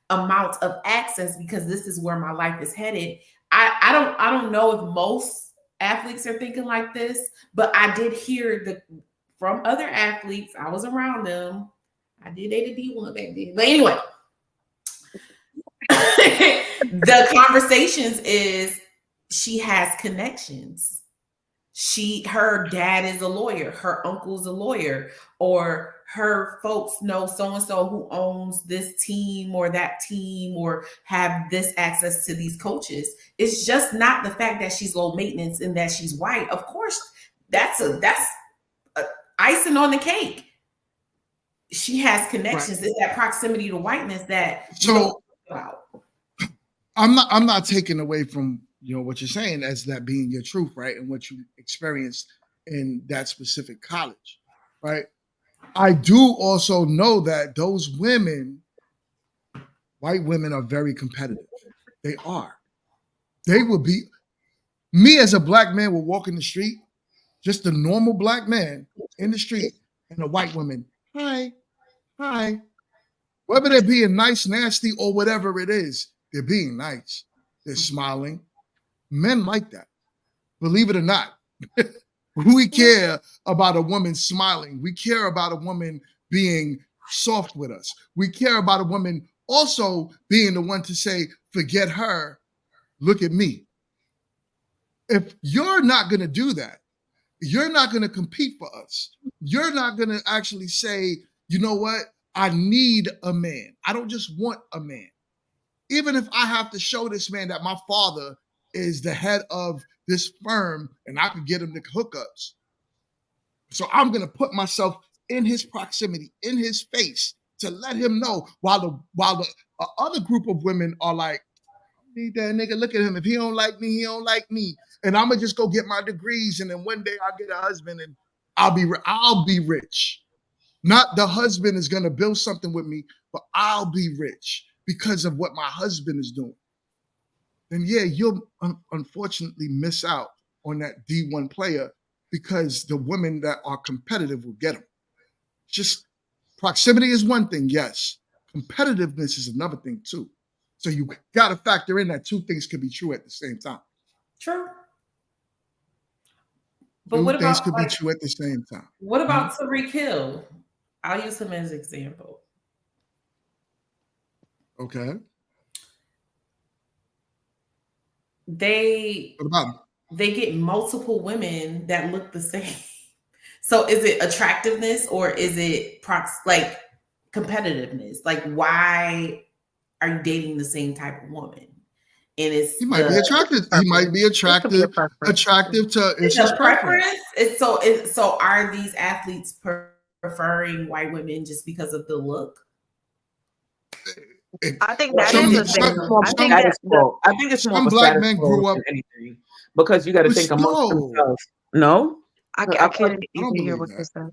amount of access because this is where my life is headed. I don't know if most athletes are thinking like this, but I did hear from other athletes. I was around them. I did date a D1 back then. But anyway, the conversations is she has connections. Her dad is a lawyer, her uncle's a lawyer, or her folks know so-and-so who owns this team or that team, or have this access to these coaches. It's just not the fact that she's low maintenance and that she's white. Of course, that's icing on the cake. She has connections. Right. It's that proximity to whiteness that I'm not taking away from what you're saying as that being your truth, right? And what you experienced in that specific college, right? I do also know that those women, white women, are very competitive. They are. They will be. Me as a black man will walk in the street, just a normal black man in the street, and a white woman, hi. Whether they're being nice, nasty, or whatever it is, they're being nice. They're smiling. Men like that. Believe it or not. We care about a woman smiling. We care about a woman being soft with us. We care about a woman also being the one to say, forget her, look at me. If you're not going to do that, you're not going to compete for us. You're not going to actually say, you know what? I need a man. I don't just want a man. Even if I have to show this man that my father is the head of this firm and I could get him the hookups. So I'm going to put myself in his proximity, in his face, to let him know, while the other group of women are like, need that nigga, look at him. If he don't like me, he don't like me. And I'm going to just go get my degrees. And then one day I'll get a husband and I'll be rich. Not the husband is going to build something with me, but I'll be rich because of what my husband is doing. Then yeah, you'll unfortunately miss out on that D1 player because the women that are competitive will get them. Just proximity is one thing, yes. Competitiveness is another thing too. So you got to factor in that two things could be true at the same time. True. But two what about things could be true at the same time. What about Tariq Hill? I'll use him as an example. Okay. They get multiple women that look the same. So is it attractiveness or is it competitiveness? Like, why are you dating the same type of woman? And he might be attractive. He might be attractive to it's his preference. So are these athletes preferring white women just because of the look? I think that is a thing. I think it's more some black men grew up than anything, because you got to think amongst themselves. No, I can't even hear what you said.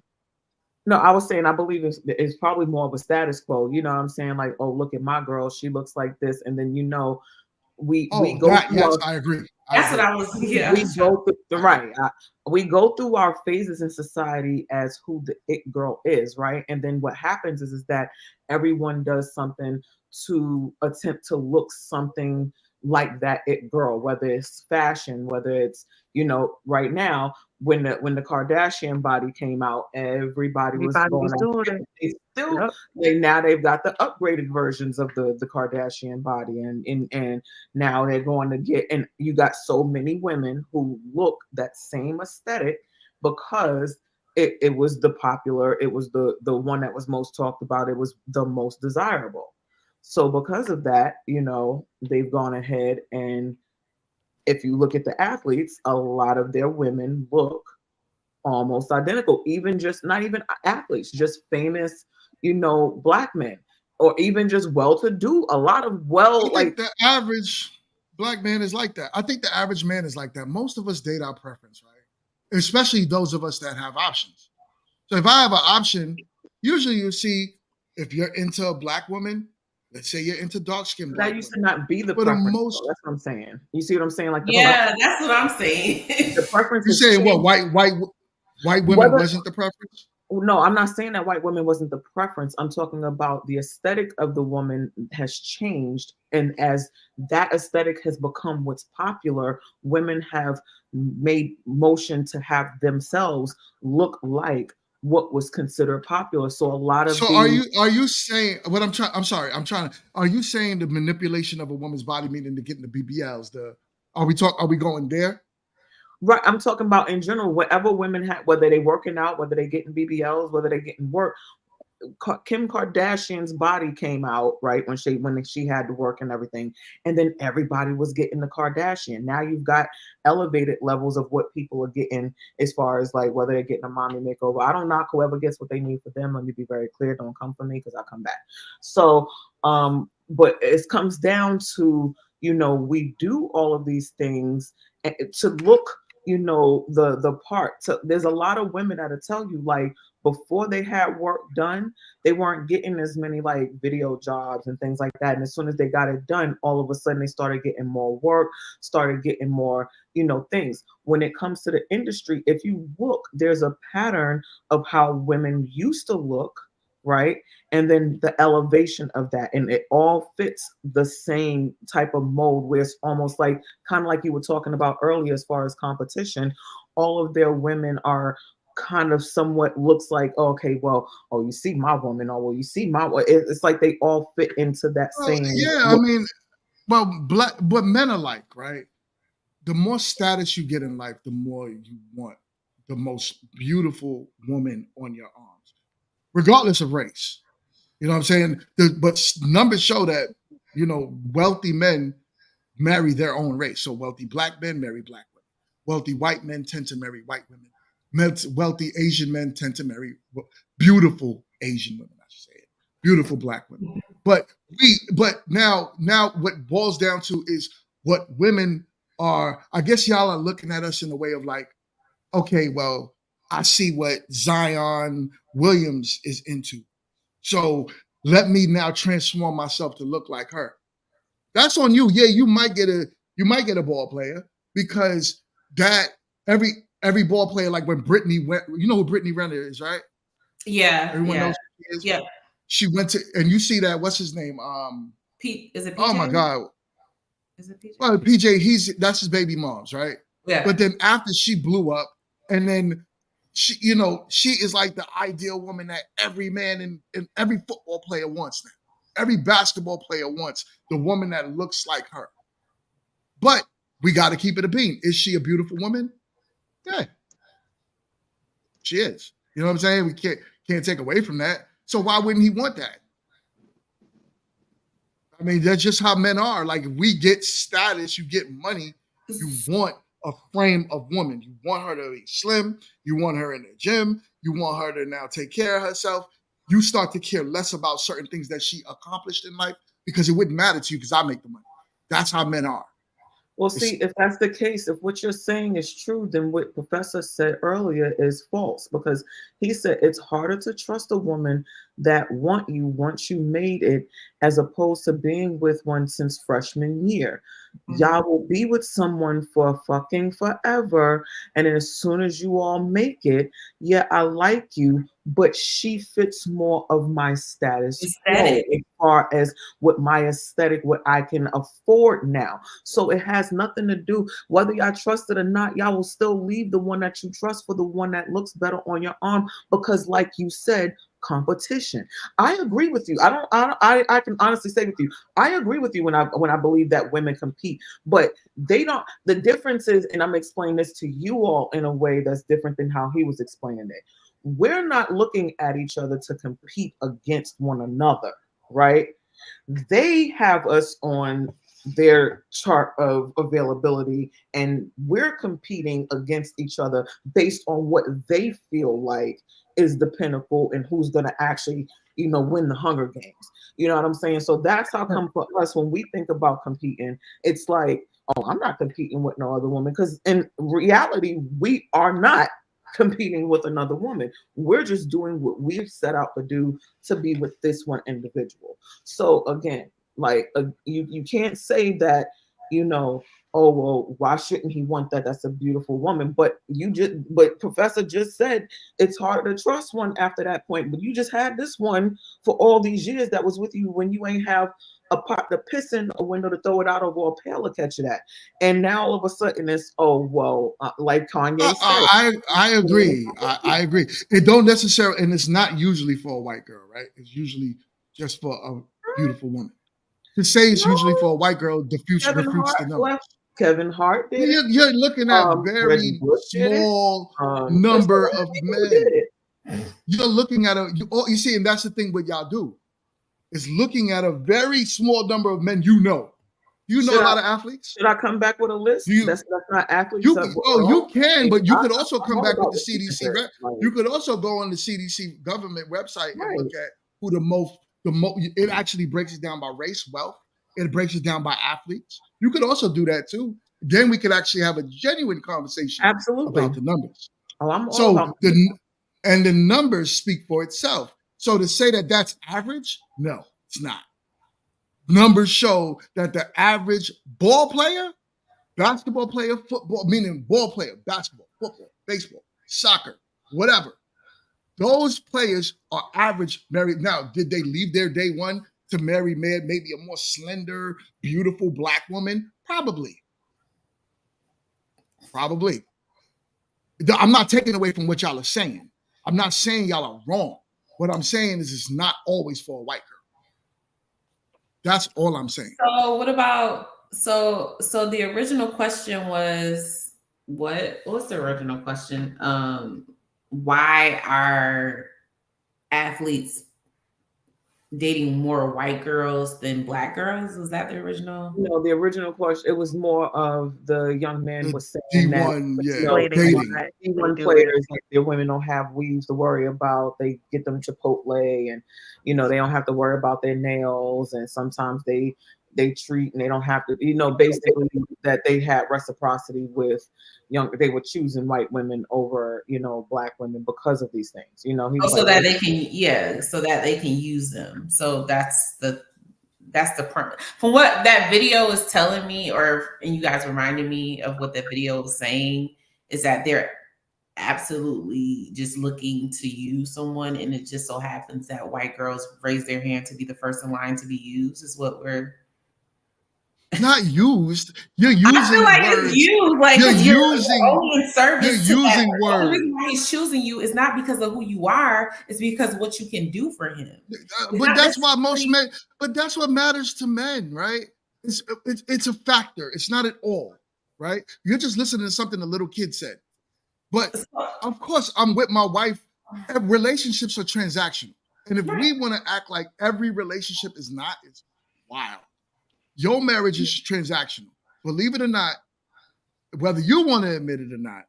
No, I was saying I believe it's probably more of a status quo. You know what I'm saying? Like, oh, look at my girl, she looks like this, and then we go. Yes, I agree. That's what I was. Yeah, we go through, right. We go through our phases in society as who the it girl is, right? And then what happens is that everyone does something to attempt to look something like that it girl, whether it's fashion, whether it's, right now when the Kardashian body came out, everybody was doing it. Now they've got the upgraded versions of the Kardashian body, and now they're going to get, and you got so many women who look that same aesthetic because it was the popular, it was the one that was most talked about, it was the most desirable. So because of that, they've gone ahead, and if you look at the athletes, a lot of their women look almost identical, not even athletes, just famous, black men, or even just well-to-do. A lot of the average black man is like that. I think the average man is like that. Most of us date our preference, right? Especially those of us that have options. So if I have an option, usually you see if you're into a black woman, let's say you're into dark-skinned black women. That used to not be the preference. That's what I'm saying. You see what I'm saying? That's what I'm saying. The preference. You're saying what? White women wasn't the preference? No, I'm not saying that white women wasn't the preference. I'm talking about the aesthetic of the woman has changed. And as that aesthetic has become what's popular, women have made motion to have themselves look like what was considered popular. So a lot of So are you saying what I'm trying? I'm sorry, I'm trying to. Are you saying the manipulation of a woman's body, meaning to getting the BBLs? Are we going there? Right, I'm talking about in general, whatever women have, whether they working out, whether they getting BBLs, whether they getting work. Kim Kardashian's body came out right when she had to work and everything, and then everybody was getting the Kardashian. Now you've got elevated levels of what people are getting as far as like whether they're getting a mommy makeover. I don't knock whoever gets what they need for them. Let me be very clear. Don't come for me because I'll come back. So, but it comes down to, we do all of these things to look, the part. So there's a lot of women that'll tell you like before they had work done, they weren't getting as many like video jobs and things like that. And as soon as they got it done, all of a sudden they started getting more work, started getting more, things. When it comes to the industry, if you look, there's a pattern of how women used to look, right? And then the elevation of that, and it all fits the same type of mold where it's almost like kind of like you were talking about earlier as far as competition. All of their women are kind of somewhat looks like, okay, well, you see my woman, or well, you see my, it's like they all fit into that same. Yeah, look. I mean, but men are like, right? The more status you get in life, the more you want the most beautiful woman on your arms, regardless of race. You know what I'm saying? But numbers show that, wealthy men marry their own race. So wealthy black men marry black women. Wealthy white men tend to marry white women. Wealthy Asian men tend to marry beautiful Asian women, I should say it. Beautiful black women. But now what boils down to is what women are, I guess y'all are looking at us in a way of like, okay, well, I see what Zion Williams is into. So let me now transform myself to look like her. That's on you. Yeah, you might get a ball player because that every ball player, like when Brittany went, you know who Brittany Renner is, right? Yeah. Everyone knows who she is. Yeah. She went to, and you see that, what's his name? Pete, is it PJ? Oh my God. Is it PJ? Well, PJ, that's his baby mom's, right? Yeah. But then after she blew up, and then she is like the ideal woman that every man and every football player wants now. Every basketball player wants the woman that looks like her. But we got to keep it a bean. Is she a beautiful woman? Yeah. She is. You know what I'm saying? We can't take away from that. So why wouldn't he want that? I mean, that's just how men are. Like, if we get status, you get money, you want a frame of woman. You want her to be slim. You want her in the gym. You want her to now take care of herself. You start to care less about certain things that she accomplished in life because it wouldn't matter to you because I make the money. That's how men are. Well, see, if that's the case, if what you're saying is true, then what Professor said earlier is false, because he said it's harder to trust a woman that want you once you made it, as opposed to being with one since freshman year. Y'all will be with someone for fucking forever, and then as soon as you all make it, yeah, I like you, but she fits more of my status quo as far as what my aesthetic, what I can afford now. So it has nothing to do, whether y'all trust it or not, y'all will still leave the one that you trust for the one that looks better on your arm, because like you said, competition. I agree with you. I can honestly say with you, I agree with you when I believe that women compete, but they don't. The difference is, and I'm explaining this to you all in a way that's different than how he was explaining it. We're not looking at each other to compete against one another, right? They have us on their chart of availability, and we're competing against each other based on what they feel like is the pinnacle and who's going to actually, win the Hunger Games. You know what I'm saying? So that's how come for us, when we think about competing, it's like, oh, I'm not competing with no other woman, because in reality, we are not competing with another woman. We're just doing what we've set out to do, to be with this one individual. So again, like you can't say that, oh well, why shouldn't he want that? That's a beautiful woman. But Professor just said it's hard to trust one after that point. But you just had this one for all these years that was with you when you ain't have a pot to piss in, a window to throw it out over, a pail to catch it at. And now all of a sudden it's, oh well, like Kanye said. I agree. I agree. It don't necessarily, and it's not usually for a white girl, right? It's usually just for a beautiful woman. To say it's usually for a white girl refutes the numbers. Kevin Hart did it. You're looking at a very small number of men. You're looking at you see, and that's the thing what y'all do, is looking at a very small number of men you know. You know a lot of athletes. Should I come back with a list? That's not athletes. You can, but you could also come back with the CDC. You could also go on the CDC government website and look at who the most. It actually breaks it down by race, wealth. It breaks it down by athletes. You could also do that too. Then we could actually have a genuine conversation about the numbers. And the numbers speak for itself. So to say that that's average, no, it's not. Numbers show that the average ball player, basketball player, football, meaning ball player, basketball, football, baseball, soccer, whatever. Those players are average married. Now, did they leave their day one to marry maybe a more slender, beautiful black woman? Probably. I'm not taking away from what y'all are saying. I'm not saying y'all are wrong. What I'm saying is it's not always for a white girl. That's all I'm saying. So what about so the original question was what was the original question? Why are athletes dating more white girls than black girls? Was that the original? No, the original question, it was more of the young man was saying D1, that D1 players, like their women don't have weaves to worry about. They get them Chipotle and, they don't have to worry about their nails. And sometimes they treat and they don't have to, basically that they had reciprocity with they were choosing white women over, black women because of these things, so that they can use them. So that's the permit. From what that video is telling me, and you guys reminded me of what that video was saying, is that they're absolutely just looking to use someone, and it just so happens that white girls raise their hand to be the first in line to be used is what we're not used. You're using I feel like words. It's used. Like you're only in service. You're using words. The reason why he's choosing you is not because of who you are. It's because of what you can do for him. But that's why most men. But that's what matters to men, right? It's a factor. It's not at all, right? You're just listening to something a little kid said. But of course, I'm with my wife. Relationships are transactional, and if we want to act like every relationship is not, it's wild. Your marriage is transactional. Believe it or not, whether you want to admit it or not,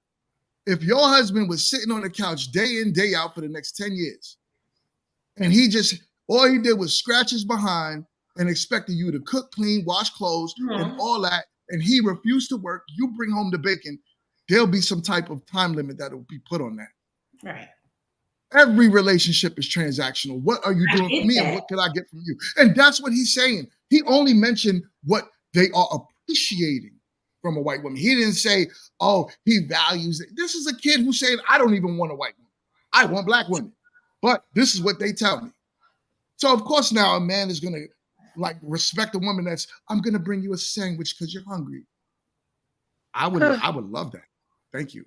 if your husband was sitting on the couch day in, day out for the next 10 years, and all he did was scratch his behind and expected you to cook, clean, wash clothes, and all that, and he refused to work, you bring home the bacon, there'll be some type of time limit that will be put on that. Right. Every relationship is transactional. What are you doing for me and what can I get from you? And that's what he's saying. He only mentioned what they are appreciating from a white woman. He didn't say, oh, he values it. This is a kid who's saying, I don't even want a white woman. I want black women. But this is what they tell me. So, of course, now a man is going to respect a woman I'm going to bring you a sandwich because you're hungry. I would love that. Thank you.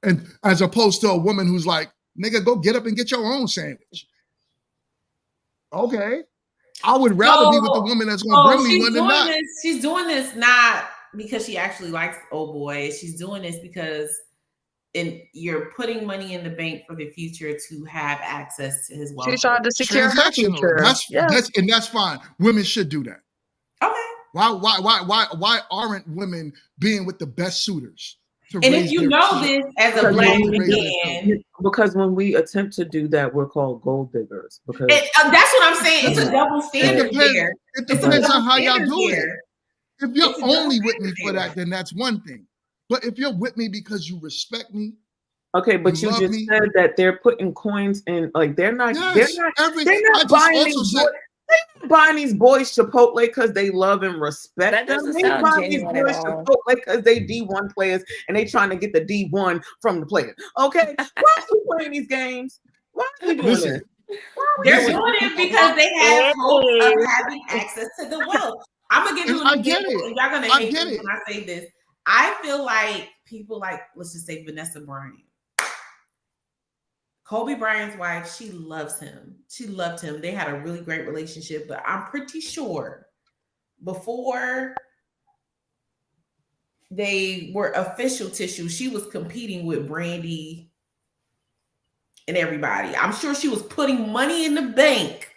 And as opposed to a woman who's like, nigga, go get up and get your own sandwich. Okay. I would rather be with the woman that's going to bring me one than not. She's doing this not because she actually likes old boy. She's doing this because you're putting money in the bank for the future to have access to his wealth. She's trying to secure her future. That's fine. Women should do that. Okay. Why aren't women being with the best suitors? And if you know this as a black man, because when we attempt to do that, we're called gold diggers. Because that's what I'm saying. It's a double standard here. It depends on how y'all do it. If you're only with me for that, then that's one thing. But if you're with me because you respect me, okay, but you just said that they're putting coins in, like they're not buying. buying these boys Chipotle because they love and respect That them. doesn't They sound buying these genuine boys at all. Chipotle because they D1 players and they trying to get the D1 from the player. Okay, why are we playing these games? Why are we doing Listen, this? They're doing it because they have hope of having access to the wealth. I'm gonna give you And I an get example, it. and y'all gonna I hate get me it. when I say this. I feel like people like, let's just say Vanessa Bryant. Kobe Bryant's wife, she loves him. She loved him. They had a really great relationship, but I'm pretty sure before they were official tissue, she was competing with Brandy and everybody. I'm sure she was putting money in the bank.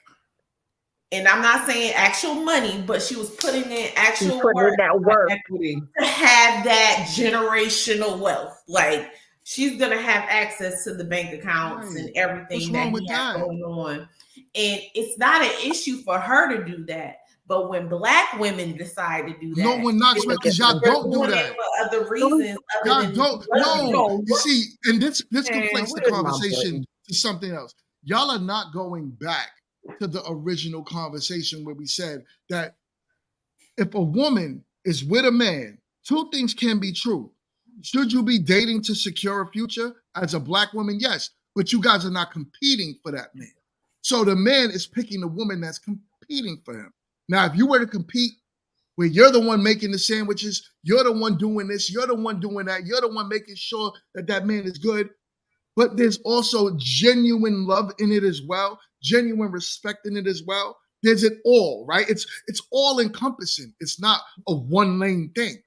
And I'm not saying actual money, but she was putting in actual work equity to have that generational wealth. Like, she's gonna have access to the bank accounts and everything What's that wrong he with has that? going on. And it's not an issue for her to do that. But when Black women decide to do that, No one knocks me because y'all they're don't do doing it that. for other reasons other Y'all than don't. loving No, you. you see, and this Man, conflates the where's my conversation button? to something else. Y'all are not going back to the original conversation where we said that if a woman is with a man, two things can be true. Should you be dating to secure a future as a Black woman? Yes, but you guys are not competing for that man. So the man is picking the woman that's competing for him. Now, if you were to compete where you're the one making the sandwiches, you're the one doing this, you're the one doing that, you're the one making sure that that man is good, but there's also genuine love in it as well, genuine respect in it as well. There's it all, right? It's all encompassing. It's not a one lane thing.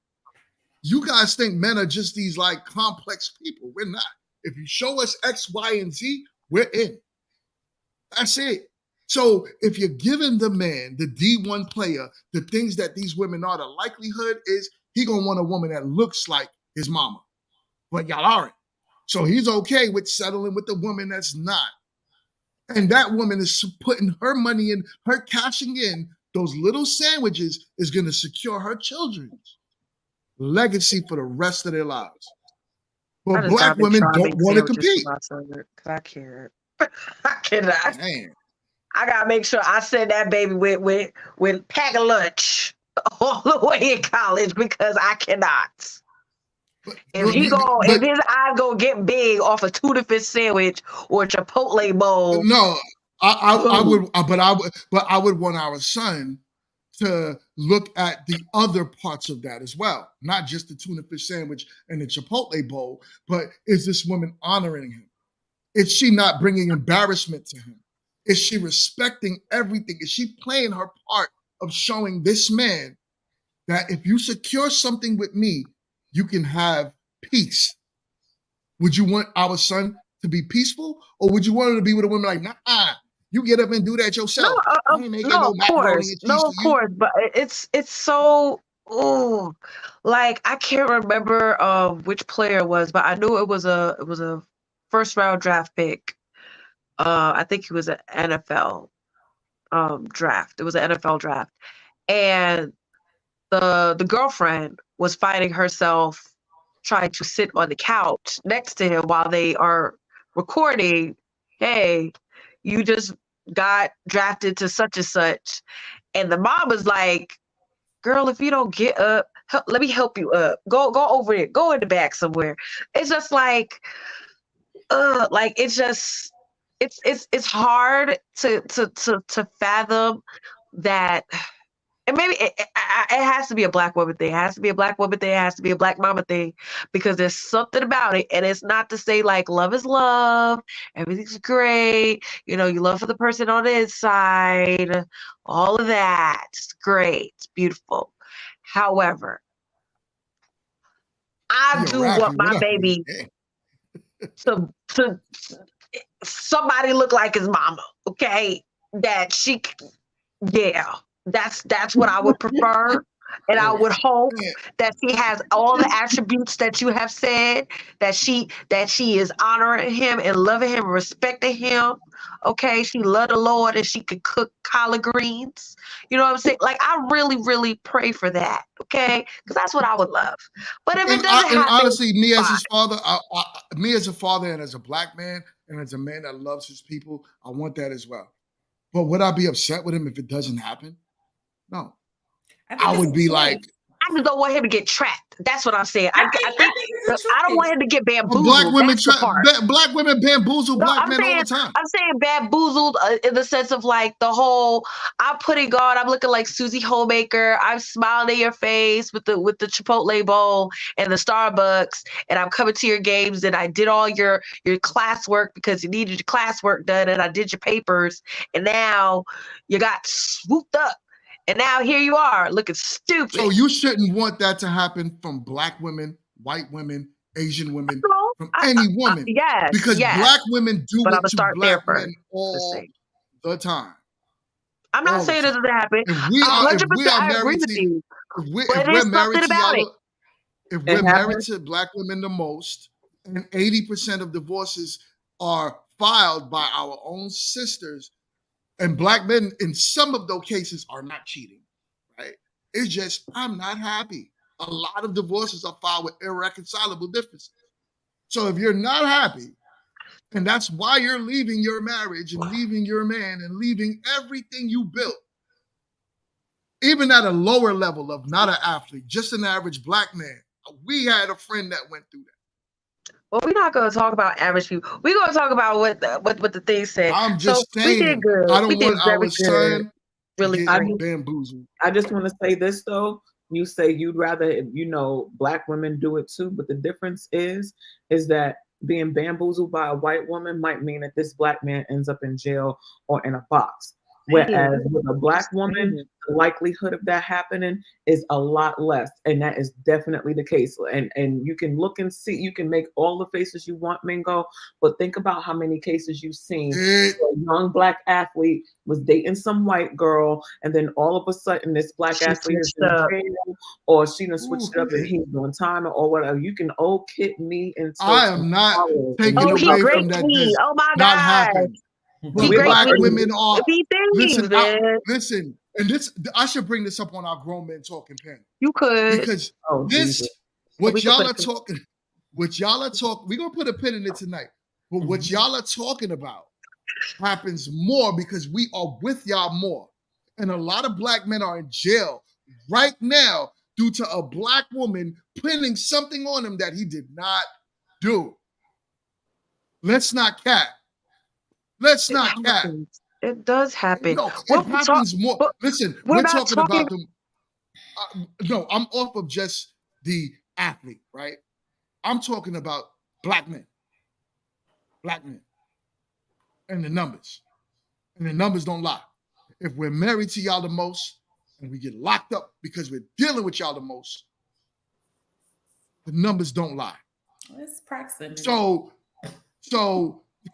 You guys think men are just these like complex people. We're not. If you show us X, Y, and Z, we're in. That's it. So if you're giving the man, the D1 player, the things that these women are, the likelihood is he gonna want a woman that looks like his mama. But y'all aren't. So he's okay with settling with the woman that's not. And that woman is putting her money in, her cashing in those little sandwiches is gonna secure her children's legacy for the rest of their lives. But Black women don't want to compete. Because I can't. I cannot. Man. I gotta make sure I send that baby with pack of lunch all the way in college because I cannot. If his eyes gonna get big off a tuna fish sandwich or a Chipotle bowl. No, I would want our son to look at the other parts of that as well, not just the tuna fish sandwich and the Chipotle bowl, but is this woman honoring him? Is she not bringing embarrassment to him? Is she respecting everything? Is she playing her part of showing this man that if you secure something with me, you can have peace? Would you want our son to be peaceful, or would you want him to be with a woman like, nah, you get up and do that yourself? I ain't making no macaroni and cheese of course, but it's so like I can't remember which player it was, but I knew it was a first round draft pick. I think it was an NFL draft. It was an NFL draft, and the girlfriend was finding herself trying to sit on the couch next to him while they are recording. Hey, you just got drafted to such and such, and the mom was like, "Girl, if you don't get up, let me help you up. Go over it. Go in the back somewhere." It's just like it's just. It's hard to fathom that, and maybe it has to be a Black woman thing. It has to be a Black woman thing. It has to be a Black mama thing, because there's something about it, and it's not to say like love is love, everything's great. You know, you love for the person on the inside, all of that. It's great, it's beautiful. However, I do want my baby to somebody look like his mama, okay? That she, that's what I would prefer. And I would hope that she has all the attributes that you have said, that she is honoring him and loving him and respecting him. Okay, she loved the Lord and she could cook collard greens. You know what I'm saying? Like, I really, really pray for that. Okay, because that's what I would love. But if it doesn't happen, honestly, me as his father, me as a father and as a Black man and as a man that loves his people, I want that as well. But would I be upset with him if it doesn't happen? No. I would be like, I just don't want him to get trapped. That's what I'm saying. I don't want him to get bamboozled. black women Black women bamboozle black men all the time. I'm saying bamboozled in the sense of like the whole. I'm putting on. I'm looking like Susie Homemaker. I'm smiling in your face with the Chipotle bowl and the Starbucks, and I'm coming to your games. And I did all your classwork because you needed your classwork done, and I did your papers. And now you got swooped up. And now here you are looking stupid. So you shouldn't want that to happen from black women, white women, Asian women, from any woman. Yes. Because black women do but it I'm gonna to start black there men all the time. I'm not saying it doesn't happen. If we are married to you. if we're married to y'all, if we're married to black women the most, and 80% of divorces are filed by our own sisters, and black men in some of those cases are not cheating, right? It's just, I'm not happy. A lot of divorces are filed with irreconcilable differences. So if you're not happy, and that's why you're leaving your marriage and leaving your man and leaving everything you built, even at a lower level of not an athlete, just an average black man. We had a friend that went through that. Well, we're not going to talk about average people. We're going to talk about what the thing said. I'm just saying. We did good. I don't want our son really bamboozled. I just want to say this though. You say you'd rather, black women do it too, but the difference is that being bamboozled by a white woman might mean that this black man ends up in jail or in a box. Whereas with a black woman, the likelihood of that happening is a lot less. And that is definitely the case. And you can look and see, you can make all the faces you want, Mingo, but think about how many cases you've seen. A young black athlete was dating some white girl, and then all of a sudden this black athlete is in jail, or she done switched it up and he's doing time or whatever. You can kid me into I am not taking away from that. Oh my not God. Happen. But black women are listen, and this I should bring this up on our grown men talking panel. You could, because what y'all are talking, we're gonna put a pin in it tonight. But what y'all are talking about happens more because we are with y'all more, and a lot of black men are in jail right now due to a black woman pinning something on him that he did not do. Let's not cap. Let's not cap. It does happen. No, it happens more. Listen, we're talking about them. No, I'm off of just the athlete, right? I'm talking about black men. Black men. And the numbers. And the numbers don't lie. If we're married to y'all the most and we get locked up because we're dealing with y'all the most, the numbers don't lie. It's proximity. So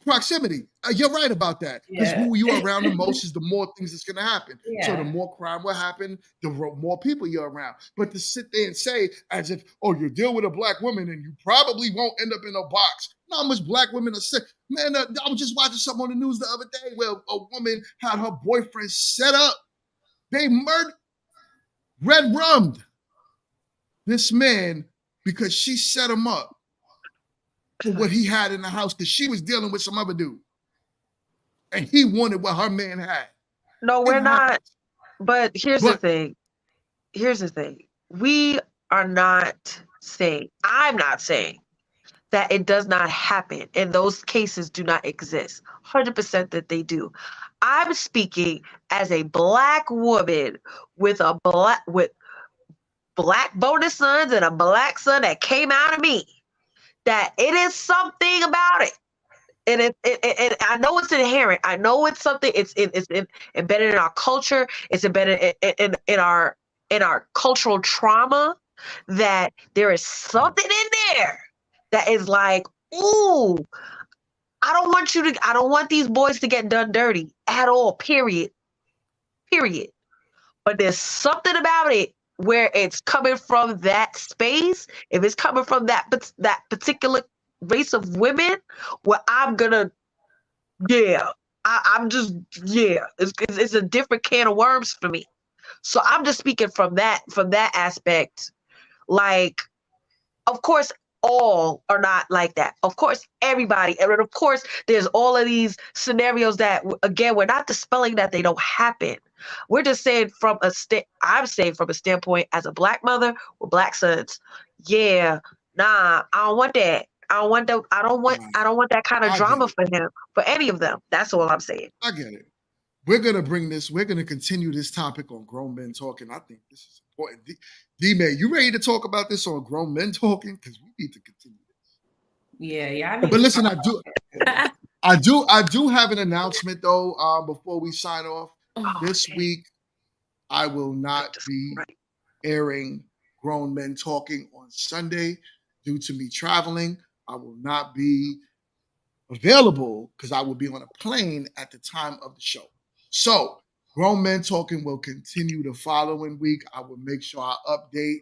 proximity. You're right about that. Because who you are around the most is the more things that's going to happen. Yeah. So the more crime will happen, the more people you're around. But to sit there and say as if, you deal with a black woman and you probably won't end up in a box. Not much black women are sick. Man, I was just watching something on the news the other day where a woman had her boyfriend set up. They red-rummed this man because she set him up for what he had in the house because she was dealing with some other dude. And he wanted what her man had. No, we're not. But here's the thing. We are not saying, I'm not saying that it does not happen and those cases do not exist. 100% that they do. I'm speaking as a black woman with black bonus sons and a black son that came out of me. That it is something about it. And I know it's inherent. I know it's something. It's embedded in our culture. It's embedded in our cultural trauma. That there is something in there that is like, ooh, I don't want these boys to get done dirty at all. Period. But there's something about it where it's coming from that space. If it's coming from that particular race of women, where I'm gonna, it's a different can of worms for me. So I'm just speaking from that aspect. Like, of course, all are not like that. Of course, everybody, and of course, there's all of these scenarios that, again, we're not dispelling that they don't happen. We're just saying I'm saying from a standpoint as a Black mother with Black sons, yeah, nah, I don't want that. I don't want that kind of drama for him, for any of them. That's all I'm saying. I get it. We're gonna continue this topic on Grown Men Talking. I think this is important. D-May, you ready to talk about this on Grown Men Talking? Because we need to continue this. Yeah. But listen, I do have an announcement though. Before we sign off, this week I will not be airing Grown Men Talking on Sunday due to me traveling. I will not be available because I will be on a plane at the time of the show. So Grown Men Talking will continue the following week. I will make sure I update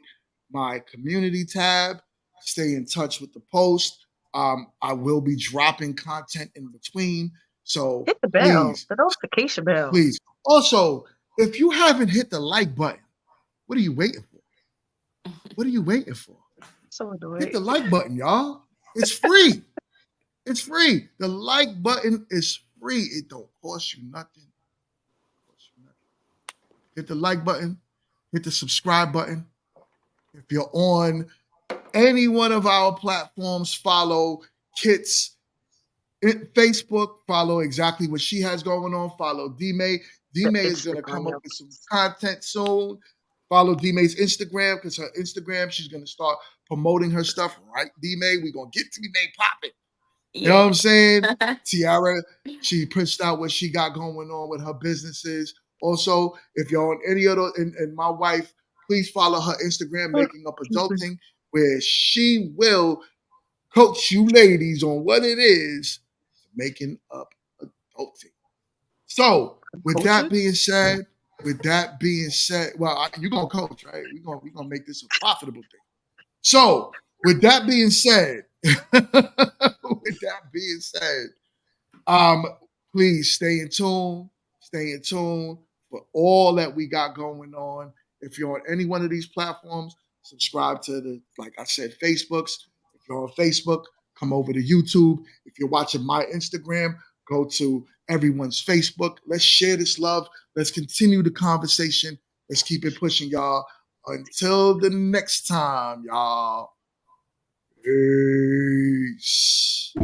my community tab, stay in touch with the post. I will be dropping content in between. So hit the bell, the notification bell. Please. Also, if you haven't hit the like button, what are you waiting for? What are you waiting for? So annoying. Hit the like button, y'all. It's free. It's free. The like button is free. It don't cost you nothing. Hit the like button. Hit the subscribe button. If you're on any one of our platforms, follow Kit's Facebook. Follow exactly what she has going on. Follow D-May. D-May is going to come up with some content soon. Follow D-May's Instagram because her Instagram, she's going to start promoting her stuff. Right, D-May? We're going to get D-May popping. You know what I'm saying? Tiara, she pushed out what she got going on with her businesses. Also, if you're on any of those, and my wife, please follow her Instagram, Making Up Adulting, where she will coach you ladies on what it is making up adulting. So, with that being said, well, you're gonna coach, right? We're gonna make this a profitable thing. So, with that being said, please stay in tune. Stay in tune for all that we got going on. If you're on any one of these platforms, subscribe to like I said, Facebooks. If you're on Facebook, come over to YouTube. If you're watching my Instagram, go to everyone's Facebook. Let's share this love. Let's continue the conversation. Let's keep it pushing, y'all. Until the next time, y'all. Peace.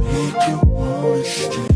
Make you wanna stay.